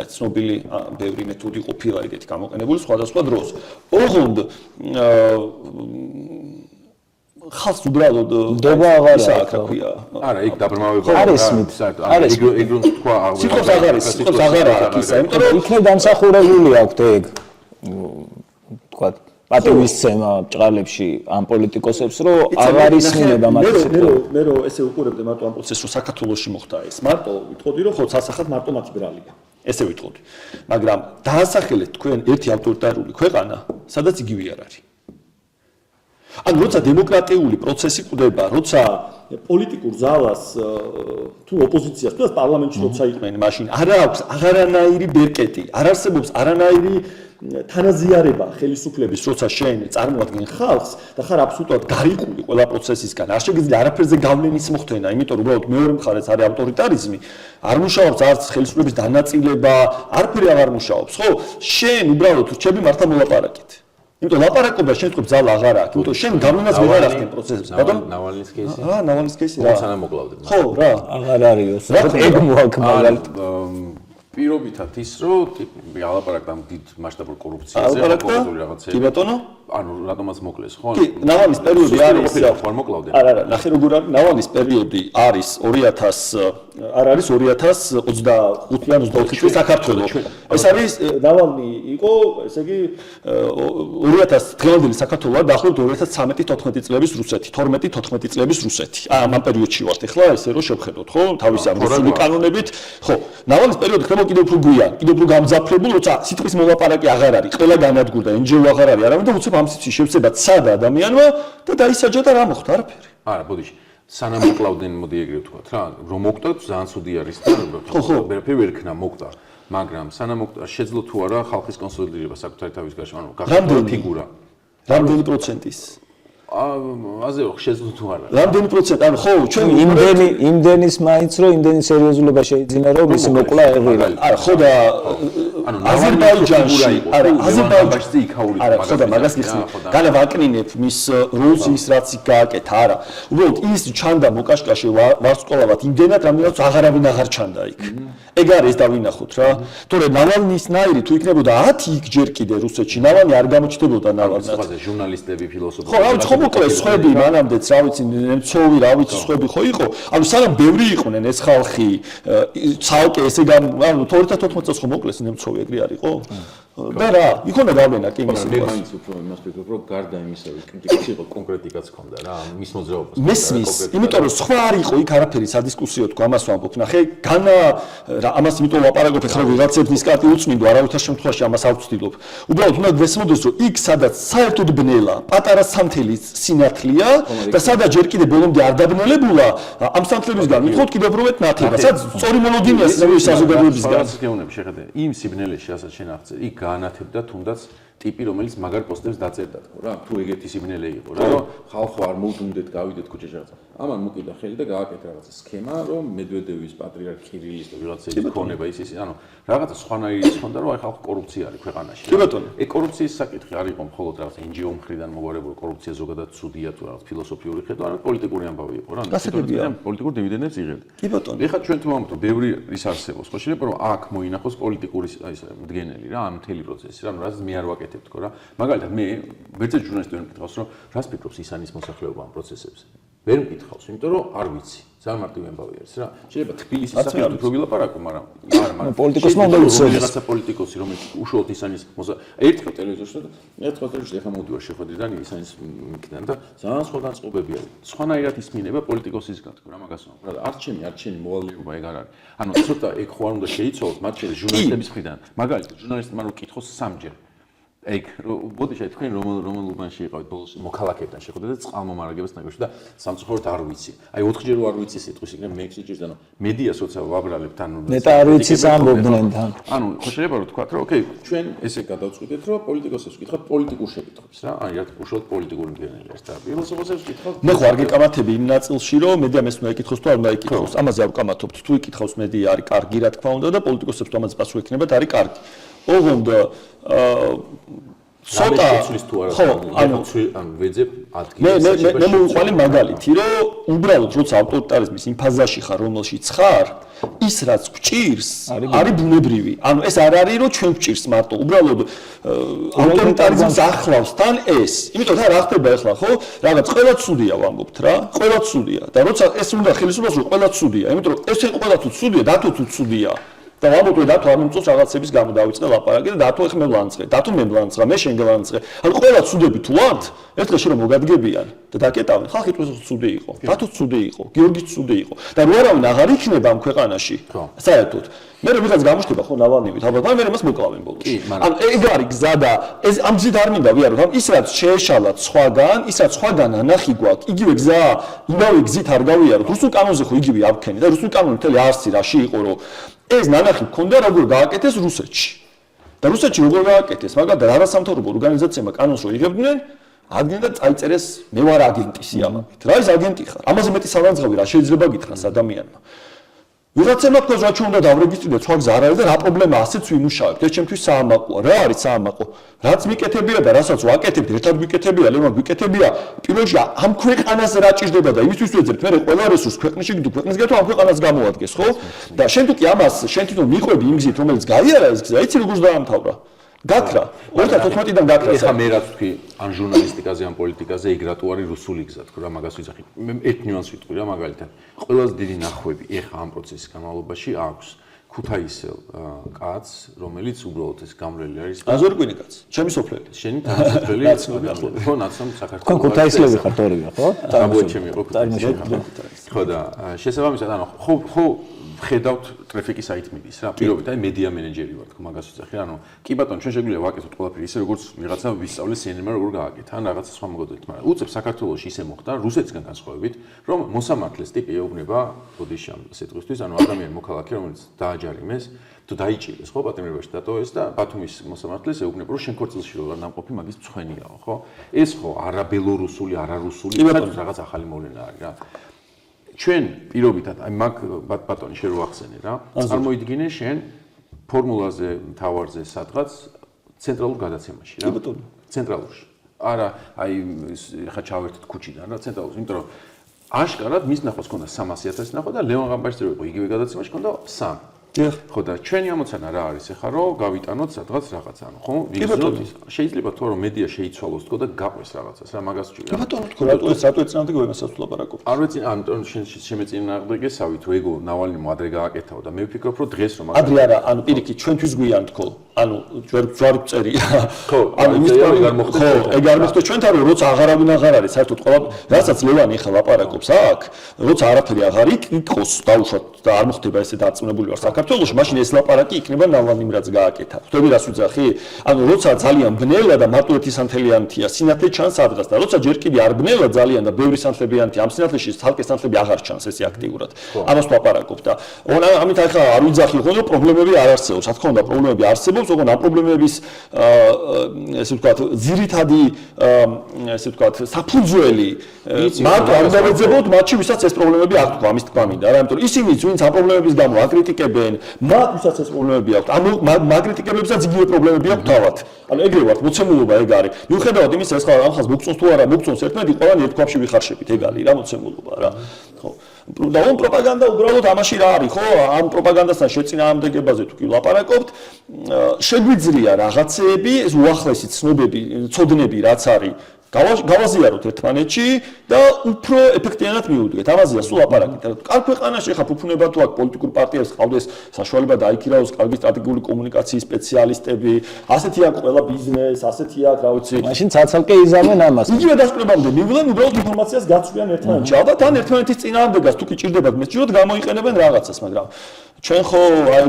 S3: აი ცნობილი ბევრი მეთოდი ყოფილა ეგეთი გამოყენებული სხვადასხვა დროს ოღონდ ხალხს უბრალოდ
S1: ნდობა აღარ
S3: აქვს რა ქვია
S2: არა იქ დაბრმავება
S1: არის არის
S2: ეგ რომ თქვა
S3: სიტყვა აღარ არის სიტყვა აღარ აქვს ისა იმიტომ რომ
S1: იქნებ დამსახურებული აქვს ეგ თქვა პატივისცემა ბჭყალებში ამ პოლიტიკოსებს რომ აღარ ისმინება მათი სიტყვა
S3: მე რომ ესე უყურებდი მარტო ამ პროცესს რომ საქართველოში მოხდა ეს მარტო ვიტყოდი რომ ხო სასახად მარტო მათი ბრალია ესე ვიტყოდი მაგრამ დაასახელეთ თქვენ ერთი ავტორიტარული ქვეყანა სადაც იგივე არ არის ანუ როცა დემოკრატიული პროცესი ყვდება, როცა პოლიტიკურ ძალას თუ ოპოზიციას თუ პარლამენტში როცა იყვნენ, მაშინ არ აქვს აღარანაირი ბერკეტი, არ არსებობს არანაირი თანაზიარება ხელისუფლების, როცა შენ წარმოადგენ ხალხს და ხარ აბსოლუტურად გარიყული ყველა პროცესისგან. არ შეგიძლია არაფერზე გავლენის მოხდენა, იმიტომ რომ უბრალოდ მეორე მხარეს არის ავტორიტარიზმი, არ მუშაობს არც ხელისუფლების დანაწილება, არაფერი აღარ მუშაობს, ხო? შენ უბრალოდ რჩები მართლა მოლაპარაკეთ. იმიტომ ლაპარაკობა შენ თქვენ ძალა აღარ აქვს. იმიტომ შენ გავლენას ვერ ახდენ პროცესებს. ბატონ
S2: ნავალნის კეისი.
S3: ნავალნის კეისი რა.
S2: სანამ მოკლავდნენ.
S3: ხო, რა.
S1: აღარ არის. ეგ მოაქვს მაგალითად.
S2: პირობითად ის რომ ალაპარაკდა ამ დიდ მასშტაბურ კორუფციაზე, კორუფციული რაღაცები.
S3: კი ბატონო?
S2: ანუ რატომაც მოკლეს, ხო?
S3: კი, ნავალნის პერიოდი არის.
S2: ხარ მოკლავდნენ.
S3: არა, ნახე როგორ არის. ნავალნის პერიოდი არის 2025-ან 24 წლის საქართველოს. ეს არის ნავალნი იყო, ესე იგი 2000 დღევანდელი საქართველოს დაახლოებით 2013-14 წლების რუსეთი, 12-14 წლების რუსეთი. ამ პერიოდში ვართ ახლა ესე რომ შევხედოთ, ხო? თავისი ამ რუსული კანონებით, ხო. ნავალნის პერიოდი ხდება კიდევ უფრო გვიან, კიდევ უფრო გამძაფრებული, როცა სიტყვის მოლაპარაკე აღარ არის, ყველა განადგურდა, NGO აღარ არის, არავინ და უცებ ამ სიტყვაში შევცება ცადა ადამიანმა და დაისაჯა და რა მოხდა, არაფერი.
S2: არა, ბოდიში. სანამ მოკლავდნენ, მოდი ეგრე ვთქვათ რა, რომ მოკვდა ძალიან ცუდი არის და ვერაფერი ვერ ქნა მოკვდა. მაგრამ სანამ მოკვდა, შეძლო თუ არა ხალხის კონსოლიდირება საკუთარი თავის გარშემო, ანუ გახდა ფიგურა.
S3: რამდენი პროცენტის?
S2: აზე ხო შეძლო თუ არა.
S3: რამდენი პროცენტი? ანუ ხო, ჩვენ
S1: იმდენის მაინც რომ იმდენი სერიოზულობა შეიძლება რომ მისი მოკლა ეღირა.
S3: არა, ხო და
S2: ანუ
S3: აზერბაიჯანში, არა, აზერბაიჯანში
S2: იქაური
S3: არა, ხო და მაგას გიხსნით. განა ვაკნინებ მის როლს ის რაც იქ გააკეთა, არა. უბრალოდ ის ჩანდა მოკაშკაში ვარსკვლავად იმდენად, რამდენიც აღარავინ აღარ ჩანდა იქ. ეგ არის დავინახოთ რა. თორე ნავალნის ნაირი თუ იქნებოდა 10 იქ ჯერ კიდე რუსეთში, ნავალნი არ გამოჩნდებოდა ნავალნად.
S2: სხვა ჟურნალისტები, ფილოსოფები.
S3: ხო, რა ხო მოკლეს ხვები მანამდეც, რა ვიცი, ნემცოვი, რა ვიცი, ხვები ხო იყო. ანუ სანამ ბევრი იყვნენ ეს ხალხი, ცალკე ესე ანუ 2014 წელს ხო მოკლეს ნემცოვი ეგრე არ იყო? და რა, იქონა გავლენა კი მის
S2: მე მაინც უფრო იმას ვფიქრობ, რომ გარდა იმისა, რომ კრიტიკაც იყო, კონკრეტიკაც ჰქონდა რა, მის მოძრაობას.
S3: მესმის, იმიტომ რომ სხვა არ იყო იქ არაფერი სადისკუსიო თქო, ამას ვამბობ. ნახე, განა ამას იმიტომ ვაპარაკობ, ეხლა ვიღაცებს ნისკარტი უწმინდო, არავითარ შემთხვევაში ამას არ ვცდილობ. უბრალოდ უნდა გვესმოდეს, რომ იქ სადაც საერთოდ ბნელა, პატარა სამთელის სინათლეა და სადაც ჯერ კიდე ბოლომდე არ დაბნელებულა, ამ სამთლებისგან მითხოთ კიდევ პროვეთ ნათება, სადაც სწორი მონოგენია სინამდვილე საზოგადოებისგან.
S2: შეხედე, იმ სიბნელეში ასაც შენახცე, იქ გაანათებდა თუნდაც ტიპი, რომელიც მაგარ პოსტებს დაწერდა თქო რა, თუ ეგეთი სიბნელე იყო რა, რომ ხალხო არ მოუძუნდეთ, გავიდეთ ქუჩაში რაღაცა. ამან მოკიდა ხელი და გააკეთა რაღაცა სქემა, რომ მედვედევის პატრიარქ კირილის და ვიღაცა ის ქონება ის, ანუ რაღაცა სხვანაირი ხონდა, რომ აი ხალხო კორუფცია არის ქვეყანაში.
S3: კი ბატონო.
S2: ეგ კორუფციის საკითხი არ იყო მხოლოდ რაღაცა NGO მხრიდან მოგვარებული კორუფცია ზოგადად ცუდია თუ რაღაც ფილოსოფიური ხედვა, არამედ პოლიტიკური ამბავი იყო რა. პოლიტიკურ დივიდენდებს იღებდა.
S3: კი ბატონო.
S2: ეხლა ჩვენ თუ ვამბობთ, ბევრი ის არსებობს, ხო შეიძლება რომ აქ მოინახოს პოლიტიკური აი ეს მდგენელი რა, ამ მთელი პროცესი რა, რაც მე არ ვაკეთებ თქო რა. მაგალითად მე ვერცერთ ჟურნალისტი ვერ მკითხავს, რომ რას ფიქრობს ისანის მოსახლეობა ამ პროცესებზე. ვერ მკითხავს, იმიტომ რომ არ ვიცი. ძალიან მარტივი ამბავი არის რა. შეიძლება თბილისის საკითხი უფრო ვილაპარაკო, მაგრამ არა,
S1: პოლიტიკოსმა უნდა იცოდეს.
S2: რაღაცა პოლიტიკოსი, რომელიც უშუალოდ ისანის ერთხელ ტელევიზორში და ერთხელ ტელევიზორში ეხლა მოდივარ შეხვედრიდან ისანის მიკიდან და ძალიან სხვა განწყობები არის. სხვანაირად ისმინება პოლიტიკოსისგან თქო რა მაგას ვამბობ. რა არჩენი მოვალეობა ეგ არ არის. ანუ ცოტა ეგ ხო არ უნდა შეიცვალოს მათ შორის ჟურნალისტების მხრიდან. მაგალითად ჟურნალისტმა რო კითხოს სამჯერ ეგ ბოდიშა თქვენ რომელ უბანში იყავით ბოლოს მოქალაქეებთან შეხვდეთ და წყალმომარაგებას ნაგებში და სამწუხაროდ არ ვიცი. აი 4ჯერ არ ვიცი სიტყვის იქნებ მე ექსიჯერს და მედია სოციალ ვაბრალებთ ანუ
S1: ნეტა არ ვიცის ამბობდნენ თან.
S2: ანუ ხო შეიძლება რომ თქვათ რომ ოკეი ჩვენ ესე გადავწყვიტეთ რომ პოლიტიკოსებს ვკითხავთ პოლიტიკურ შეკითხვებს რა. აი რა უშუალოდ პოლიტიკური მდგენელი არის და ფილოსოფოსებს ვკითხავთ.
S3: მე ხო არ გეკამათები იმ ნაწილში რომ მედია მეს უნდა ეკითხოს თუ არ უნდა ეკითხოს. ამაზე არ ვკამათობთ. თუ იკითხავს მედია არის კარგი რა თქმა უნდა და პოლიტიკოსებს თუ ამაზე პასუხი ექნებათ არის კარგი. ოღონდ
S2: ცოტა ხო ანუ ვეძებ ადგილს
S3: მე მოვიყვანე მაგალითი რომ უბრალოდ როცა ავტორიტარიზმის იმ ფაზაში ხარ რომელშიც ხარ ის რაც გვჭირს არის ბუნებრივი ანუ ეს არ არის რომ ჩვენ გვჭირს მარტო უბრალოდ ავტორიტარიზმს ახლავს თან ეს იმიტომ რა ხდება ახლა ხო რაღაც ყველა ცუდია ვამბობთ რა ყველა ცუდია და როცა ეს უნდა ხელისუფლებას რომ ყველა ცუდია იმიტომ რომ ეს ყველა თუ ცუდია დათო თუ ცუდია და ვამბობ დათო არ მომწონს რაღაცების გამო დავიწყე ლაპარაკი და დათო ეხ მე ვლანძღე დათო მე ვლანძღა მე შენ გლანძღე ანუ ყველა ცუდები თუ ართ ერთხელ შე რომ მოგადგებიან და დაკეტავენ ხალხი თუ ცუდი იყო დათო ცუდი იყო გიორგი ცუდი იყო და რო არავინ აღარ იქნება ამ ქვეყანაში საერთოდ მე რომ ვიღაც გამოჩნდება ხო ნავალნივით ალბათ მაგრამ მე მას მოკლავენ ბოლოს ანუ ეგ არის გზა და ეს ამ გზით არ მინდა ვიარო რომ ის რაც შეეშალათ სხვაგან ის რაც სხვაგან ანახი გვაქვს იგივე გზა იმავე გზით არ გავიაროთ რუსულ კანონზე ხო იგივე ავქენი და რუსულ კანონი მთელი არსი რაში იყო რომ ეს ნანახი მქონდა როგორ გააკეთეს რუსეთში და რუსეთში როგორ გააკეთეს მაგალითად არასამთავრობო ორგანიზაციებმა კანონს რო იღებდნენ ადგენდა და წაიწერეს მე ვარ აგენტი სიამაყით რა ის აგენტი ხარ ამაზე მეტი სალანძღავი რა შეიძლება გითხრას ადამიანმა ვიღაცებმა თქვა რა ჩვენ უნდა დავრეგისტრირდეთ სხვა გზა არ არის და რა პრობლემა ასეც ვიმუშავებთ ეს ჩემთვის საამაყოა რა არის საამაყო რაც მიკეთებია და რასაც ვაკეთებთ ერთად ვიკეთებია ლემა ვიკეთებია პირველში ამ ქვეყანას რა ჭირდება და იმისთვის ვეძებთ მე ყველა რესურს ქვეყნში გიდო ქვეყნის გეთო ამ ქვეყანას გამოადგეს ხო და შენ თუ კი ამას შენ თვითონ მიყვები იმ გზით რომელიც გაიარა ეს გზა იცი როგორ დაამთავრა გაქრა 2014-დან გაქრა
S2: ეხა მე რა თქვი ან ჟურნალისტიკაზე ან პოლიტიკაზე ეგ რატო არის რუსული გზა თქო რა მაგას ვიძახი მე ერთ ნიუანსს ვიტყვი რა მაგალითად ყველაზე დიდი ნახვები ეხა ამ პროცესის განმავლობაში აქვს ქუთაისელ კაცს რომელიც უბრალოდ ეს გამრელი არის
S3: აზორკვინი კაცს ჩემი სოფლელი
S2: შენი თანასოფლელი ხო ნაცნობ საქართველოს
S1: ქუთაისლები ხართ ორივე ხო
S2: დაბოე ჩემი ხო ქუთაისლები ხო და შესაბამისად ანუ ხო ხედავთ ტრაფიკის საით მიდის რა. პირობით აი მედია მენეჯერი ვარ, თქო მაგას ვიძახი. ანუ კი ბატონო, ჩვენ შეგვიძლია ვაკეთოთ ყველაფერი ისე როგორც ვიღაცა ვისწავლეს CNN-მა როგორ გააკეთა, ან რაღაცა სხვა მოგოდით, მაგრამ უცებ საქართველოში ისე მოხდა, რუსეთისგან განსხვავებით, რომ მოსამართლეს ტიპი ეუბნება ბოდიშამ სიტყვისთვის, ანუ ადამიანი მოქალაქე, რომელიც დააჯარიმეს, თუ დაიჭირეს, ხო, პატიმრებაში დატოვეს და ბათუმის მოსამართლეს ეუბნება, რომ შენ ქორწილში რო დამყოფი მაგის მწვენიაო, ხო? ეს ხო არა ბელორუსული, არა რუსული, რაღაც ახალი მოვლენა არის რა. ჩვენ პირობითად აი მაგ ბატონი შენ რო ახსენე რა, წარმოიდგინე შენ ფორმულაზე თავარზე სადღაც ცენტრალურ გადაცემაში რა. ცენტრალურში. არა, აი ხა ჩავერთეთ ქუჩიდან რა, ცენტრალურში, იმიტომ რომ აშკარად მის ნახვას ქონდა 300,000 ნახვა და ლევან ღამბაჭს რო იყო იგივე გადაცემაში ქონდა 3. ხო და ჩვენი ამოცანა რა არის ახლა რომ გავიტანოთ სადღაც რაღაცა ანუ ხო ვიგზნოთ ის შეიძლება თქო რომ მედია შეიცვალოს თქო და გაყვეს რაღაცას რა მაგას ვჭირდა
S3: ბატონო თქო რატო ეცნამდე გვემასაც ვლაპარაკობ
S2: არ ვიცი ანუ შენ შემეწინააღმდეგე თუ ეგო ნავალნი ადრე გააკეთაო და მე ვფიქრობ რომ დღეს რომ
S3: ადრე არა ანუ პირიქით ჩვენთვის გვიან თქო ანუ ჯერ გვწერი
S2: ხო
S3: ანუ ეგ არ მოხდა ჩვენთან რომ როცა აღარავინ აღარ არის საერთოდ ყველა რასაც ლევანი ახლა ლაპარაკობს აქ როცა არაფერი აღარ იყოს დაუშვათ და არ მოხდება ესე დარწმუნებული ვარ საქართველოში მაშინ ეს ლაპარაკი იქნება ნავალნიმრაც გააკეთა. ხვდები რას ვიძახი? ანუ როცა ძალიან ბნელა და მარტო ერთი სანთელიანთია, სინათლე ჩანს ადრას და როცა ჯერ კიდე არ ბნელა ძალიან და ბევრი სანთლებიანთია, ამ სინათლეში თალკე სანთლები აღარ ჩანს ესე აქტიურად. ამას ვაპარაკობ და ამით ახლა არ ვიძახი ხო რომ პრობლემები არ არსებობს. რა თქმა უნდა, პრობლემები არსებობს, ოღონდ ამ პრობლემების ესე ვთქვათ, ძირითადი ესე ვთქვათ, საფუძველი მარტო არ დავეძებოთ მათში, ვისაც ეს პრობლემები აქვს თქო, ამის თქვა მინდა რა, იმიტომ რომ ისინიც ვინც ამ პრობლემების გამო აკრიტიკებენ მათ ვისაც ეს პრობლემები აქვს. ანუ მაგრიტიკებლებსაც იგივე პრობლემები აქვს თავად. ანუ ეგრე ვართ, მოცემულობა ეგ არის. მიუხედავად იმისა, ეს ხალხს ახალს მოგწონს თუ არა, მოგწონს ერთმანეთი, ყველანი ერთ ქვაბში ვიხარშებით, ეგ არის რა მოცემულობა რა. ხო. და ამ პროპაგანდა უბრალოდ ამაში რა არის, ხო? ამ პროპაგანდასთან შეწინააღმდეგებაზე თუ კი ვლაპარაკობთ, შეგვიძლია რაღაცეები, ეს უახლესი ცნობები, ცოდნები რაც არის გავაზიაროთ ერთმანეთში და უფრო ეფექტიანად მივუდგეთ. ამაზეა სულ ლაპარაკი. კარგ ქვეყანაში ხა ფუფუნება თუ აქვს პოლიტიკურ პარტიებს ყავდეს საშუალება დაიქირაოს კარგი სტრატეგიული კომუნიკაციის სპეციალისტები, ასეთი აქვს ყველა ბიზნეს, ასეთი აქვს, რა ვიცი.
S1: მაშინ ცალ-ცალკე იზამენ ამას.
S3: იგივე დასკვნებამდე მივლენ უბრალოდ ინფორმაციას გაცვლიან ერთმანეთში. ალბათ ან ერთმანეთის წინააღმდეგას თუ კი ჭირდებათ მესჯეროდ გამოიყენებენ რაღაცას, მაგრამ ჩვენ ხო აი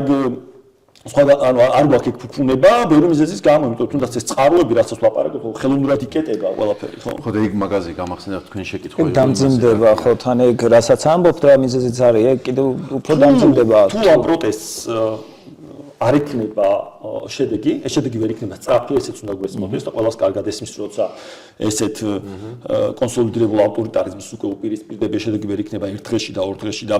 S3: სხვა ანუ არ გვაქვს ეგ ფუფუნება, ბევრი მიზეზის გამო, იმიტომ თუნდაც ეს წყაროები რასაც ვაპარაკობ, ხელოვნურად იკეტება ყველაფერი, ხო?
S2: ხო და ეგ მაგაზე გამახსენებთ თქვენ შეკითხვები.
S1: დამძიმდება, ხო, თან ეგ რასაც ამბობთ რა მიზეზიც არის, ეგ კიდევ უფრო დამძიმდება.
S3: თუ ამ პროტესტს არ იქნება შედეგი, ეს შედეგი ვერ იქნება სწრაფი, ესეც უნდა გვესმოდეს და ყველას კარგად ესმის, როცა ესეთ კონსოლიდირებულ ავტორიტარიზმს უკვე უპირისპირდება, შედეგი ვერ იქნება ერთ დღეში და ორ დღეში და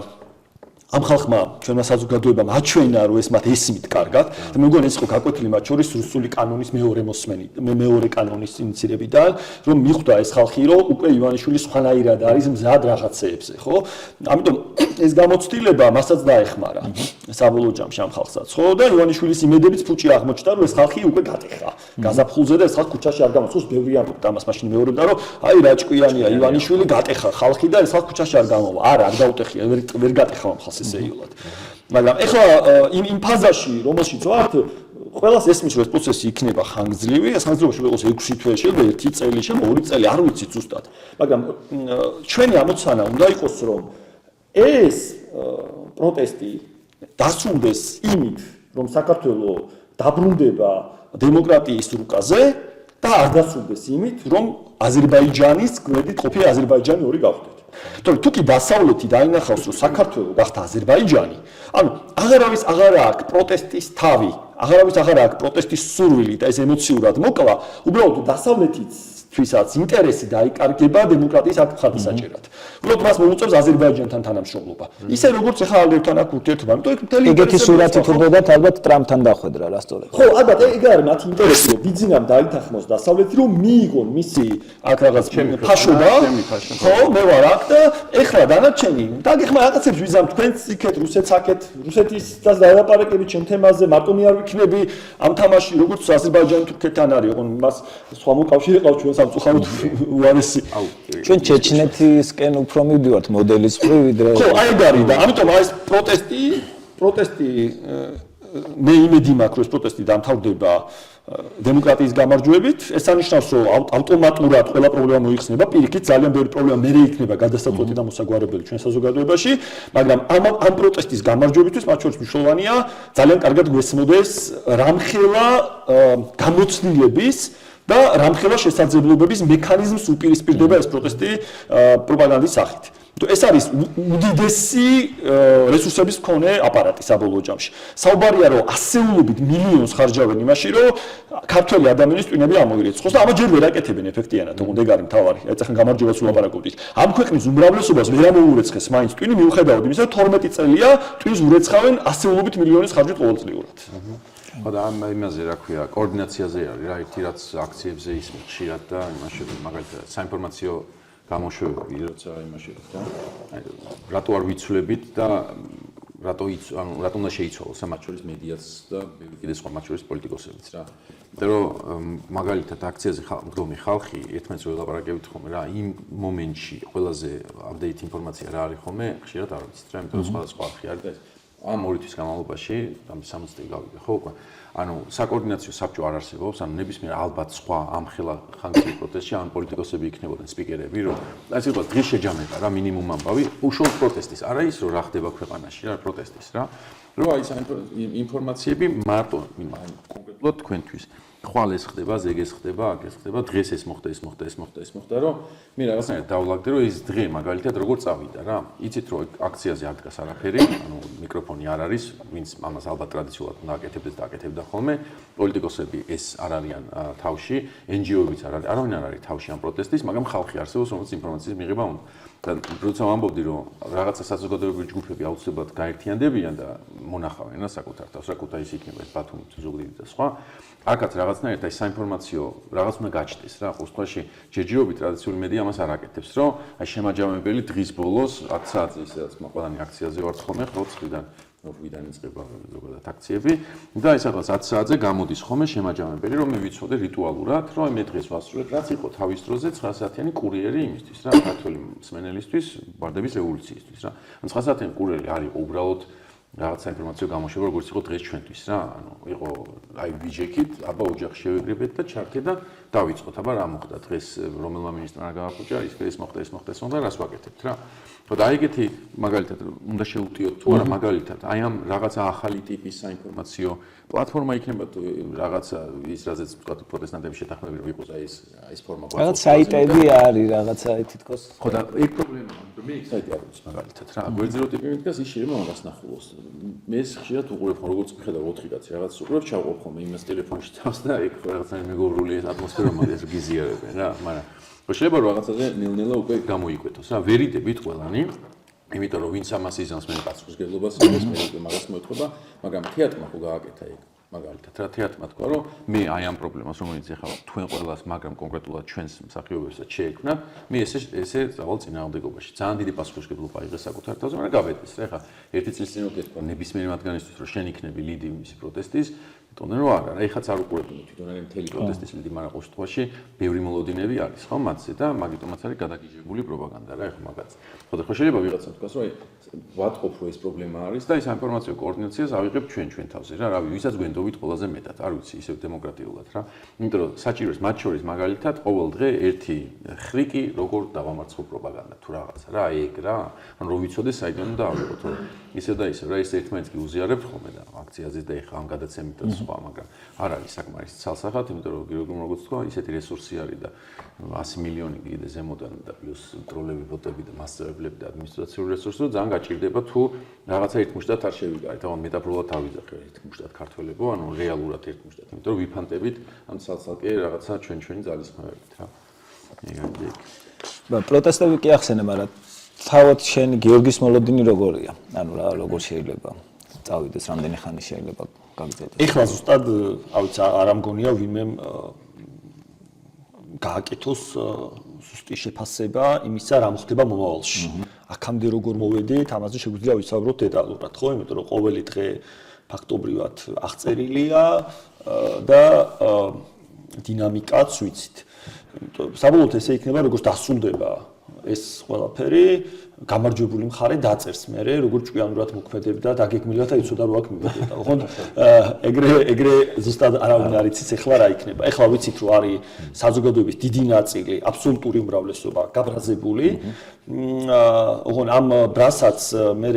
S3: ამ ხალხმა ჩვენმა საზოგადოებამ აჩვენა რომ ეს მათ ესმით კარგად და მე მგონი ეს იყო გაკვეთილი მათ შორის რუსული კანონის მეორე მოსმენი მეორე კანონის ინიცირებიდან რომ მიხვდა ეს ხალხი რომ უკვე ივანიშვილი სხვანაირად არის მზად რაღაცეებზე ხო ამიტომ ეს გამოცდილება მასაც დაეხმარა საბოლოო ჯამში ამ ხალხსაც ხო და ივანიშვილის იმედებიც ფუჭი აღმოჩნდა რომ ეს ხალხი უკვე გატეხა გაზაფხულზე და ეს ხალხი ქუჩაში არ გამოსულს ბევრი ამბობდა ამას მაშინ მეორებდა რომ აი რა ჭკვიანია ივანიშვილი გატეხა ხალხი და ეს ხალხი ქუჩაში არ გამოვა არა არ გაუტეხია ვერ გატეხა ამ ხალხს ესეიულად. მაგრამ ეხლა იმ ფაზაში, რომელშიც ვართ, ყველას ესმის, რომ ეს პროცესი იქნება ხანგრძლივი, ეს ხანგრძლივობა შეიძლება იყოს 6 თვე, შეიძლება 1 წელი, შეიძლება 2 წელი, არ ვიცით ზუსტად. მაგრამ ჩვენი ამოცანა უნდა იყოს, რომ ეს პროტესტი დასრულდეს იმით, რომ საქართველოს დაბრუნდება დემოკრატიის რუკაზე და არ დასრულდეს იმით, რომ აზერბაიჯანის გვერდით ყოფილი აზერბაიჯანი ორი გავხდეთ. თუ კი დასავლეთი დაინახავს რომ საქართველოს გახდა აზერბაიჯანი, ანუ აღარ აქვს პროტესტის თავი, აღარ აქვს პროტესტის სურვილი და ეს ემოციურად მოკლა, უბრალოდ დასავლეთისთვისაც ინტერესი დაიკარგება დემოკრატიის აქტ მხარდასაჭერად. უბრალოდ მას მოუწევს აზერბაიჯანთან თანამშრომლობა. ისე როგორც ახლა ალგერთან აქვს ურთიერთობა, ამიტომ ეგ მთელი
S1: ეგეთი სურათი თუნდაც ალბათ ტრამპთან დახვედრა რა სწორედ.
S3: ხო, ალბათ ეგ არის მათი ინტერესი, რომ ბიძინამ დაითანხმოს დასავლეთი, რომ მიიღონ მისი აქ რაღაც ფაშობა. ხო, მე ვარ აქ და ეხლა დანარჩენი, დაგეხმა რაღაცებს ვიზამ თქვენც იქეთ, რუსეთს აქეთ, რუსეთისთან დაელაპარაკებით ჩემ თემაზე, მარტო მე არ ვიქნები ამ თამაში, როგორც აზერბაიჯანი თურქეთთან არის, ოღონდ მას სხვა მოკავშირე ყავს ჩვენ სამწუხაროდ უარესი.
S1: ჩვენ ჩეჩნეთისკენ უფრო მივდივართ მოდელის მხრივ ვიდრე
S3: ხო, აი ეგ არის და ამიტომ აი ეს პროტესტი მე იმედი მაქვს, რომ ეს პროტესტი დამთავრდება დემოკრატიის გამარჯვებით, ეს არნიშნავს, რომ ავტომატურად ყველა პრობლემა მოიხსნება, პირიქით ძალიან ბევრი პრობლემა მერე იქნება გადასაწყვეტი და მოსაგვარებელი ჩვენ საზოგადოებაში, მაგრამ ამ პროტესტის გამარჯვებისთვის მათ შორის მნიშვნელოვანია ძალიან კარგად გვესმოდეს რამხელა გამოცდილების და რამხელა შესაძლებლობების მექანიზმს უპირისპირდება ეს პროტესტი პროპაგანდის სახით. ეს არის უდიდესი რესურსების მქონე აპარატი საბოლოო ჯამში. საუბარია, რომ ასეულობით მილიონს ხარჯავენ იმაში, რომ ქართველი ადამიანის ტვინები ამოირიცხოს და ამას ჯერ ვერ აკეთებენ ეფექტიანად, თუმცა დეგარი მთავარი. ეცახან გამარჯვებას ულაპარაკობთ. ამ ქვეყნის უმრავლესობას ვერ ამოურეცხეს მაინც ტვინი, მიუხედავად იმისა, რომ 12 წელია ტვინს ურეცხავენ ასეულობით მილიონის ხარჯით ყოველწლიურად.
S2: ხო და ამ იმაზე რა ქვია, კოორდინაციაზე არის რა, ერთი რაც აქციებზე ისმის ხშირად და იმაში მაგალითად საინფორმაციო გამოშვებები, როცა იმაში რა. რატო არ ვიცვლებით და რატო უნდა შეიცვალოს მათ შორის მედიაც და კიდე სხვა მათ შორის პოლიტიკოსებიც რა. იმიტომ რომ მაგალითად აქციაზე მდგომი ხალხი ერთმანეთს ველაპარაკებით ხომ რა, იმ მომენტში ყველაზე აპდეიტ ინფორმაცია რა არის ხომ, ხშირად არ ვიცით რა, იმიტომ რომ სხვადასხვა ხალხი არის და ეს ამ 2 თვის განმავლობაში, ამ 60 წელი გავიდა, ხო უკვე. ანუ საკოორდინაციო საბჭო არ არსებობს, ანუ ნებისმიერ ალბათ სხვა ამხელა ხანგრძლივ პროტესტში ან პოლიტიკოსები იქნებოდნენ სპიკერები, რომ ასე ვთქვათ, დღის შეჯამება რა მინიმუმ ამბავი, უშუალოდ პროტესტის, არა ის რომ რა ხდება ქვეყანაში, რა პროტესტის რა. რომ აი ეს ინფორმაციები მარტო კონკრეტულად თქვენთვის ხვალ ეს ხდება, ზეგ ეს ხდება, აქ ეს ხდება, დღეს ეს მოხდა, ეს მოხდა, ეს მოხდა, ეს მოხდა, რომ მე რაღაცნაირად დავლაგდე, რომ ეს დღე მაგალითად როგორ წავიდა რა. იცით რომ აქციაზე არ დგას არაფერი, ანუ მიკროფონი არ არის, ვინც ამას ალბათ ტრადიციულად უნდა აკეთებდეს და აკეთებდა ხოლმე. პოლიტიკოსები ეს არ არიან თავში, NGO-ებიც არ არის, არავინ არ არის თავში ამ პროტესტის, მაგრამ ხალხი არსებობს, რომელიც ინფორმაციის მიღება უნდა. და როცა ვამბობდი, რომ რაღაცა საზოგადოებრივი ჯგუფები აუცილებლად გაერთიანდებიან და მონახავენ რა საკუთარ თავს, რა კუთა ის იქნება ეს ბათუმი, ზუგდიდი და სხვა. აქაც რაღაცნაირად ეს საინფორმაციო რაღაც უნდა გაჩნდეს რა. ყოველ შემთხვევაში ჯერჯერობით ტრადიციული მედია ამას არ აკეთებს, რომ აი შემაჯამებელი დღის ბოლოს 10 საათზე ისაც ყველანი აქციაზე ვართ ხოლმე, ხო, ვიდან იწყება ზოგადად აქციები და ეს რაღაც 10 საათზე გამოდის ხოლმე შემაჯამებელი, რომ მე ვიცოდე რიტუალურად, რომ მე დღეს ვასრულებ, რაც იყო თავის დროზე 9 საათიანი კურიერი იმისთვის რა, ქართული მსმენელისთვის, ვარდების რევოლუციისთვის რა. ან 9 საათიანი კურიერი არ იყო უბრალოდ რაღაც საინფორმაციო გამოშვება, როგორც იყო დღეს ჩვენთვის რა. ანუ იყო აი ვიჯექით, აბა ოჯახში შევიკრიბეთ და ჩართე და დავიწყოთ, აბა რა მოხდა დღეს, რომელმა მინისტრმა რა გაახუჭა, ის მოხდა, ეს მოხდა, ეს მოხდა, რას ვაკეთებთ რა. ხო და აი ეგეთი მაგალითად უნდა შეუტიოთ თუ არა მაგალითად აი ამ რაღაცა ახალი ტიპის საინფორმაციო პლატფორმა იქნება თუ რაღაცა ის რაზეც ვთქვათ პროტესტანტების შეთანხმები რომ იყოს აი ეს ფორმა
S1: რაღაც საიტები არის რაღაცა თითქოს
S2: ხო და ეგ პრობლემაა რომ მე საიტი არ ვიცი მაგალითად რა გვერდზე ტიპი მიდგას ის შეიძლება მაგას ნახულოს მე ხშირად უყურებ ხომ როგორც მიხედავ 4 კაცი რაღაც უყურებ ჩავყობ ხომ იმას ტელეფონში თავს და ეგ რაღაცა მეგობრული ატმოსფერო მაგას გიზიარებენ რა მაგრამ შეიძლება რომ რაღაცაზე ნელ-ნელა უკვე გამოიკვეთოს რა ვერიდებით ყველანი იმიტომ რომ ვინც ამას იზამს მე პასუხისმგებლობას ის მე უკვე მაგას მოეთხოვა მაგრამ თეატრმა ხო გააკეთა ეგ მაგალითად რა თეატრმა თქვა რომ მე აი ამ პრობლემას რომელიც ეხლა თქვენ ყველას მაგრამ კონკრეტულად ჩვენს მსახიობებსაც შეექმნა მე ესე წავალ წინააღმდეგობაში ძალიან დიდი პასუხისმგებლობა იღე საკუთარ თავზე მაგრამ გაბედეს რა ეხლა ერთი წლის წინ რო გეთქვა ნებისმიერ მათგანისთვის რომ შენ იქნები ლიდი მისი პროტესტის თუნდაც რომ არა, ეხაც არ უყურებდი თვითონ არის მთელი პროტესტის ლიდი, მაგრამ ყოველ შემთხვევაში ბევრი მოლოდინები არის, ხო, მათზე და მაგიტომაც არის გადაგიჟებული პროპაგანდა რა, ეხლა მაგაც. ხო და ხო შეიძლება ვიღაცამ თქვას, რომ ვატყობ რომ ეს პრობლემა არის და ეს ინფორმაციო კოორდინაციას ავიღებ ჩვენ თავზე რა, რავი, ვისაც გვენდობით ყველაზე მეტად, არ ვიცი, ისევ დემოკრატიულად რა. იმიტომ რომ საჭიროა მათ შორის მაგალითად ყოველ დღე ერთი ხრიკი როგორ დავამარცხო პროპაგანდა თუ რაღაცა რა, ეგ რა, ან რომ ვიცოდეს საიდან უნდა ავიღოთ, რომ ისევ და ისევ რა, ის ერთმანეთს გიუზიარებთ ხოლმე და აქციაზე და ეხლა ამ გადაცემით მაგრამ არ არის საკმარისი ცალსახად, იმიტომ რომ როგორც თქვა, ისეთი რესურსი არის და 100 მილიონი კიდე ზემოდან და პლუს დროლები, ბოტები და მასწავლებლები და ადმინისტრაციული რესურსი ძალიან გაჭირდება თუ რაღაცა ერთმუშტად არ შევიგარეთ. ანუ მეტაფორულად ავიძახე ერთმუშტად ქართველებო, ანუ რეალურად ერთმუშტად, იმიტომ რომ ვიფანტებით ამ ცალსახე რაღაცა ჩვენი ძალისხმევებით რა.
S1: პროტესტები კი ახსენე, მაგრამ თავად შენი გიორგის მოლოდინი როგორია? ანუ რა როგორ შეიძლება წავიდეს რამდენი ხანი შეიძლება გაგრძელდეს.
S3: ეხლა ზუსტად, ავიც არ ამგონია ვინმე გააკეთოს ზუსტი შეფასება იმისა რა მოხდება მომავალში. აქამდე როგორ მოვედით, ამაზე შეგვიძლია ვისაუბროთ დეტალურად, ხო? იმიტომ რომ ყოველი დღე ფაქტობრივად აღწერილია და დინამიკაც ვიცით. საბოლოოდ ესე იქნება, როგორც დასრულდება ეს ყველაფერი, გამარჯვებული მხარე დაწერს მე როგორ ჭკვიანურად მოქმედებდა დაგეგმილა და იცოდა რომ აქ მივედოდა. ოღონდ ეგრე ზუსტად არავინ არ იცის ეხლა რა იქნება. ეხლა ვიცით რომ არის საზოგადოების დიდი ნაწილი, აბსოლუტური უმრავლესობა გაბრაზებული. ოღონდ ამ ბრასაც მე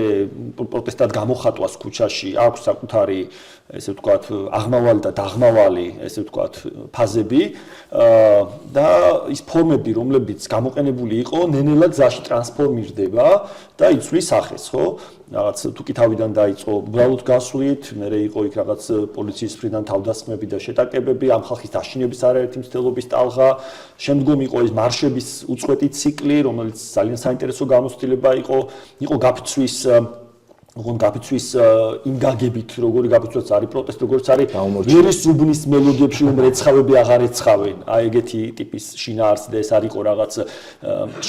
S3: პროტესტად გამოხატვას ქუჩაში აქვს საკუთარი ესე ვთქვათ აღმავალი და დაღმავალი ესე ვთქვათ ფაზები და ის ფორმები რომლებიც გამოყენებული იყო ნენელა გზაში ტრანსფორმირდება და იცვლის სახეს ხო რაღაც თუკი თავიდან დაიწყო უბრალოდ გასვლით მე იყო იქ რაღაც პოლიციის მხრიდან თავდასხმები და შეტაკებები ამ ხალხის დაშინების არაერთი მცდელობის ტალღა შემდგომ იყო ეს მარშების უწყვეტი ციკლი რომელიც ძალიან საინტერესო გამოცდილება იყო გაფიცვის ოღონდ გაფიცვის იმ გაგებით როგორი გაფიცვაც არის პროტესტი როგორც არის ვერის უბნის მელოდიებში რომ რეცხავები აღარ ეცხავენ აი ეგეთი ტიპის შინაარსი და ეს არ იყო რაღაც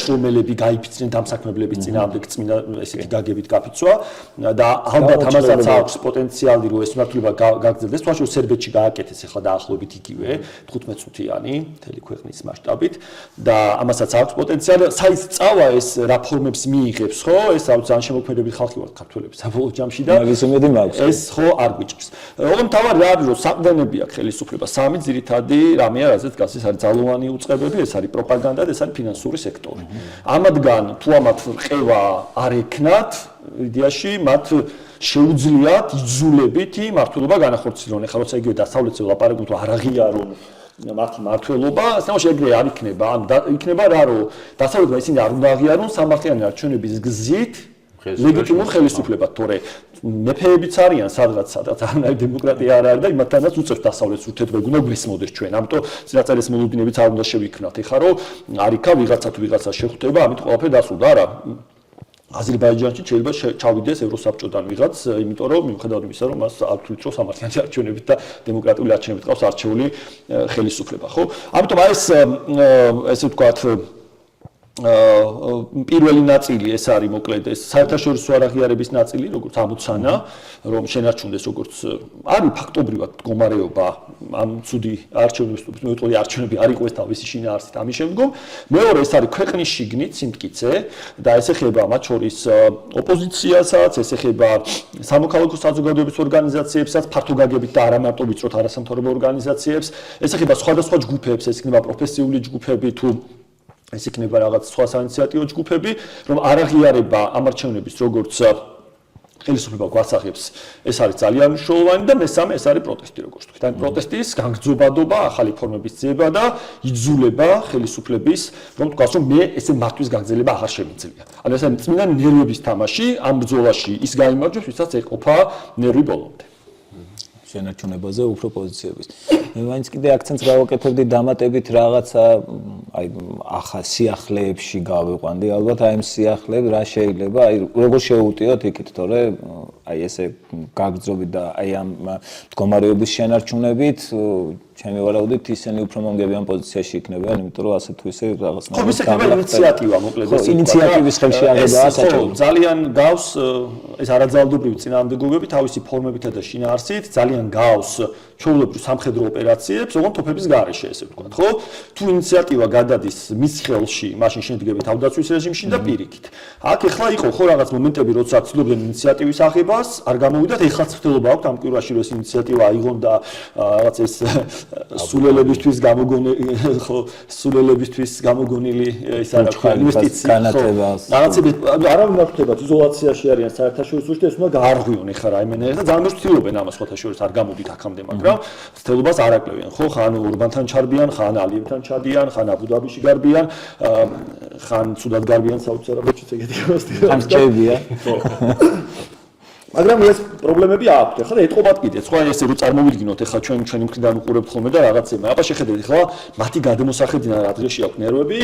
S3: შრომელები გაიფიცნენ დამსაქმებლების წინააღმდეგ წმინდა ესეთი გაგებით გაფიცვა და ალბათ ამასაც აქვს პოტენციალი რომ ეს მართლობა გაგრძელდეს თუმცა სერბეთში გააკეთეს ახლა დაახლოებით იგივე 15 წუთიანი მთელი ქვეყნის მასშტაბით და ამასაც აქვს პოტენციალი საით წავა ეს რაფორმებს მიიღებს ხო ეს ძალიან შემოქმედებით ხალხი ვართ ქართველები საბოლოო ჯამში და ეს ხო არ გვიჭირს. ოღონდ თავარი რა არის რომ საყდენები აქვს ხელისუფლება სამი ძირითადი რამეა რაზეც გას ეს არის ძალოვანი უწყებები, ეს არის პროპაგანდა და ეს არის ფინანსური სექტორი. ამადგან თუ ამათ რყევა არ ექნათ იდეაში მათ შეუძლიათ იძულებით მართლობა განახორციელონ. ეხლა როცა იგივე დასავლეთზე ვლაპარაკობთ რომ არ აღიარონ მათი მართლობა, ასეთაში ეგრე არ იქნება. ან იქნება რა რომ დასავლეთმა ისინი არ უნდა აღიარონ სამართლიანი არჩევნების გზით ლეგიტიმურ ხელისუფლებად, თორე მეფეებიც არიან სადღაც არანაირი დემოკრატია არ არის და იმათთანაც უწევს დასავლეთს ურთიერთობა უნდა გვესმოდეს ჩვენ. ამიტომ სინაცალის მოლოდინებიც არ უნდა შევიქმნათ. ეხლა რომ არ იქა ვიღაცა თუ ვიღაცა შეხვდება, ამით ყველაფერი დასრულდა. არა. აზერბაიჯანში შეიძლება ჩავიდეს ევროსაბჭოდან ვიღაც, იმიტომ რომ მიუხედავად იმისა, რომ მას არ თვლით რომ სამართლიანი არჩევნებით და დემოკრატიული არჩევნებით ყავს არჩეული ხელისუფლება, ხო? ამიტომ აი ეს ესე ვთქვათ პირველი ნაწილი ეს არის მოკლედ ეს საერთაშორისო არაღიარების ნაწილი როგორც ამოცანა რომ შენარჩუნდეს როგორც არის ფაქტობრივად მდგომარეობა ამ ცუდი არჩევნების მეტყოლი არჩევნები არ იყო ეს თავისი შინაარსით ამის შემდგომ მეორე ეს არის ქვეყნის შიგნით სიმტკიცე და ეს ეხება მათ შორის ოპოზიციასაც ეს ეხება სამოქალაქო საზოგადოების ორგანიზაციებსაც ფართო გაგებით და არა მარტო ვიწროთ არასამთავრობო ორგანიზაციებს ეს ეხება სხვადასხვა ჯგუფებს ეს იქნება პროფესიული ჯგუფები თუ ეს იქნება რაღაც სხვა საინიციატივო ჯგუფები, რომ არ აღიარება ამ არჩევნების როგორც ხელისუფლება გვასახებს, ეს არის ძალიან მნიშვნელოვანი და მესამე ეს არის პროტესტი როგორც თქვით. ან პროტესტის განგრძობადობა, ახალი ფორმების ძიება და იძულება ხელისუფლების, რომ თქვას, რომ მე ესე მართვის გაგრძელება აღარ შემიძლია. ანუ ეს წმინდა ნერვების თამაში, ამ ბრძოლაში ის გაიმარჯვებს, ვისაც ეყოფა ნერვი ბოლომდე.
S1: შენარჩუნებაზე უფრო პოზიციების. მე მაინც კიდე აქცენტს გავაკეთებდი დამატებით რაღაცა აი ახალ სიახლეებში გავიყვანდი. ალბათ აი ამ სიახლეებს რა შეიძლება აი როგორ შეუუტიოთ იქით, თორე აი ესე გაგრძობით და აი ამ მდგომარეობის შენარჩუნებით ჩემი ვარაუდით ისინი უფრო მომგებიან პოზიციაში იქნებიან, იმიტომ რომ ასე თუ ისე რაღაცნაირად
S3: ხო, ეს იქნება ინიციატივა, მოკლედ ეს
S1: ინიციატივის ხელში აღება საჭირო.
S3: ძალიან გავს ეს არაძალდობრივი წინააღმდეგობები თავისი ფორმებითა და შინაარსით, ძალიან გავს ჩვეულებრივ სამხედრო ოპერაციებს, ოღონდ თოფების გარეშე, ესე ვთქვათ, ხო? თუ ინიციატივა გადადის მის ხელში, მაშინ შედგება თავდაცვის რეჟიმში და პირიქით. აქ ეხლა იყო ხო რაღაც მომენტები, როცა ცდილობდნენ ინიციატივის აღებას, არ გამოვიდათ, ეხლა ცდილობა აქვს ამ კვირაში რომ ეს ინიციატივა აიღონ და რაღაც ეს სულელებისთვის გამოგონილი ის არა ხო ინვესტიცია რაღაცები არავინ არ ხვდებათ იზოლაციაში არიან საერთაშორისო და ეს უნდა გაარღვიონ ეხლა რაიმენერს და ძალიან მოსწრებენ ამას ხოთაშორის არ გამოდით აქამდე მაგრამ ცდილობას არ აკლევიან ხო ხან ურბანთან ჩარბიან ხან ალიევთან ჩადიან ხან აბუდაბიში გარბიან ხან ცუდად გარბიან საუდის არაბეთშიც ეგეთი მოსტია
S1: ხან შეებია
S3: მაგრამ ეს პრობლემები აქვს. ეხლა ეთყობათ კიდე, სხვა ესე რომ წარმოვიდგინოთ, ეხლა ჩვენი მხრიდან უყურებთ ხოლმე და რაღაცემა. აბა შეხედეთ, ეხლა მათი გადამოსახედიდან რა დღეში აქვს ნერვები,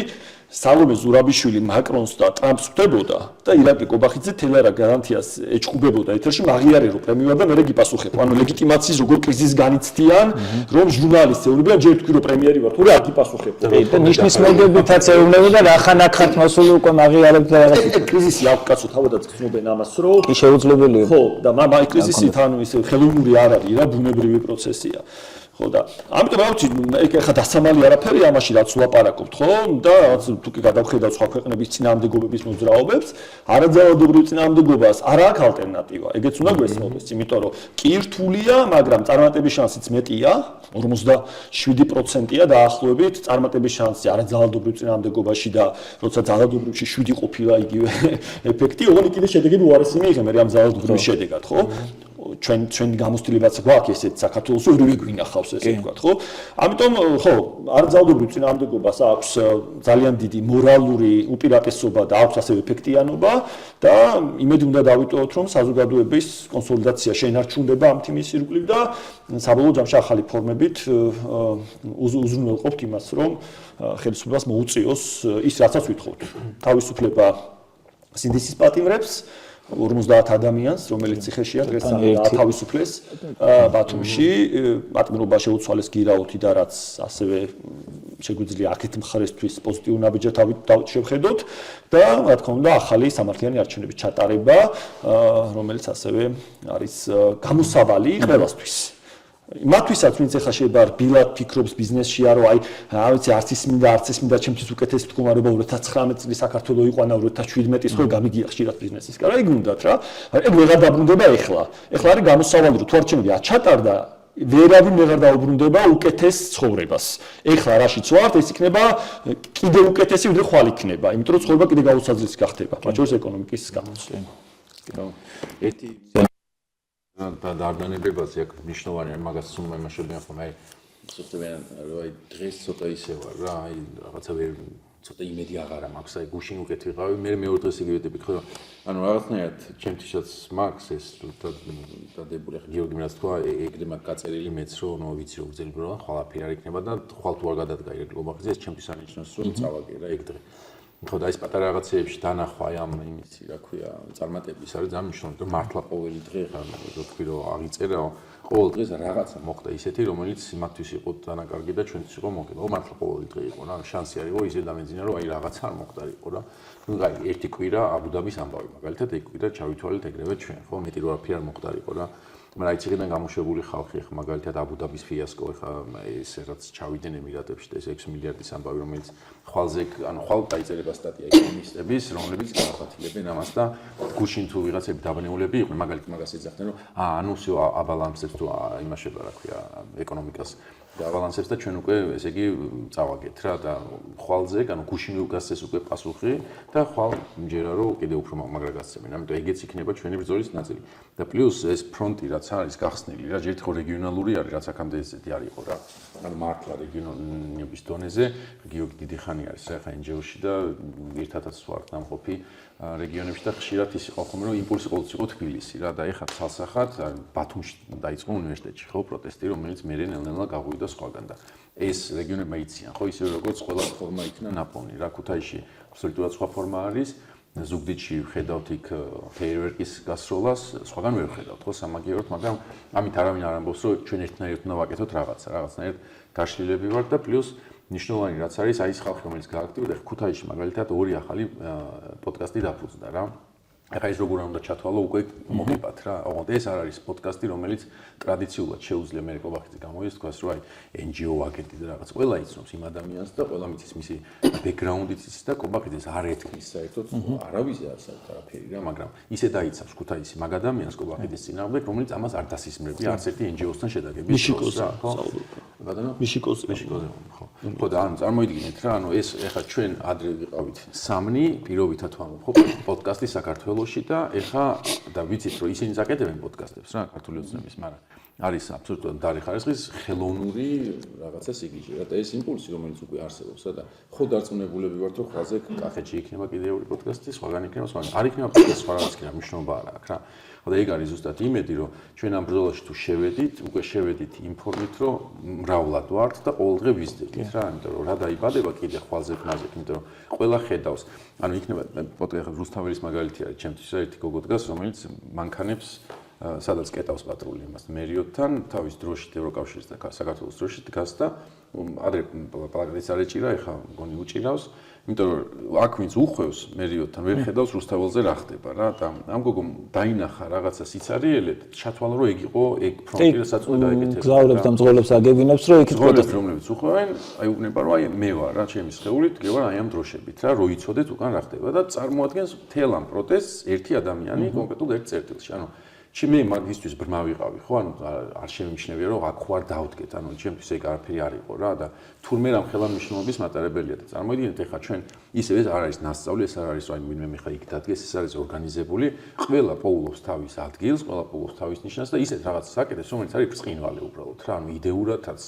S3: სალომე ზურაბიშვილი მაკრონს და ტრამპს ხვდებოდა და ირაკლი კობახიძე თელარა გარანტიას ეჭუბებოდა ეთერში მაღიარერო პრემიად და მერე გიპასუხებო. ანუ ლეგიტიმაციის როგორ კრიზისს განიცდიან, რომ ჟურნალისტი ეუბნებიან ჯერ თქვი რომ პრემიერი ვარ, თორე არ გიპასუხებო.
S1: და ნიშნის მოგებითაც ეუბნებოდა რა ხან აქ მოსული უკვე მაღიარებთ და რაღაც.
S3: კრიზისი აქვს კაცო თავადაც ხსნობენ ამას, რომ
S1: კი შეუძლებელია.
S3: ხო, და მამა კრიზისი თან ისე ხელოვნური არ არის რა, ბუნებრივი პროცესია. ხო და ამიტომ რა ვიცი ეგ ხა დასამალი არაფერი ამაში რაც ვლაპარაკობთ ხო და რაღაც თუ კი გადავხედავ სხვა ქვეყნების წინააღმდეგობების მოძრაობებს არაძალადობრივ წინააღმდეგობას არ აქვს ალტერნატივა ეგეც უნდა გვესწავლოს იმიტომ რომ კი რთულია მაგრამ წარმატების შანსიც მეტია 47%-ია დაახლოებით წარმატების შანსი არაძალადობრივ წინააღმდეგობაში და როცა ძალადობრივში 7 ყოფილა იგივე ეფექტი ოღონდ კიდე შედეგები უარესი მიიღე მე ამ ძალადობრივ შედეგად ხო ჩვენ გამოცდილებაც გვაქვს ესეთ საქართველოს ორივე გვინახავს ესე ვთქვათ ხო ამიტომ ხო არაძალადობრივ წინააღმდეგობას აქვს ძალიან დიდი მორალური უპირატესობა და აქვს ასევე ეფექტიანობა და იმედი უნდა დავიტოვოთ რომ საზოგადოების კონსოლიდაცია შეინარჩუნდება ამ თემის ირგვლივ და საბოლოო ჯამში ახალი ფორმებით უზრუნველყოფთ იმას რომ ხელისუფლებას მოუწიოს ის რასაც ვითხოვთ თავისუფლება სინდისის პატიმრებს 50 ადამიანს, რომელიც ციხეშია დღეს თავისუფლეს ბათუმში, პატიმრობა შეუცვალეს გირაუთი და რაც ასევე შეგვიძლია აქეთ მხარესთვის პოზიტიურ ნაბიჯად შევხედოთ და რა თქმა უნდა ახალი სამართლიანი არჩევნების ჩატარება, რომელიც ასევე არის გამოსავალი ყველასთვის. მათთვისაც ვინც ახლა შეიძლება რბილად ფიქრობს ბიზნესშია რომ აი რა ვიცი არც ის მინდა არც ეს მინდა ჩემთვის უკეთესი მდგომარეობა 2019 წლის საქართველოს იყვანა 2017 ის ხო გამიგია ხშირად ბიზნესის კარა ეგ უნდათ რა ეგ ვეღარ დაბრუნდება ახლა არის გამოსავალი რომ თუ არჩევნები არ ჩატარდა ვერავინ ვეღარ დაუბრუნდება უკეთეს ცხოვრებას ახლა რაშიც ვართ ეს იქნება კიდე უკეთესი ვიდრე ხვალ იქნება იმიტომ რომ ცხოვრება კიდე გაუსაძლისი გახდება მათ შორის ეკონომიკის გამოსვლა
S2: ერთი და დარდანებებაზე აქ მნიშვნელოვანია მაგას სულ იმაშებიან ხომ აი ცოტა აი დღეს ცოტა ისე ვარ რა აი რაღაცა ვერ ცოტა იმედი აღარა მაქვს აი გუშინ უკეთ ვიყავი მე მეორე დღეს იგივე ვიტყვი რომ ანუ რაღაცნაირად ჩემთვისაც მაქვს ეს დადებული ახლა გიორგი მეც თქვა ეგრე მაგ გაწერილი მეც რომ ნუ ვიცი რომ გძელი ბრო ხვალაფერი არ იქნება და ხვალ თუ არ გადადგა ეგ ლობახზე ეს ჩემთვის არნიშნავს რომ წავაგე რა ეგ დღე ხო და ეს პატარა რაღაცეებში დანახვა აი ამ იმისი რა ქვია წარმატების არის ძალიან მნიშვნელოვანი რომ მართლა ყოველი დღე ხა ვთქვი რომ აღიწერა ყოველ დღეს რაღაცა მოხდა ისეთი რომელიც იმათთვის იყო დანაკარგი და ჩვენთვის იყო მოკიდო მართლა ყოველი დღე იყო რა შანსი არის რომ ისე დამეძინა რომ აი რაღაცა არ მოხდარიყო რა ნუ აი ერთი კვირა აბუდაბის ამბავი მაგალითად ეგ კვირა ჩავითვალეთ ეგრევე ჩვენ ხო მეტი რო არაფერი არ მოხდარიყო რა მაგრამ აი ციგიდან გამოშვებული ხალხი ხა მაგალითად აბუდაბის ფიასკო ხა ეს რაც ჩავიდნენ ემირატებში და ეს 6 მილიარდის ამბავი რომელიც ხვალზე ანუ ხვალ დაიწერება სტატია ეკონომისტების რომლებიც გაახათილებენ ამას და გუშინ თუ ვიღაცები დაბნეულები იყვნენ მაგალითად მაგას ეძახდნენ რომ ანუ всё აბალანსებს თუ იმაშება რა ქვია ეკონომიკას დაბალანსებს და ჩვენ უკვე ესე იგი წავაგეთ რა და ხვალზე ანუ გუშინ უკასეს უკვე პასუხი და ხვალ მჯერა რომ კიდე უფრო მაგრა გასცემენ ამიტომ ეგეც იქნება ჩვენი ბრძოლის ნაწილი და პლუს ეს ფრონტი რაც არის გახსნილი რა ჯერ ხო რეგიონალური არის რაც აქამდე ესეთი არ იყო რა ანუ მართლა რეგიონების დონეზე გიორგი დიდი ხანი არის ახლა NGO-ში და ერთადაც ვართ ნამყოფი რეგიონებში და ხშირად ის იყო ხომ რომ იმპულსი ყოველთვის იყო თბილისი რა და ეხლა ცალსახად ბათუმში დაიწყო უნივერსიტეტში ხო პროტესტი რომელიც მე ნელ-ნელა გავუვიდა სხვაგან და ეს რეგიონებმა იციან ხო ისე როგორც ყველა ფორმა იქნა ნაპოვნი რა ქუთაისში აბსოლუტურად სხვა ფორმა არის ზუგდიდში ვხედავთ იქ ფეიერვერკის გასროლას სხვაგან ვერ ვხედავთ ხო სამაგიეროდ მაგრამ ამით არავინ არ ამბობს რომ ჩვენ ერთნაირად უნდა ვაკეთოთ რაღაცნაირად გაშლილები ვართ და პლუს ნიშნულოვანი რაც არის აი ეს ხალხი რომელიც გააქტიურდა ქუთაისში მაგალითად ორი ახალი პოდკასტი დაფუძნდა რა ახლა ეს როგორ უნდა ჩათვალო უკვე მოგებათ რა ოღონდ ეს არ არის პოდკასტი რომელიც ტრადიციულად შეუძლია მე ყობახიძე გამოიეს თქვას რომ აი NGO აგენტი და რაღაც ყველა იცნობს იმ ადამიანს და ყველა მიცის მისი ბექგრაუნდიც იცის და ყობახიძეს არ ეთქმის საერთოდ არავის არ საერთოდ არაფერი რა მაგრამ ისე დაიცავს ქუთაისი მაგ ადამიანს ყობახიძის წინააღმდეგ რომელიც ამას არ დასისმრებია არც ერთი NGO-სთან შედაგების დროს რა ხო ბატონო მიშიკოზე ხო და ანუ წარმოიდგინეთ რა ანუ ეს ეხლა ჩვენ ადრე ვიყავით სამნი პირობითად ვამბობ ხო პოდკასტი საქართველოში და ეხლა და ვიცით რომ ისინი საკეთებენ პოდკასტებს რა ქართული ოცნების მაგრამ არის აბსოლუტურად დარი ხარისხის ხელოვნური რაღაცა სიგიჟე რა და ეს იმპულსი რომელიც უკვე არსებობს რა და ხო დარწმუნებულები ვართ რომ ხაზე კახეთში იქნება კიდევ ორი პოდკასტი სხვაგან იქნება სხვაგან არ იქნება პოდკასტი სხვა რაღაც იქნება მნიშვნელობა არ აქვს რა და ეგ არის ზუსტად იმედი რომ ჩვენ ამ ბრძოლაში თუ შევედით უკვე შევედით იმ ფორმით რომ მრავლად ვართ და ყოველდღე ვიზრდებით რა იმიტომ რომ რა დაიბადება კიდე ხვალზე ხმაზე იმიტომ რომ ყველა ხედავს ანუ იქნება პოდკასტი რუსთაველის მაგალითი არის ჩემთვის ერთი გოგო დგას რომელიც მანქანებს სადაც კეტავს პატრული იმას მერიოდთან თავის დროშით ევროკავშირის და საქართველოს დროშით დგას და ადრე პლაკატიც არ ეჭირა ეხლა მგონი უჭირავს იმიტომ რომ აქ ვინც უხვევს მერიოდთან ვერ ხედავს რუსთაველზე რა ხდება რა და ამ გოგომ დაინახა რაღაცა სიცარიელედ ჩათვალა რომ ეგ იყო ეგ ფრონტი რასაც უნდა დაეკეთებინა
S1: გზავრებს და მძღოლებს აგებინებს რომ იქით
S2: პროტესტები რომლებიც უხვევენ აი უნება რომ აი მე ვარ რა ჩემი სხეულით გევა აი ამ დროშებით რა რო იცოდეთ უკან რა ხდება და წარმოადგენს მთელ ამ პროტესტს ერთი ადამიანი კონკრეტულ ერთ წერტილში ანუ მე მაგისთვის ბრმა ვიყავი ხო ანუ არ შემიმჩნევია რომ აქ ხوار დავდგეთ ანუ ჩემთვის ეგ არაფერი არ იყო რა და თურმე რამ ხელმისაწვდომობის მატარებელია და წარმოიდგინეთ ეხლა ჩვენ ისევ ეს არ არის ნასწავლი ეს არ არის რომ აი ვინმე ხა იქ დადგეს ეს არის ორგანიზებული ყველა პოულობს თავის ადგილს ყველა პოულობს თავის ნიშნას და ისეთ რაღაცას აკეთებს რომელიც არის ბრწყინვალე უბრალოდ რა ანუ იდეურადაც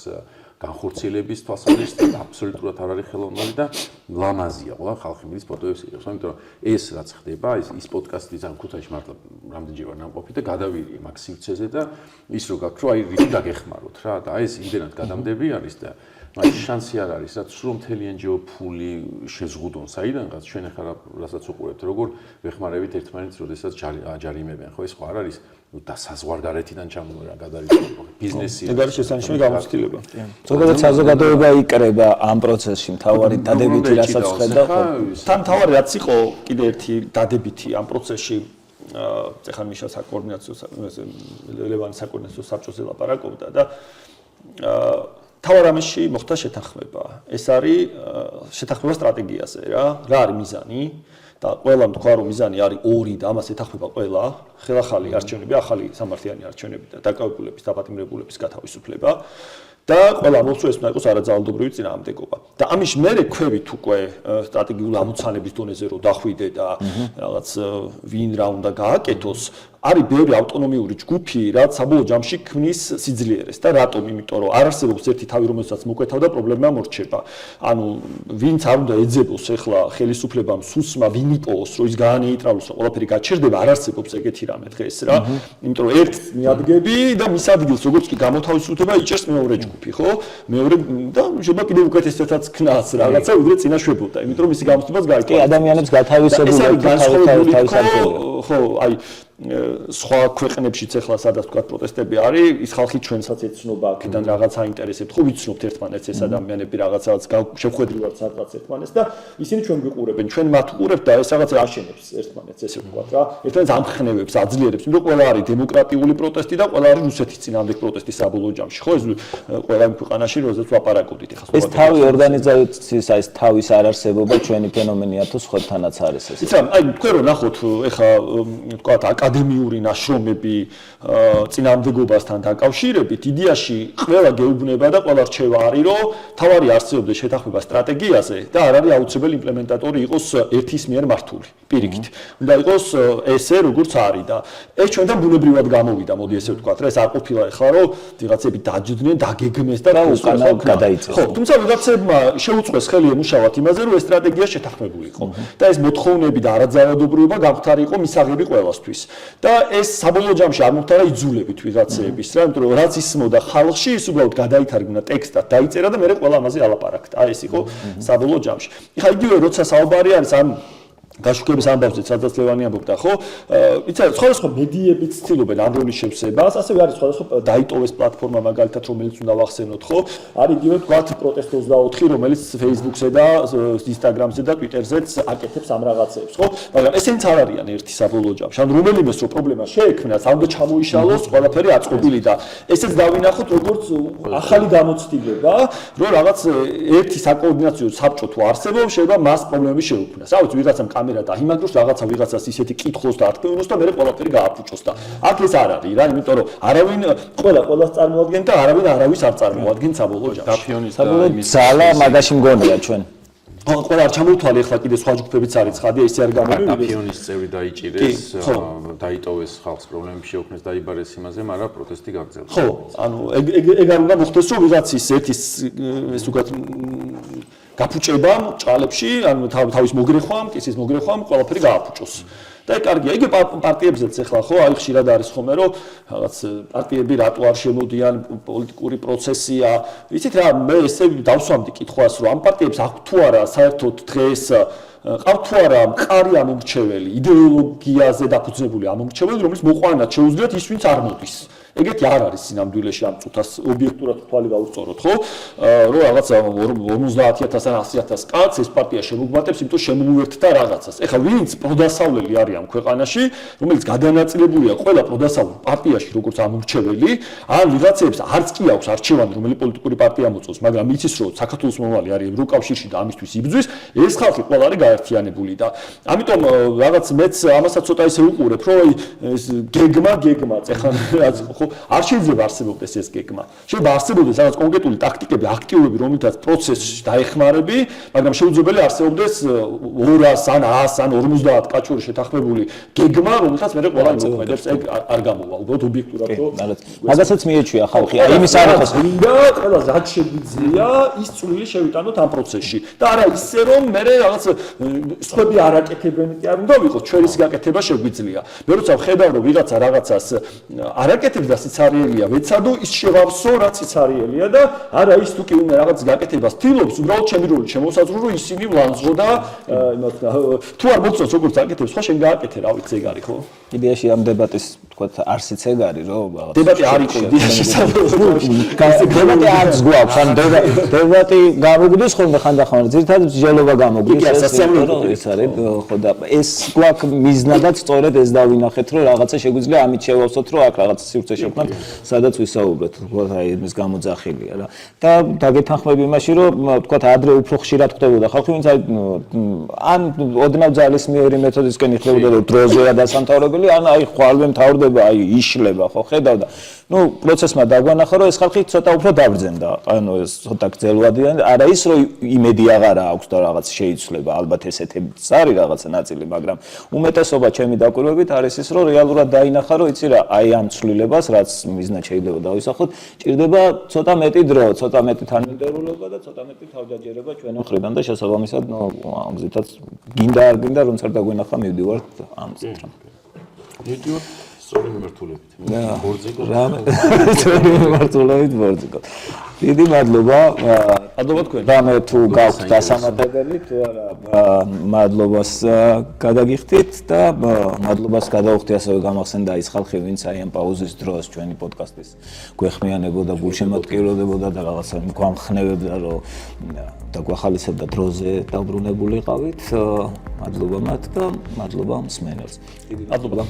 S2: განხორციელების თვალსაზრისით აბსოლუტურად არ არის ხელოვნური და ლამაზია ყველა ხალხი მიდის ფოტოებს იღებს იმიტომ რომ ეს რაც ხდება ის პოდკასტი ძალიან ქუთაისში მართლა რამდენჯერ ვარ ნამყოფი და გადავირი მაგ სივრცეზე და ის რო გაქვს რომ აი რითი დაგეხმაროთ რა და აი ეს იმდენად გადამდები არის და აი შანსი არ არის რაც სულ მთელი NGO ფული შეზღუდონ საიდანღაც ჩვენ ახლა რასაც უყურებთ როგორ ვეხმარებით ერთმანეთს როდესაც აჯარიმებენ ხო ეს ხო არ არის და საზღვარგარეთიდან ჩამოვიდა გადარიცხვა ბიზნესი
S3: ეგ არის შესანიშნავი გამოცდილება
S1: ზოგადად საზოგადოება იკრება ამ პროცესში მთავარი დადებითი რასაც ხედავ
S3: თან მთავარი რაც იყო კიდე ერთი დადებითი ამ პროცესში ეხლა მიშა საკოორდინაციო ლევანი საკოორდინაციო საბჭოზე ლაპარაკობდა და თავარ ამაში მოხდა შეთანხმება ეს არის შეთანხმება სტრატეგიაზე რა არის მიზანი და ყველამ თქვა რომ მიზანი არის ორი და ამას ეთანხმება ყველა ხელახალი არჩევნები ახალი სამართლიანი არჩევნები და დაკავებულების დაპატიმრებულების გათავისუფლება და ყველა მოსწრეს უნდა იყოს არაძალადობრივი წინააღმდეგობა და ამის მერე ქვევით უკვე სტრატეგიული ამოცანების დონეზე რომ დახვიდე და რაღაც ვინ რა უნდა გააკეთოს არის ბევრი ავტონომიური ჯგუფი რაც საბოლოო ჯამში ქმნის სიძლიერეს და რატომ იმიტომ რომ არ არსებობს ერთი თავი რომელსაც მოკვეთავდა პრობლემა მორჩება ანუ ვინც არ უნდა ეძებოს ახლა ხელისუფლებამ სუსმა ვინ იპოვოს რომ ის გაანეიტრალოს რომ ყველაფერი გაჩერდება არ არსებობს ეგეთი რამე დღეს რა იმიტომ რომ ერთ მიადგები და მის ადგილს როგორც კი გამოთავისუფლდება იჭერს მეორე ჯგუფი ხო მეორე და შეიძლება კიდევ უკეთესეთაც ქნას რაღაცა ვიდრე წინა შვებოდა იმიტომ რომ მისი გამოცდილებას გაიგო
S1: კი ადამიანებს გათავისებულებთ
S3: ხო აი სხვა ქვეყნებშიც ახლა სადაც თქვა პროტესტები არის ის ხალხი ჩვენსაც ეცნობა აქედან რაღაცა ინტერესებთ ხო ვიცნობთ ერთმანეთს ეს ადამიანები რაღაცას შევხვედრივად სადღაც ერთმანეთს და ისინი ჩვენ გვიყურებენ ჩვენ მათ უყურებთ და ეს რაღაცა აშენებს ერთმანეთს ესე ვთქვათ რა ერთმანეთს ამხნევებს აძლიერებს იმიტომ ყველა არის დემოკრატიული პროტესტი და ყველა არის რუსეთის წინააღმდეგ პროტესტი საბოლოო ჯამში ხო ეს ყველა იმ ქვეყანაში როდესაც ვაპარაკობდით ახლა
S1: ეს თავი ორგანიზაციის აი თავის არარსებობა ჩვენი ფენომენია თუ სხვათანაც არის ეს
S3: იცი აი თქვენ რო ნახოთ ახლა ვთქვათ აკადემიური ნაშრომები წინააღმდეგობასთან დაკავშირებით იდეაში ყველა გეუბნება და ყველა რჩევა არის რომ თავარი არსებობდეს შეთანხმება სტრატეგიაზე და არ არის აუცილებელი იმპლემენტატორი იყოს ერთის მიერ მართული პირიქით უნდა იყოს ესე როგორც არის და ეს ჩვენთან ბუნებრივად გამოვიდა მოდი ესე ვთქვათ რა ეს არ ყოფილა ახლა რომ ვიღაცები დაჯდნენ დაგეგმეს და რა
S1: უკანა გადაიწეს
S3: ხო თუმცა ვიღაცებმა შეუწყეს ხელი ემუშავათ იმაზე რომ ეს სტრატეგია შეთანხმებული იყო და ეს მოთხოვნები და არაძალადობრიობა გამختარი იყო მისაღები ყველასთვის და ეს საბოლოო ჯამში არ მომხდარა იძულებით ვიღაცეების რა იმიტომ რომ რაც ისმოდა ხალხში ის უბრალოდ გადაითარგმნა ტექსტად დაიწერა და მე ყველა ამაზე ალაპარაკდა ეს იყო საბოლოო ჯამში ეხლა იგივე როცა საუბარი არის ამ გაშუქების ამბავზე სადაც ლევანი ამბობდა ხო იცი სხვადასხვა მედიებიც ცდილობენ ამ როლის შევსებას ასევე არის სხვადასხვა დაიტოვეს პლატფორმა მაგალითად რომელიც უნდა ვახსენოთ ხო არის იგივე თქვათ პროტესტ 24 რომელიც Facebook-ზე და Instagram-ზე და Twitter-ზეც აკეთებს ამ რაღაცებს ხო მაგრამ ესენც არ არიან ერთი საბოლოო ჯამში ან რომელიმეს რო პრობლემა შეექმნას ამ და ჩამოიშალოს ყველაფერი აწყობილი და ესეც დავინახოთ როგორც ახალი გამოცდილება რომ რაღაც ერთი საკოორდინაციო საბჭო თუ არსებობს შეიძლება მას პრობლემები შეუქმნას რა ვიცი ვიღაცამ კამერა დაიმაგროს რაღაცა ვიღაცას ისეთი კითხოს და არქმევინოს და მე ყველაფერი გააფუჭოს და აქ ეს არ არის რა იმიტომ რომ არავინ ყველას წარმოადგენს და არავის არ წარმოადგენს საბოლოო ჯამში
S1: საბოლოო ძალა მაგაში მგონია ჩვენ
S3: ყველა არ ჩამოვთვალე ახლა კიდე სხვა ჯგუფებიც არის ცხადია ისე არ გამოვიდა
S2: დაფიონის წევრი დაიჭირეს დაიტოვეს ხალხს პრობლემები შეუქმნეს დაიბარეს იმაზე მაგრამ პროტესტი გაგრძელდა
S3: ხო ანუ ეგ არ უნდა მოხდეს რომ ვიღაცის ერთის ეს უკეთ გაფუჭებამ ჭალებში ანუ თავის მოგრეხვამ კისის მოგრეხვამ ყველაფერი გააფუჭოს და ეგ კარგია იგივე პარტიებზეც ახლა ხო აი ხშირად არის ხოლმე რომ რაღაც პარტიები რატო არ შემოდიან პოლიტიკური პროცესია იცით რა მე ესე დავსვამდი კითხვას რომ ამ პარტიებს აქვს თუ არა საერთოდ დღეს ყავთ თუ არა მყარი ამომრჩეველი იდეოლოგიაზე დაფუძნებული ამომრჩეველი რომელიც მოყვანათ შეუძლიათ ის ვინც არ მოდის ეგეთი არ არის სინამდვილეში ამ წუთას ობიექტურად თვალი გავუსწოროთ, ხო? რომ რაღაცა 50000 ან 100000 კაცს ეს პარტია შემოგვატებს, იმიტომ შემოუერთდა რაღაცას. ეხლა ვინც პროდასავლელი არის ამ ქვეყანაში, რომელიც გადანაწილებულია ყველა პროდასავლურ პარტიაში, როგორც ამორჩეველი, ან ვიღაცებს არც კი აქვს არჩევანი, რომელი პოლიტიკური პარტია მოწოს, მაგრამ იცის, რომ საქართველოს მომავალი არის ევროკავშირში და ამისთვის იბრძვის, ეს ხალხი ყველა არის გაერთიანებული და ამიტომ რაღაც მეც ამასაც ცოტა ისე უყურებ, რომ ეს გეგმა, ეხლა ხო არ შეიძლება არსებობდეს ეს გეგმა. შეიძლება არსებობდეს რაღაც კონკრეტული ტაქტიკები, აქტივობები, რომელთაც პროცესში დაეხმარები, მაგრამ შეუძლებელი არსებობდეს 200 ან 100 ან 50 კაჭური შეთანხმებული გეგმა, რომელთაც მე ყველა იმოქმედებს, ეგ არ გამოვა, უბრალოდ ობიექტურად რომ
S1: მაგასაც მიეჩვია ხალხი. აი იმის არ იყოს.
S3: და ყველა რაც შეგვიძლია ის წვლილი შევიტანოთ ამ პროცესში. და არა ისე რომ მე რაღაც სხვები არაკეთებენ კი არ უნდა ვიყოს, ჩვენს გაკეთება შეგვიძლია. მე როცა ვხედავ რომ ვიღაცა რაღაცას არაკეთებს და სიცარიელია, ვეცადო ის შევავსო რაც სიცარიელია და არა ის თუ კი უნდა რაღაც გაკეთებას თილობს, უბრალოდ ჩემი როლი შემოსაზღვრო რომ ისინი ვლანძღო და იმათ თუ არ მოწონს როგორც აკეთებს, ხო შენ გააკეთე, რა ვიცი ეგ არის ხო?
S1: იდეაში ამ დებატის თქვათ არსიც ეგ არის რომ
S3: დებატი არ იყო იდეაში
S1: დებატი არც გვაქვს ან დებატი გამოგვიდეს ხოლმე ხანდახან ძირითადად მსჯელობა გამოგვიდეს ეს არის ხო და ეს გვაქვს მიზნადაც სწორედ ეს დავინახეთ რომ რაღაცა შეგვიძლია ამით შევავსოთ რომ აქ რაღაც სივრცე შევქმნათ სადაც ვისაუბრეთ თქვათ აი ეს გამოძახილია რა და დაგეთანხმები იმაში რომ თქვათ ადრე უფრო ხშირად ხდებოდა ხალხი ვინც აი ან ოდნავ ძალისმიერი მეთოდისკენ იხდებოდა რომ დროზეა დასამთავრებელი ან აი ხვალვე მთავრდება აი იშლება ხო ხედავ და ну პროცესმა დაგვანახა რომ ეს ხალხი ცოტა უფრო დაბრძენდა ანუ ეს ცოტა გრძელვადიან არა ის რომ იმედი აღარა აქვს და რაღაც შეიცვლება ალბათ ესეთებიც არის რაღაცა ნაწილი მაგრამ უმეტესობა ჩემი დაკვირვებით არის ის რომ რეალურად დაინახა რომ იცი რა აი ამ ცვლილებას რაც მიზნად შეიძლება დავისახოთ ჭირდება ცოტა მეტი დრო ცოტა მეტი თანმიმდევრულობა და ცოტა მეტი თავდაჯერება ჩვენ მხრიდან და შესაბამისად ნუ ამ გზითაც გინდა არ გინდა რომ cer დაგვენახა მივდივართ ამ გზით
S2: მივდივართ სწორი მიმართულებით. ბორძიკო.
S1: მიმართულებით ბორძიკო. დიდი მადლობა.
S3: მადლობა თქვენ.
S1: და მე თუ გაქვთ დასამატებელი, თუ არა, მადლობას გადაგიხდით და მადლობას გადავხდი ასევე გამახსენდა ის ხალხი, ვინც აი ამ პაუზის დროს ჩვენი პოდკასტის გვეხმიანებოდა, გულშემატკივრებოდა და რაღაცა გვამხნევებდა, რომ დაგვახალისებდა დროზე დაბრუნებულიყავით. მადლობა მათ და მადლობა მსმენელს.
S3: მადლობა.